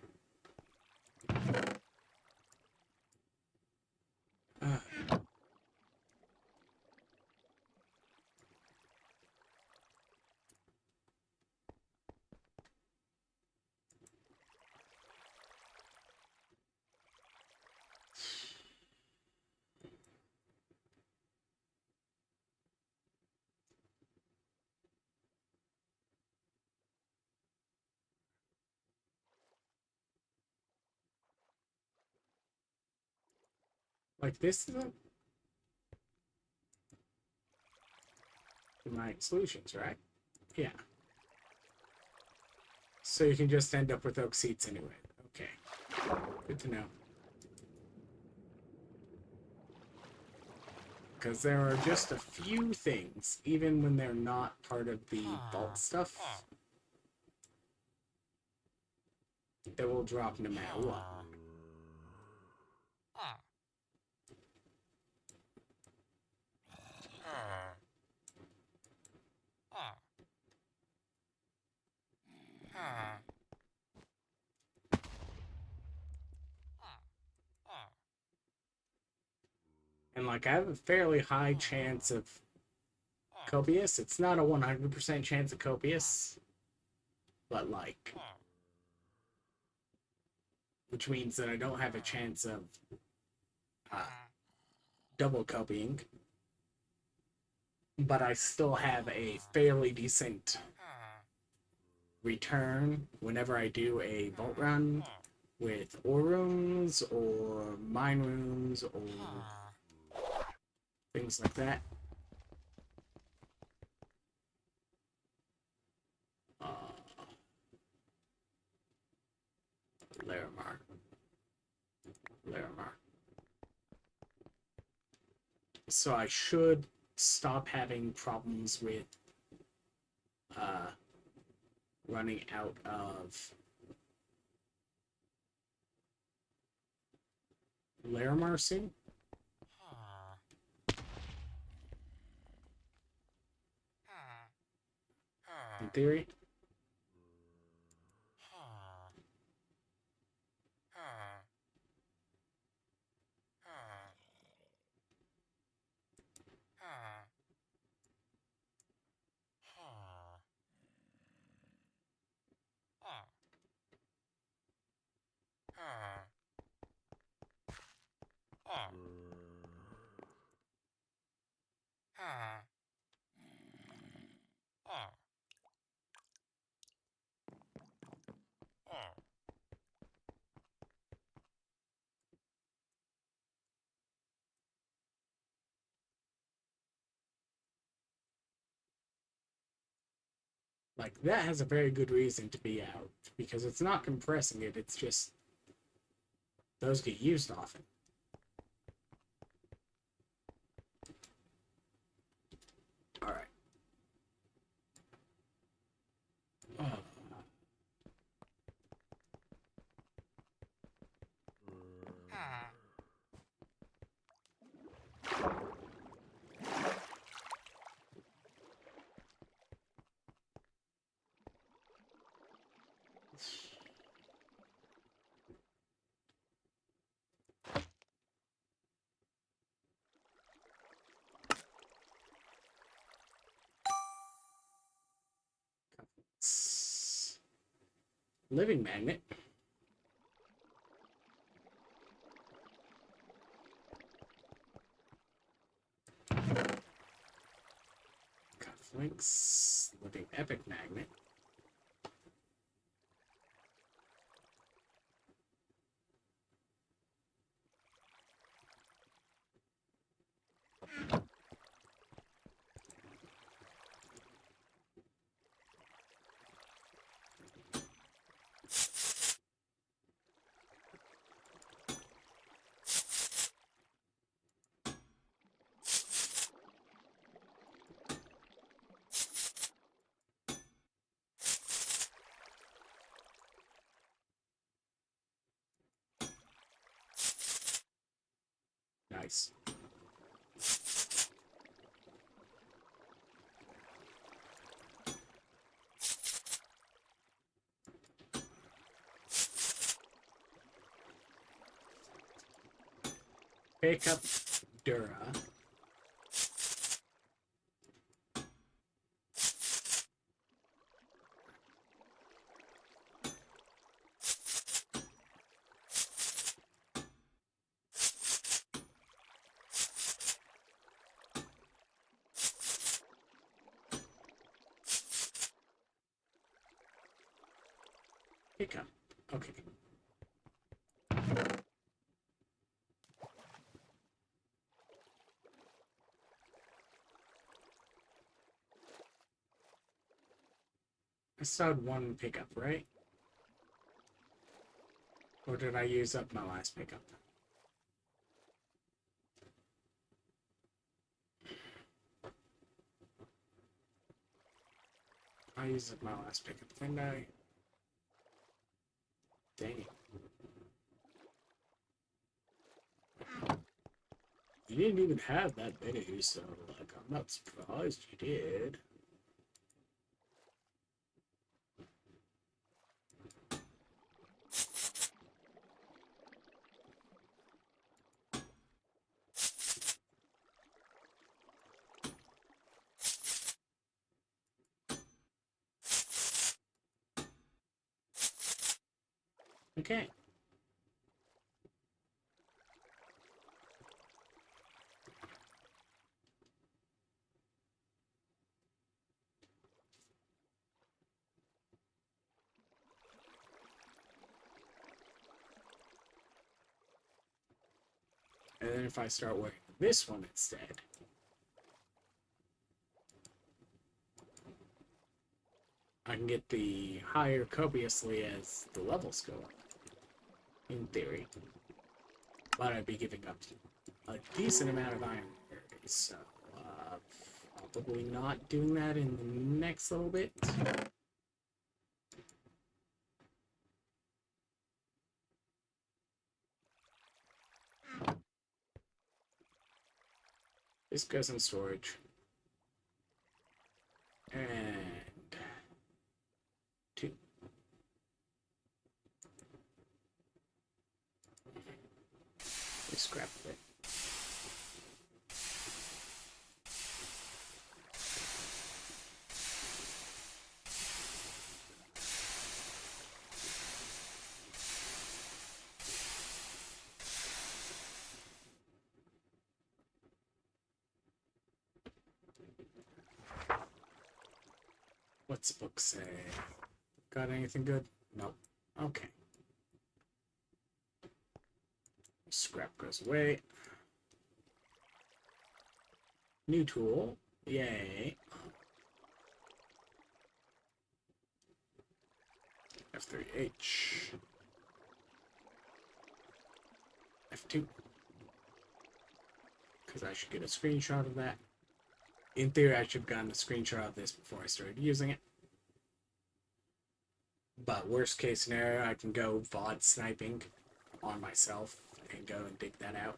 Like, this isn't my solutions, right? Yeah. So you can just end up with oak seats anyway. Okay. Good to know. Because there are just a few things, even when they're not part of the vault stuff, that will drop no matter what. And, like, I have a fairly high chance of copious. It's not a 100% chance of copious, but, like, which means that I don't have a chance of double copying, but I still have a fairly decent return whenever I do a vault run with ore rooms or mine rooms or things like that. Larimar. Larimar. So I should stop having problems with running out of Larimar soon. In theory. Like, that has a very good reason to be out, because it's not compressing it, it's just those get used often. Alright. Oh. Living magnet. Cufflinks. Living epic magnet. Nice. Pick up Dura. Pick up. Okay. I still had one pickup, right? Or did I use up my last pickup? I used up my last pickup, didn't I? Dang it. You didn't even have that many, so, like, I'm not surprised you did. Okay. And then if I start wearing this one instead, I can get the higher copiously as the levels go up, in theory. But I'd be giving up a decent amount of iron, so probably not doing that in the next little bit. This goes in storage. And 2. We scrap it. What's the book say? Got anything good? Nope. Okay. Scrap goes away. New tool. Yay. F3H. F2. Because I should get a screenshot of that. In theory, I should have gotten a screenshot of this before I started using it. But worst case scenario, I can go VOD sniping on myself and go and dig that out.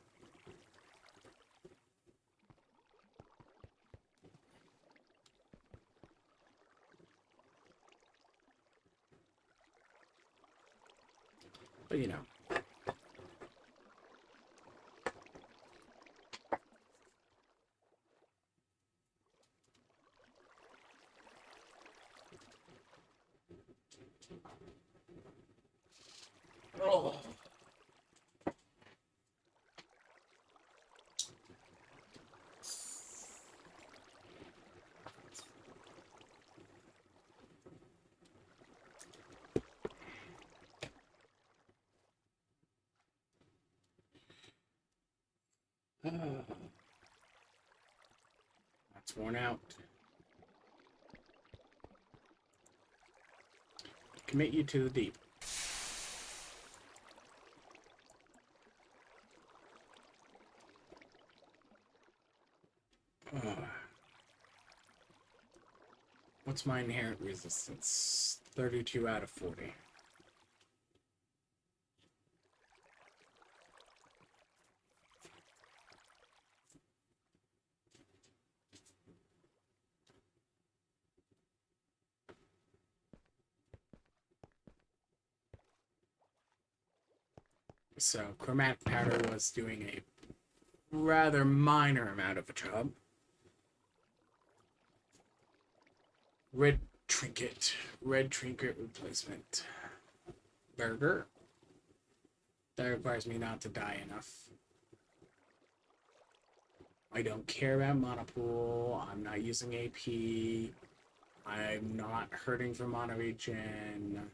But you know. Oh. That's worn out. Commit you to the deep. What's my inherent resistance? 32 out of 40. So, chromatic powder was doing a rather minor amount of a job. Red trinket replacement. Burger. That requires me not to die enough. I don't care about monopool. I'm not using AP. I'm not hurting for mono regen.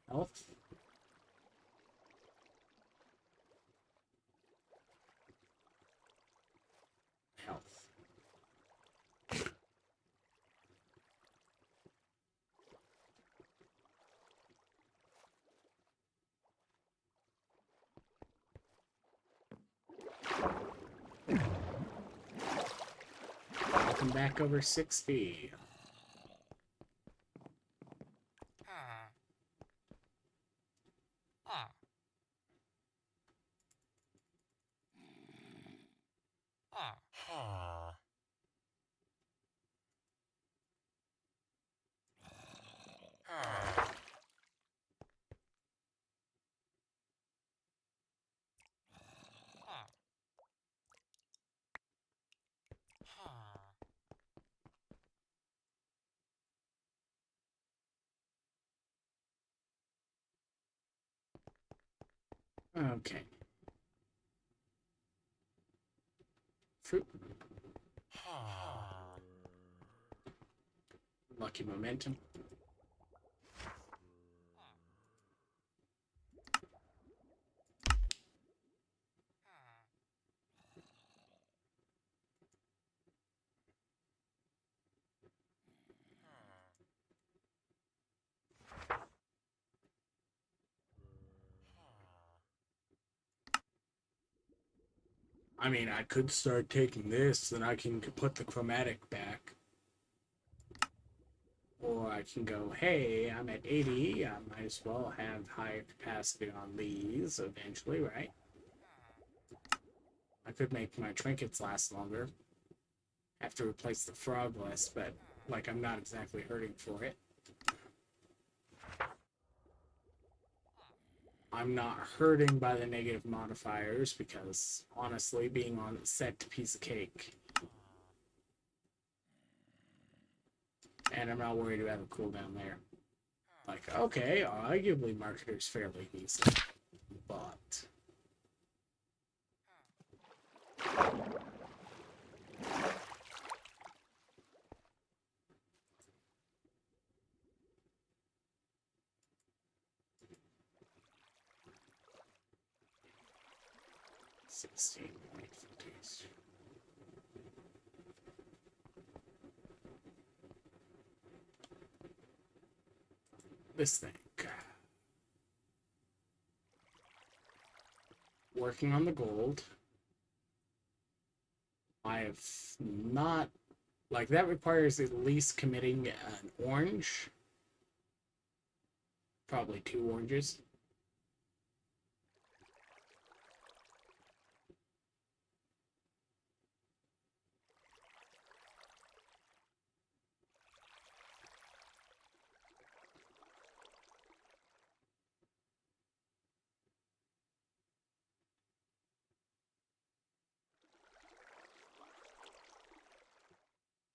Health. Health. Welcome back over 60. Okay. Fruit. Lucky momentum. I mean, I could start taking this, then I can put the chromatic back. Or I can go, hey, I'm at 80, I might as well have higher capacity on these eventually, right? I could make my trinkets last longer. Have to replace the frog list, but, like, I'm not exactly hurting for it. I'm not hurting by the negative modifiers because, honestly, being on set piece of cake. And I'm not worried about the cooldown there. Like, okay, arguably Marketer's fairly decent, but... 16 1950s. This thing. Working on the gold. I have not, like, that requires at least committing an orange. Probably 2 oranges.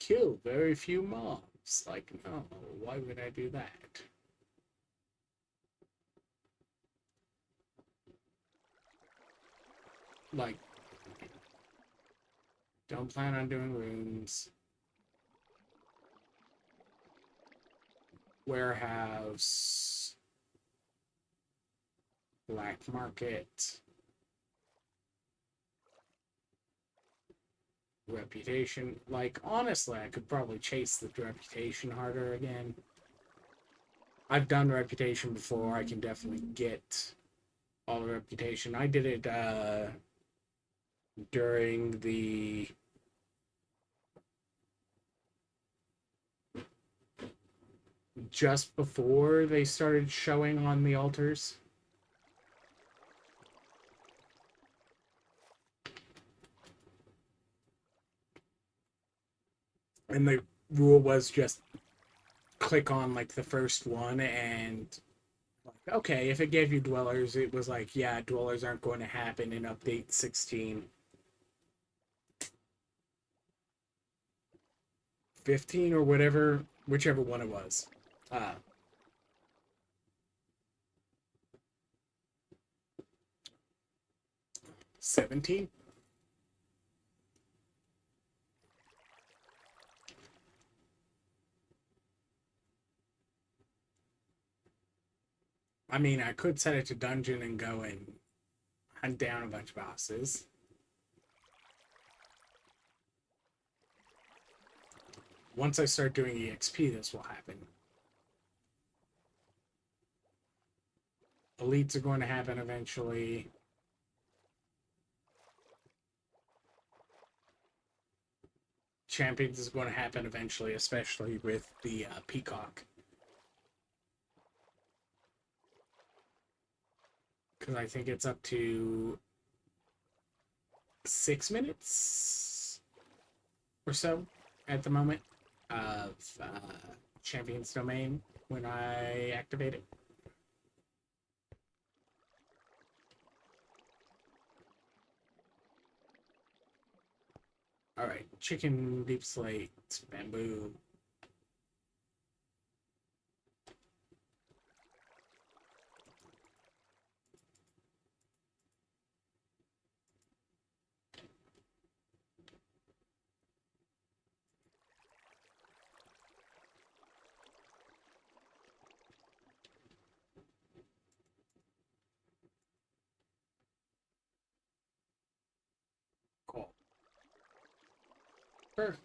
Kill very few mobs. Like, no, why would I do that? Like, don't plan on doing rooms. Warehouse. Black market. Reputation. Like, honestly, I could probably chase the reputation harder again. I've done reputation before. I can definitely get all the reputation. I did it during the just before they started showing on the altars. And the rule was just click on like the first one and like, okay, if it gave you dwellers, it was like, yeah, dwellers aren't going to happen in update 16. 15 or whatever, whichever one it was. 17? I mean, I could set it to dungeon and go and hunt down a bunch of bosses. Once I start doing EXP, this will happen. Elites are going to happen eventually. Champions is going to happen eventually, especially with the Peacock. Because I think it's up to 6 minutes or so at the moment of Champion's Domain when I activate it. Alright, chicken, deep slate, bamboo. Cool. Sure.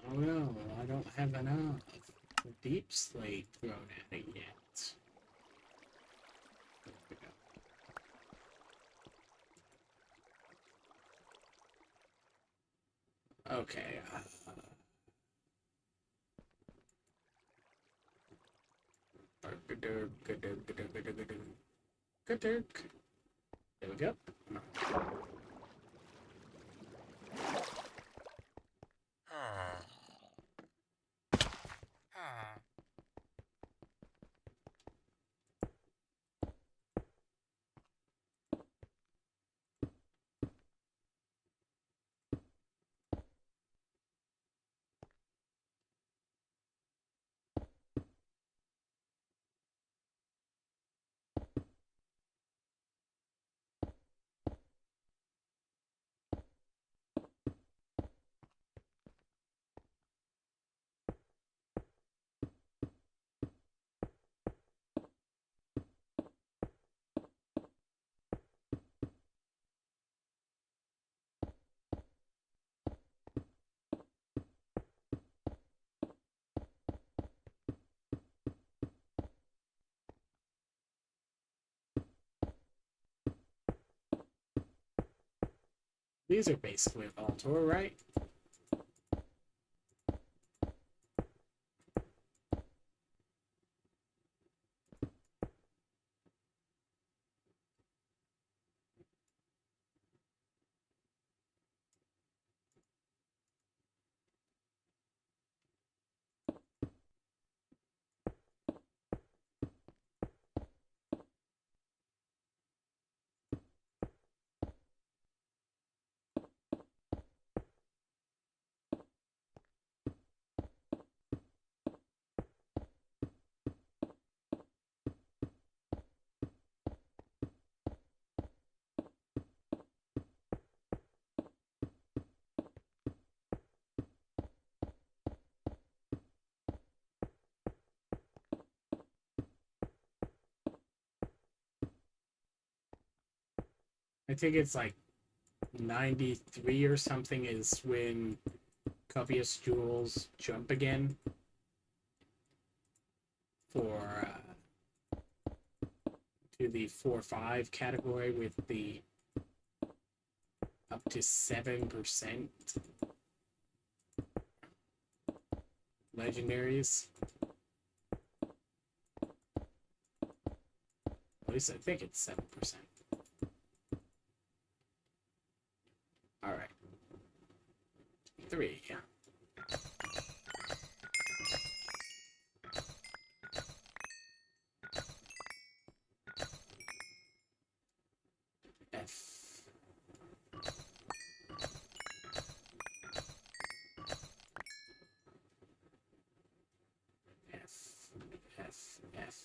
Oh no, I don't have enough deep slate thrown at it yet. Okay. Good Dirk. There we go. These are basically a Voltor, right? I think it's like 93 or something is when Copious Jewels jump again for to the 4-5 category with the up to 7% legendaries. At least I think it's 7%. All right. 3. F. F. F. F.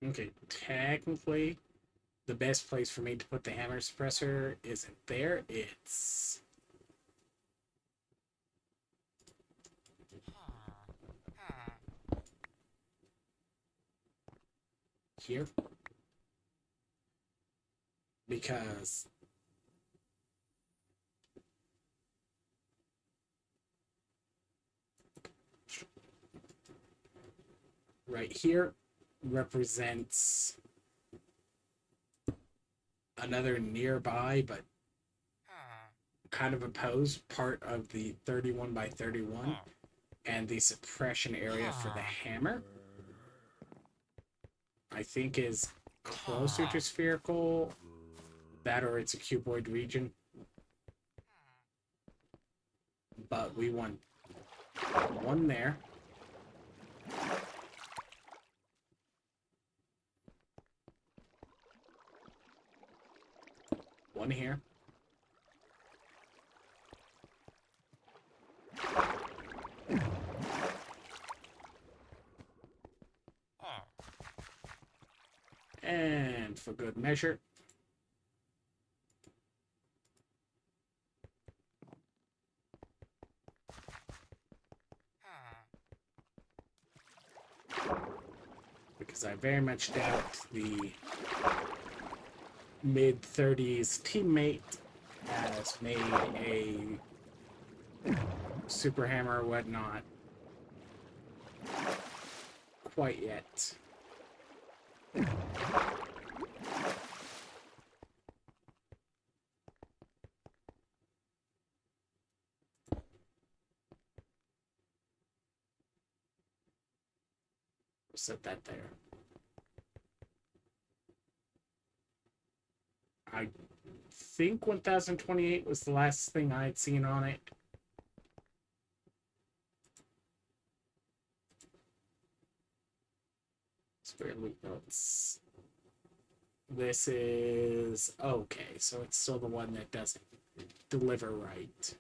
Okay, technically, the best place for me to put the hammer suppressor isn't there. It's here. Because right here represents another nearby but kind of opposed part of the 31 by 31 and the suppression area for the hammer I think is closer to spherical, that or it's a cuboid region, but we want one there, one here, and for good measure, because I very much doubt the mid-30s teammate has made a super hammer or whatnot quite yet. Set that there. I think 1028 was the last thing I had seen on it. Spare loot notes. This is okay, so it's still the one that doesn't deliver right.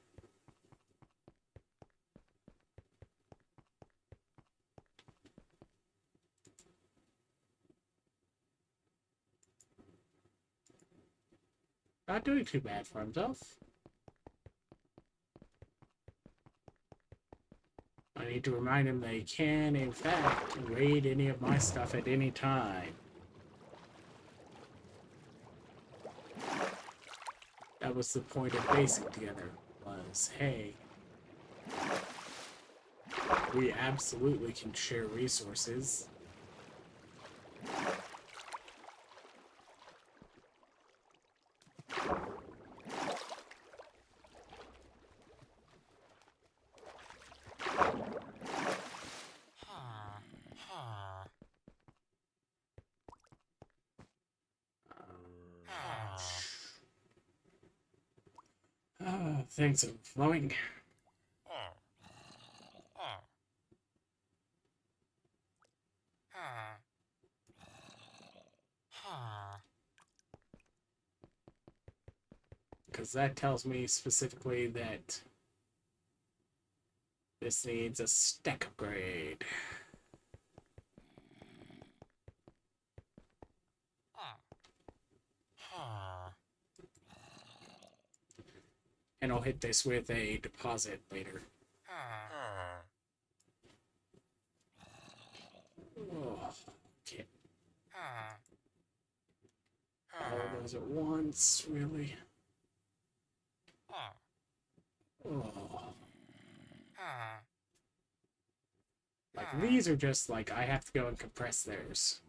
Not doing too bad for himself. I need to remind him that he can, in fact, raid any of my stuff at any time. That was the point of Basic Together, was, hey, we absolutely can share resources. Thanks for flowing. Because that tells me specifically that this needs a stack upgrade. And I'll hit this with a deposit later. Oh, okay. All those at once, really? Oh. Like, these are just like, I have to go and compress theirs.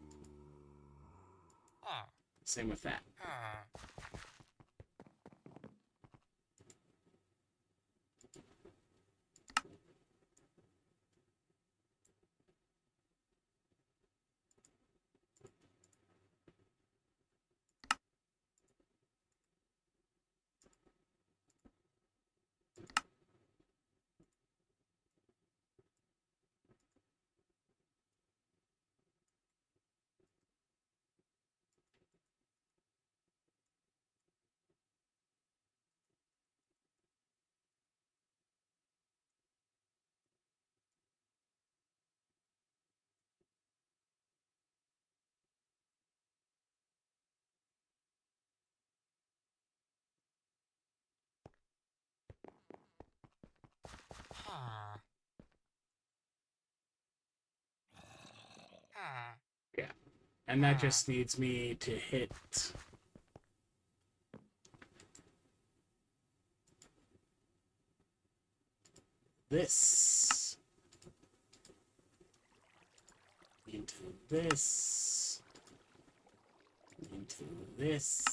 Same with that. Yeah. And that just needs me to hit this into this into this.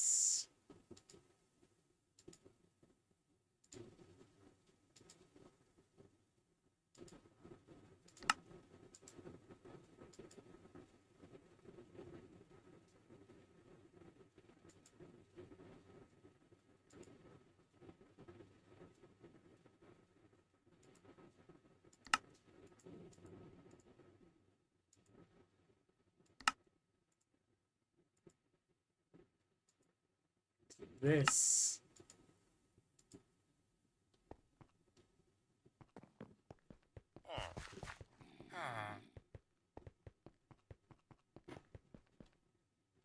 This.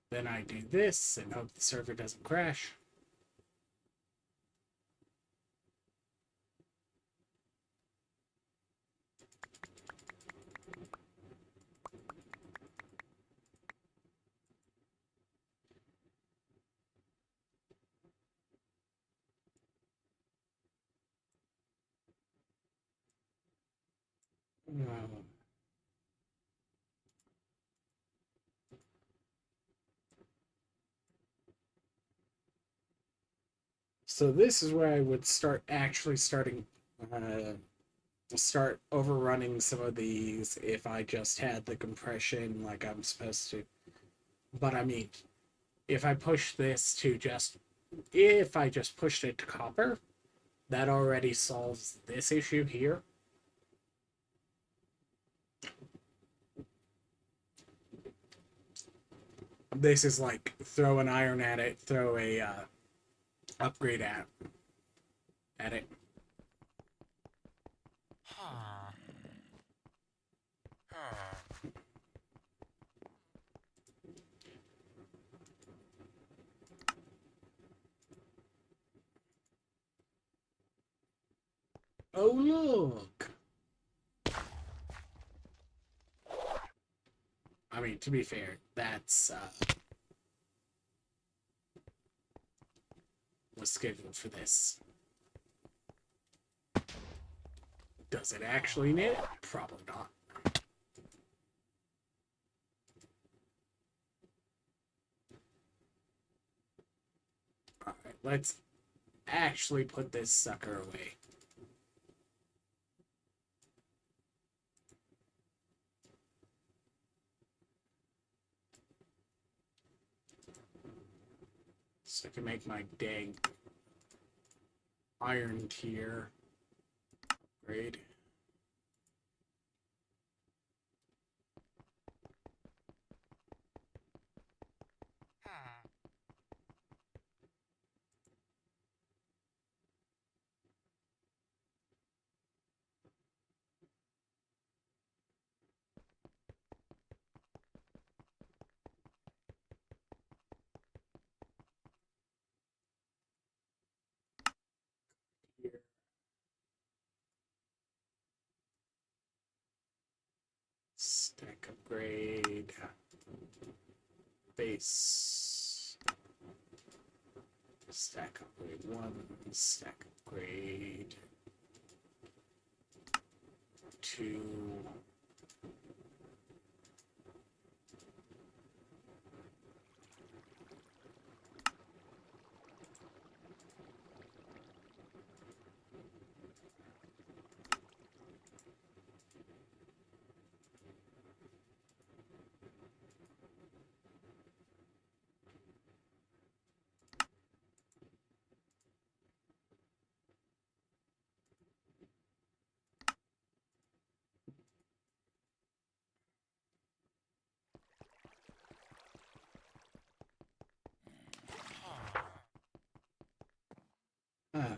Then I do this and hope the server doesn't crash. Uh, so this is where I would start actually start overrunning some of these if I just had the compression like I'm supposed to. But I mean, if I push this to just if I just pushed it to copper, that already solves this issue here. This is like throw an iron at it, throw a upgrade at it. Oh look! I mean, to be fair, that's was scheduled for this. Does it actually need it? Probably not. Alright, let's actually put this sucker away. So I can make my dang iron tier upgrade. Here. Stack upgrade. Base. Stack upgrade 1. Stack upgrade 2. Uh,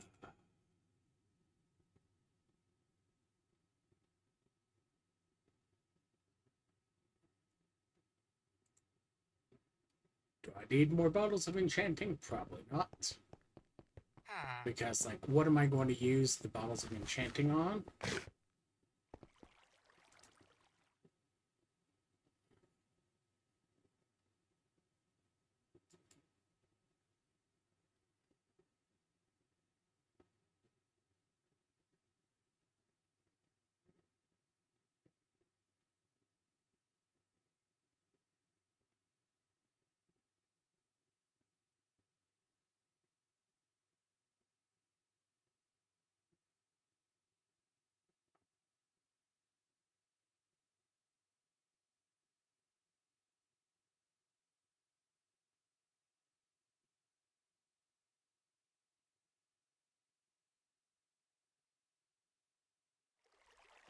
do I need more bottles of enchanting? Probably not. Because, like, what am I going to use the bottles of enchanting on?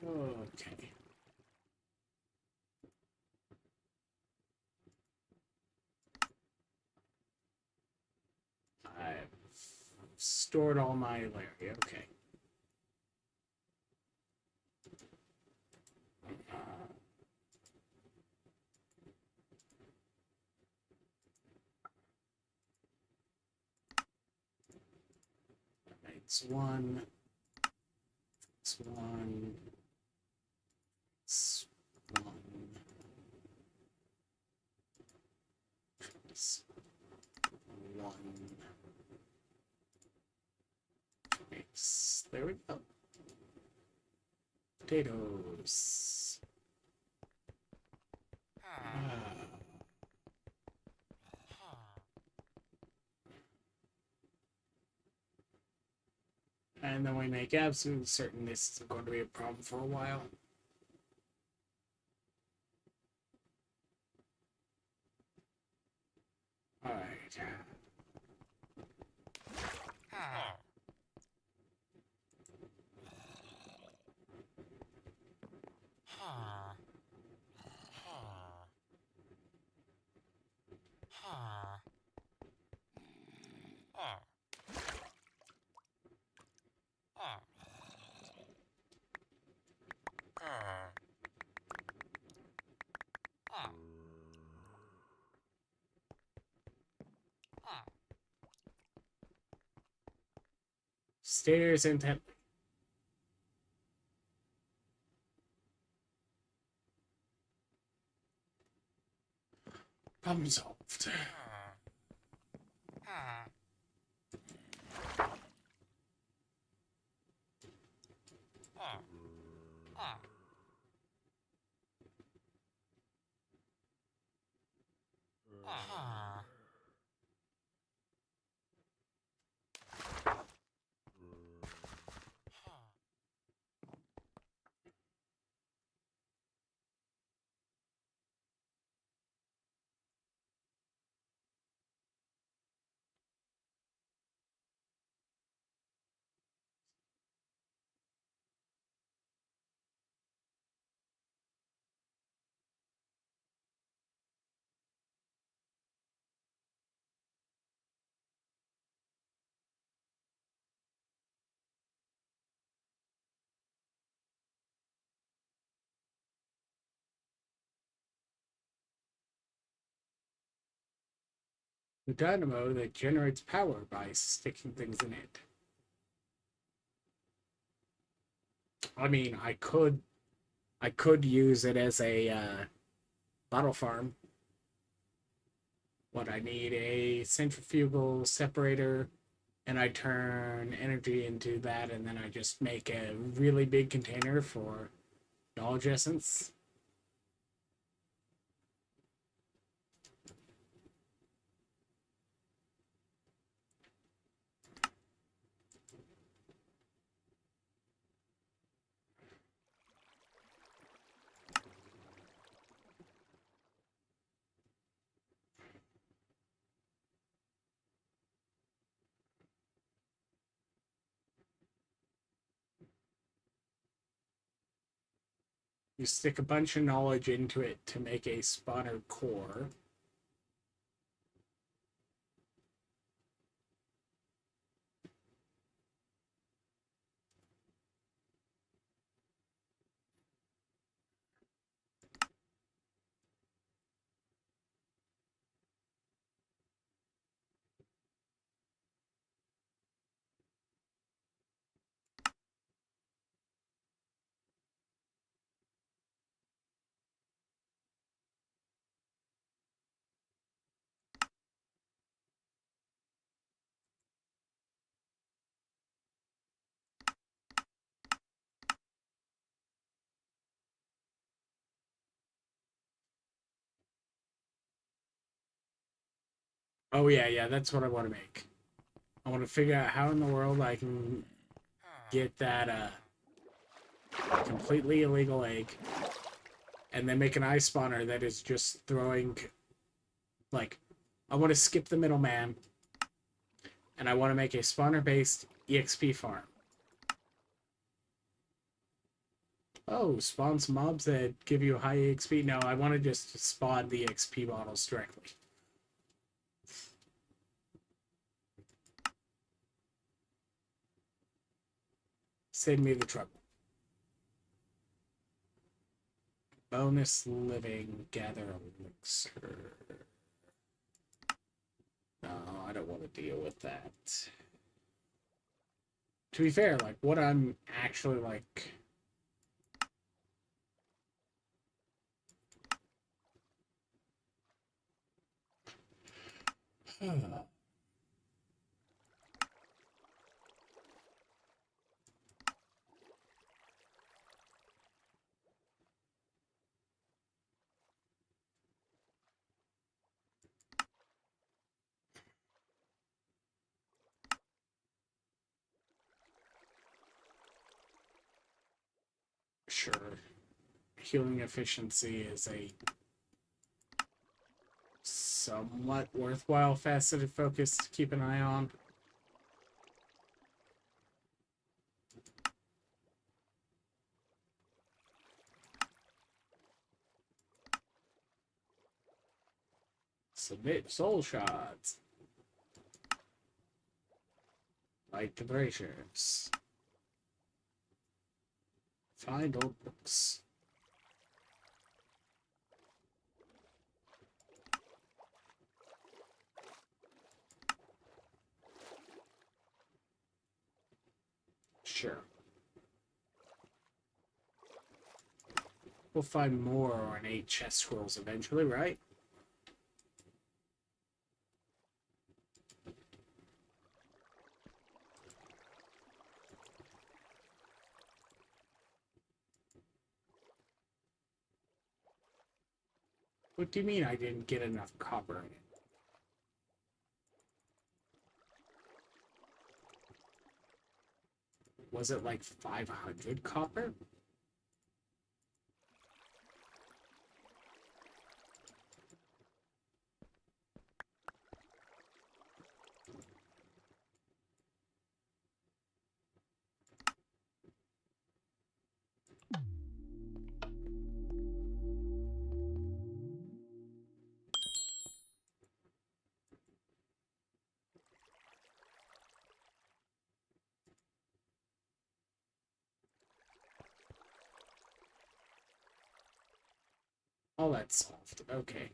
Okay. I've stored all my Ilaria. Okay. It's one. It's one. It's one. It's one. There we go. Potatoes. And then we make absolutely certain this isn't going to be a problem for a while. Alright. Stares intently. Problem solved. The dynamo that generates power by sticking things in it. I mean, I could use it as a bottle farm. What I need a centrifugal separator, and I turn energy into that, and then I just make a really big container for knowledge essence. You stick a bunch of knowledge into it to make a spawner core. Oh yeah, that's what I want to make. I want to figure out how in the world I can get that completely illegal egg, and then make an ice spawner that is just throwing, like, I want to skip the middleman, and I want to make a spawner-based EXP farm. Oh, spawn some mobs that give you high EXP? No, I want to just spawn the EXP bottles directly. Save me the trouble. Bonus living, gather elixir. No, I don't want to deal with that. To be fair, like, what I'm actually, like... Sure. Healing efficiency is a somewhat worthwhile faceted focus to keep an eye on. Submit soul shots. Light the braziers. Find old books. Sure. We'll find more ornate chest scrolls eventually, right? What do you mean I didn't get enough copper in it? Was it like 500 copper? All that's solved. Okay.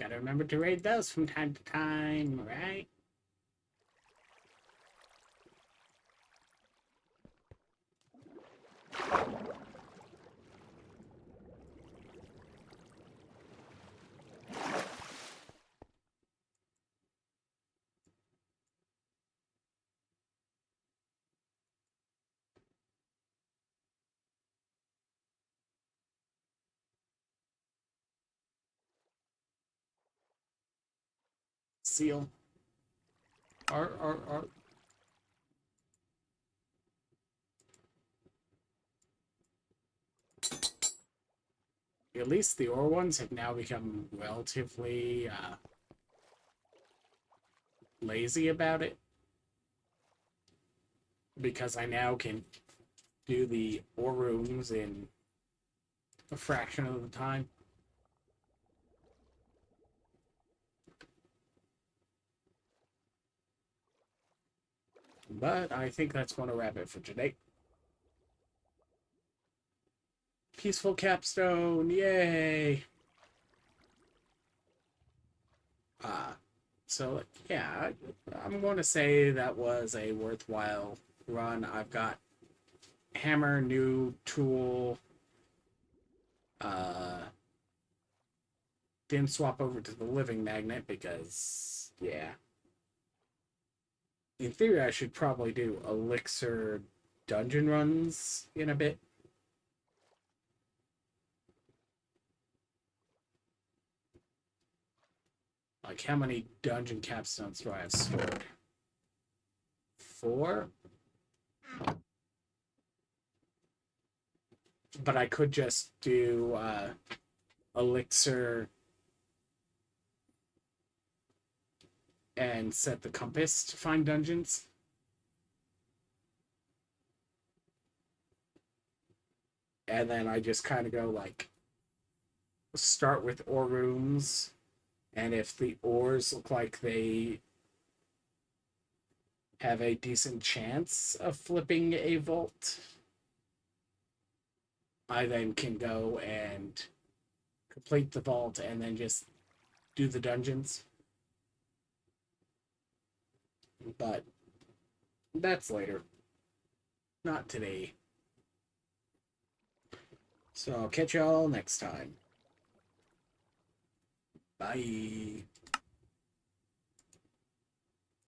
Gotta remember to raid those from time to time, right? Seal. R. At least the ore ones have now become relatively lazy about it. Because I now can do the ore rooms in a fraction of the time. But I think that's going to wrap it for today. Peaceful capstone, yay! So yeah, I'm going to say that was a worthwhile run. I've got hammer, new tool, didn't swap over to the living magnet because, yeah. In theory, I should probably do elixir dungeon runs in a bit. Like, how many dungeon capstones do I have stored? 4? But I could just do elixir and set the compass to find dungeons. And then I just kind of go like, start with ore rooms, and if the ores look like they have a decent chance of flipping a vault, I then can go and complete the vault and then just do the dungeons. But that's later. Not today. So I'll catch y'all next time. Bye.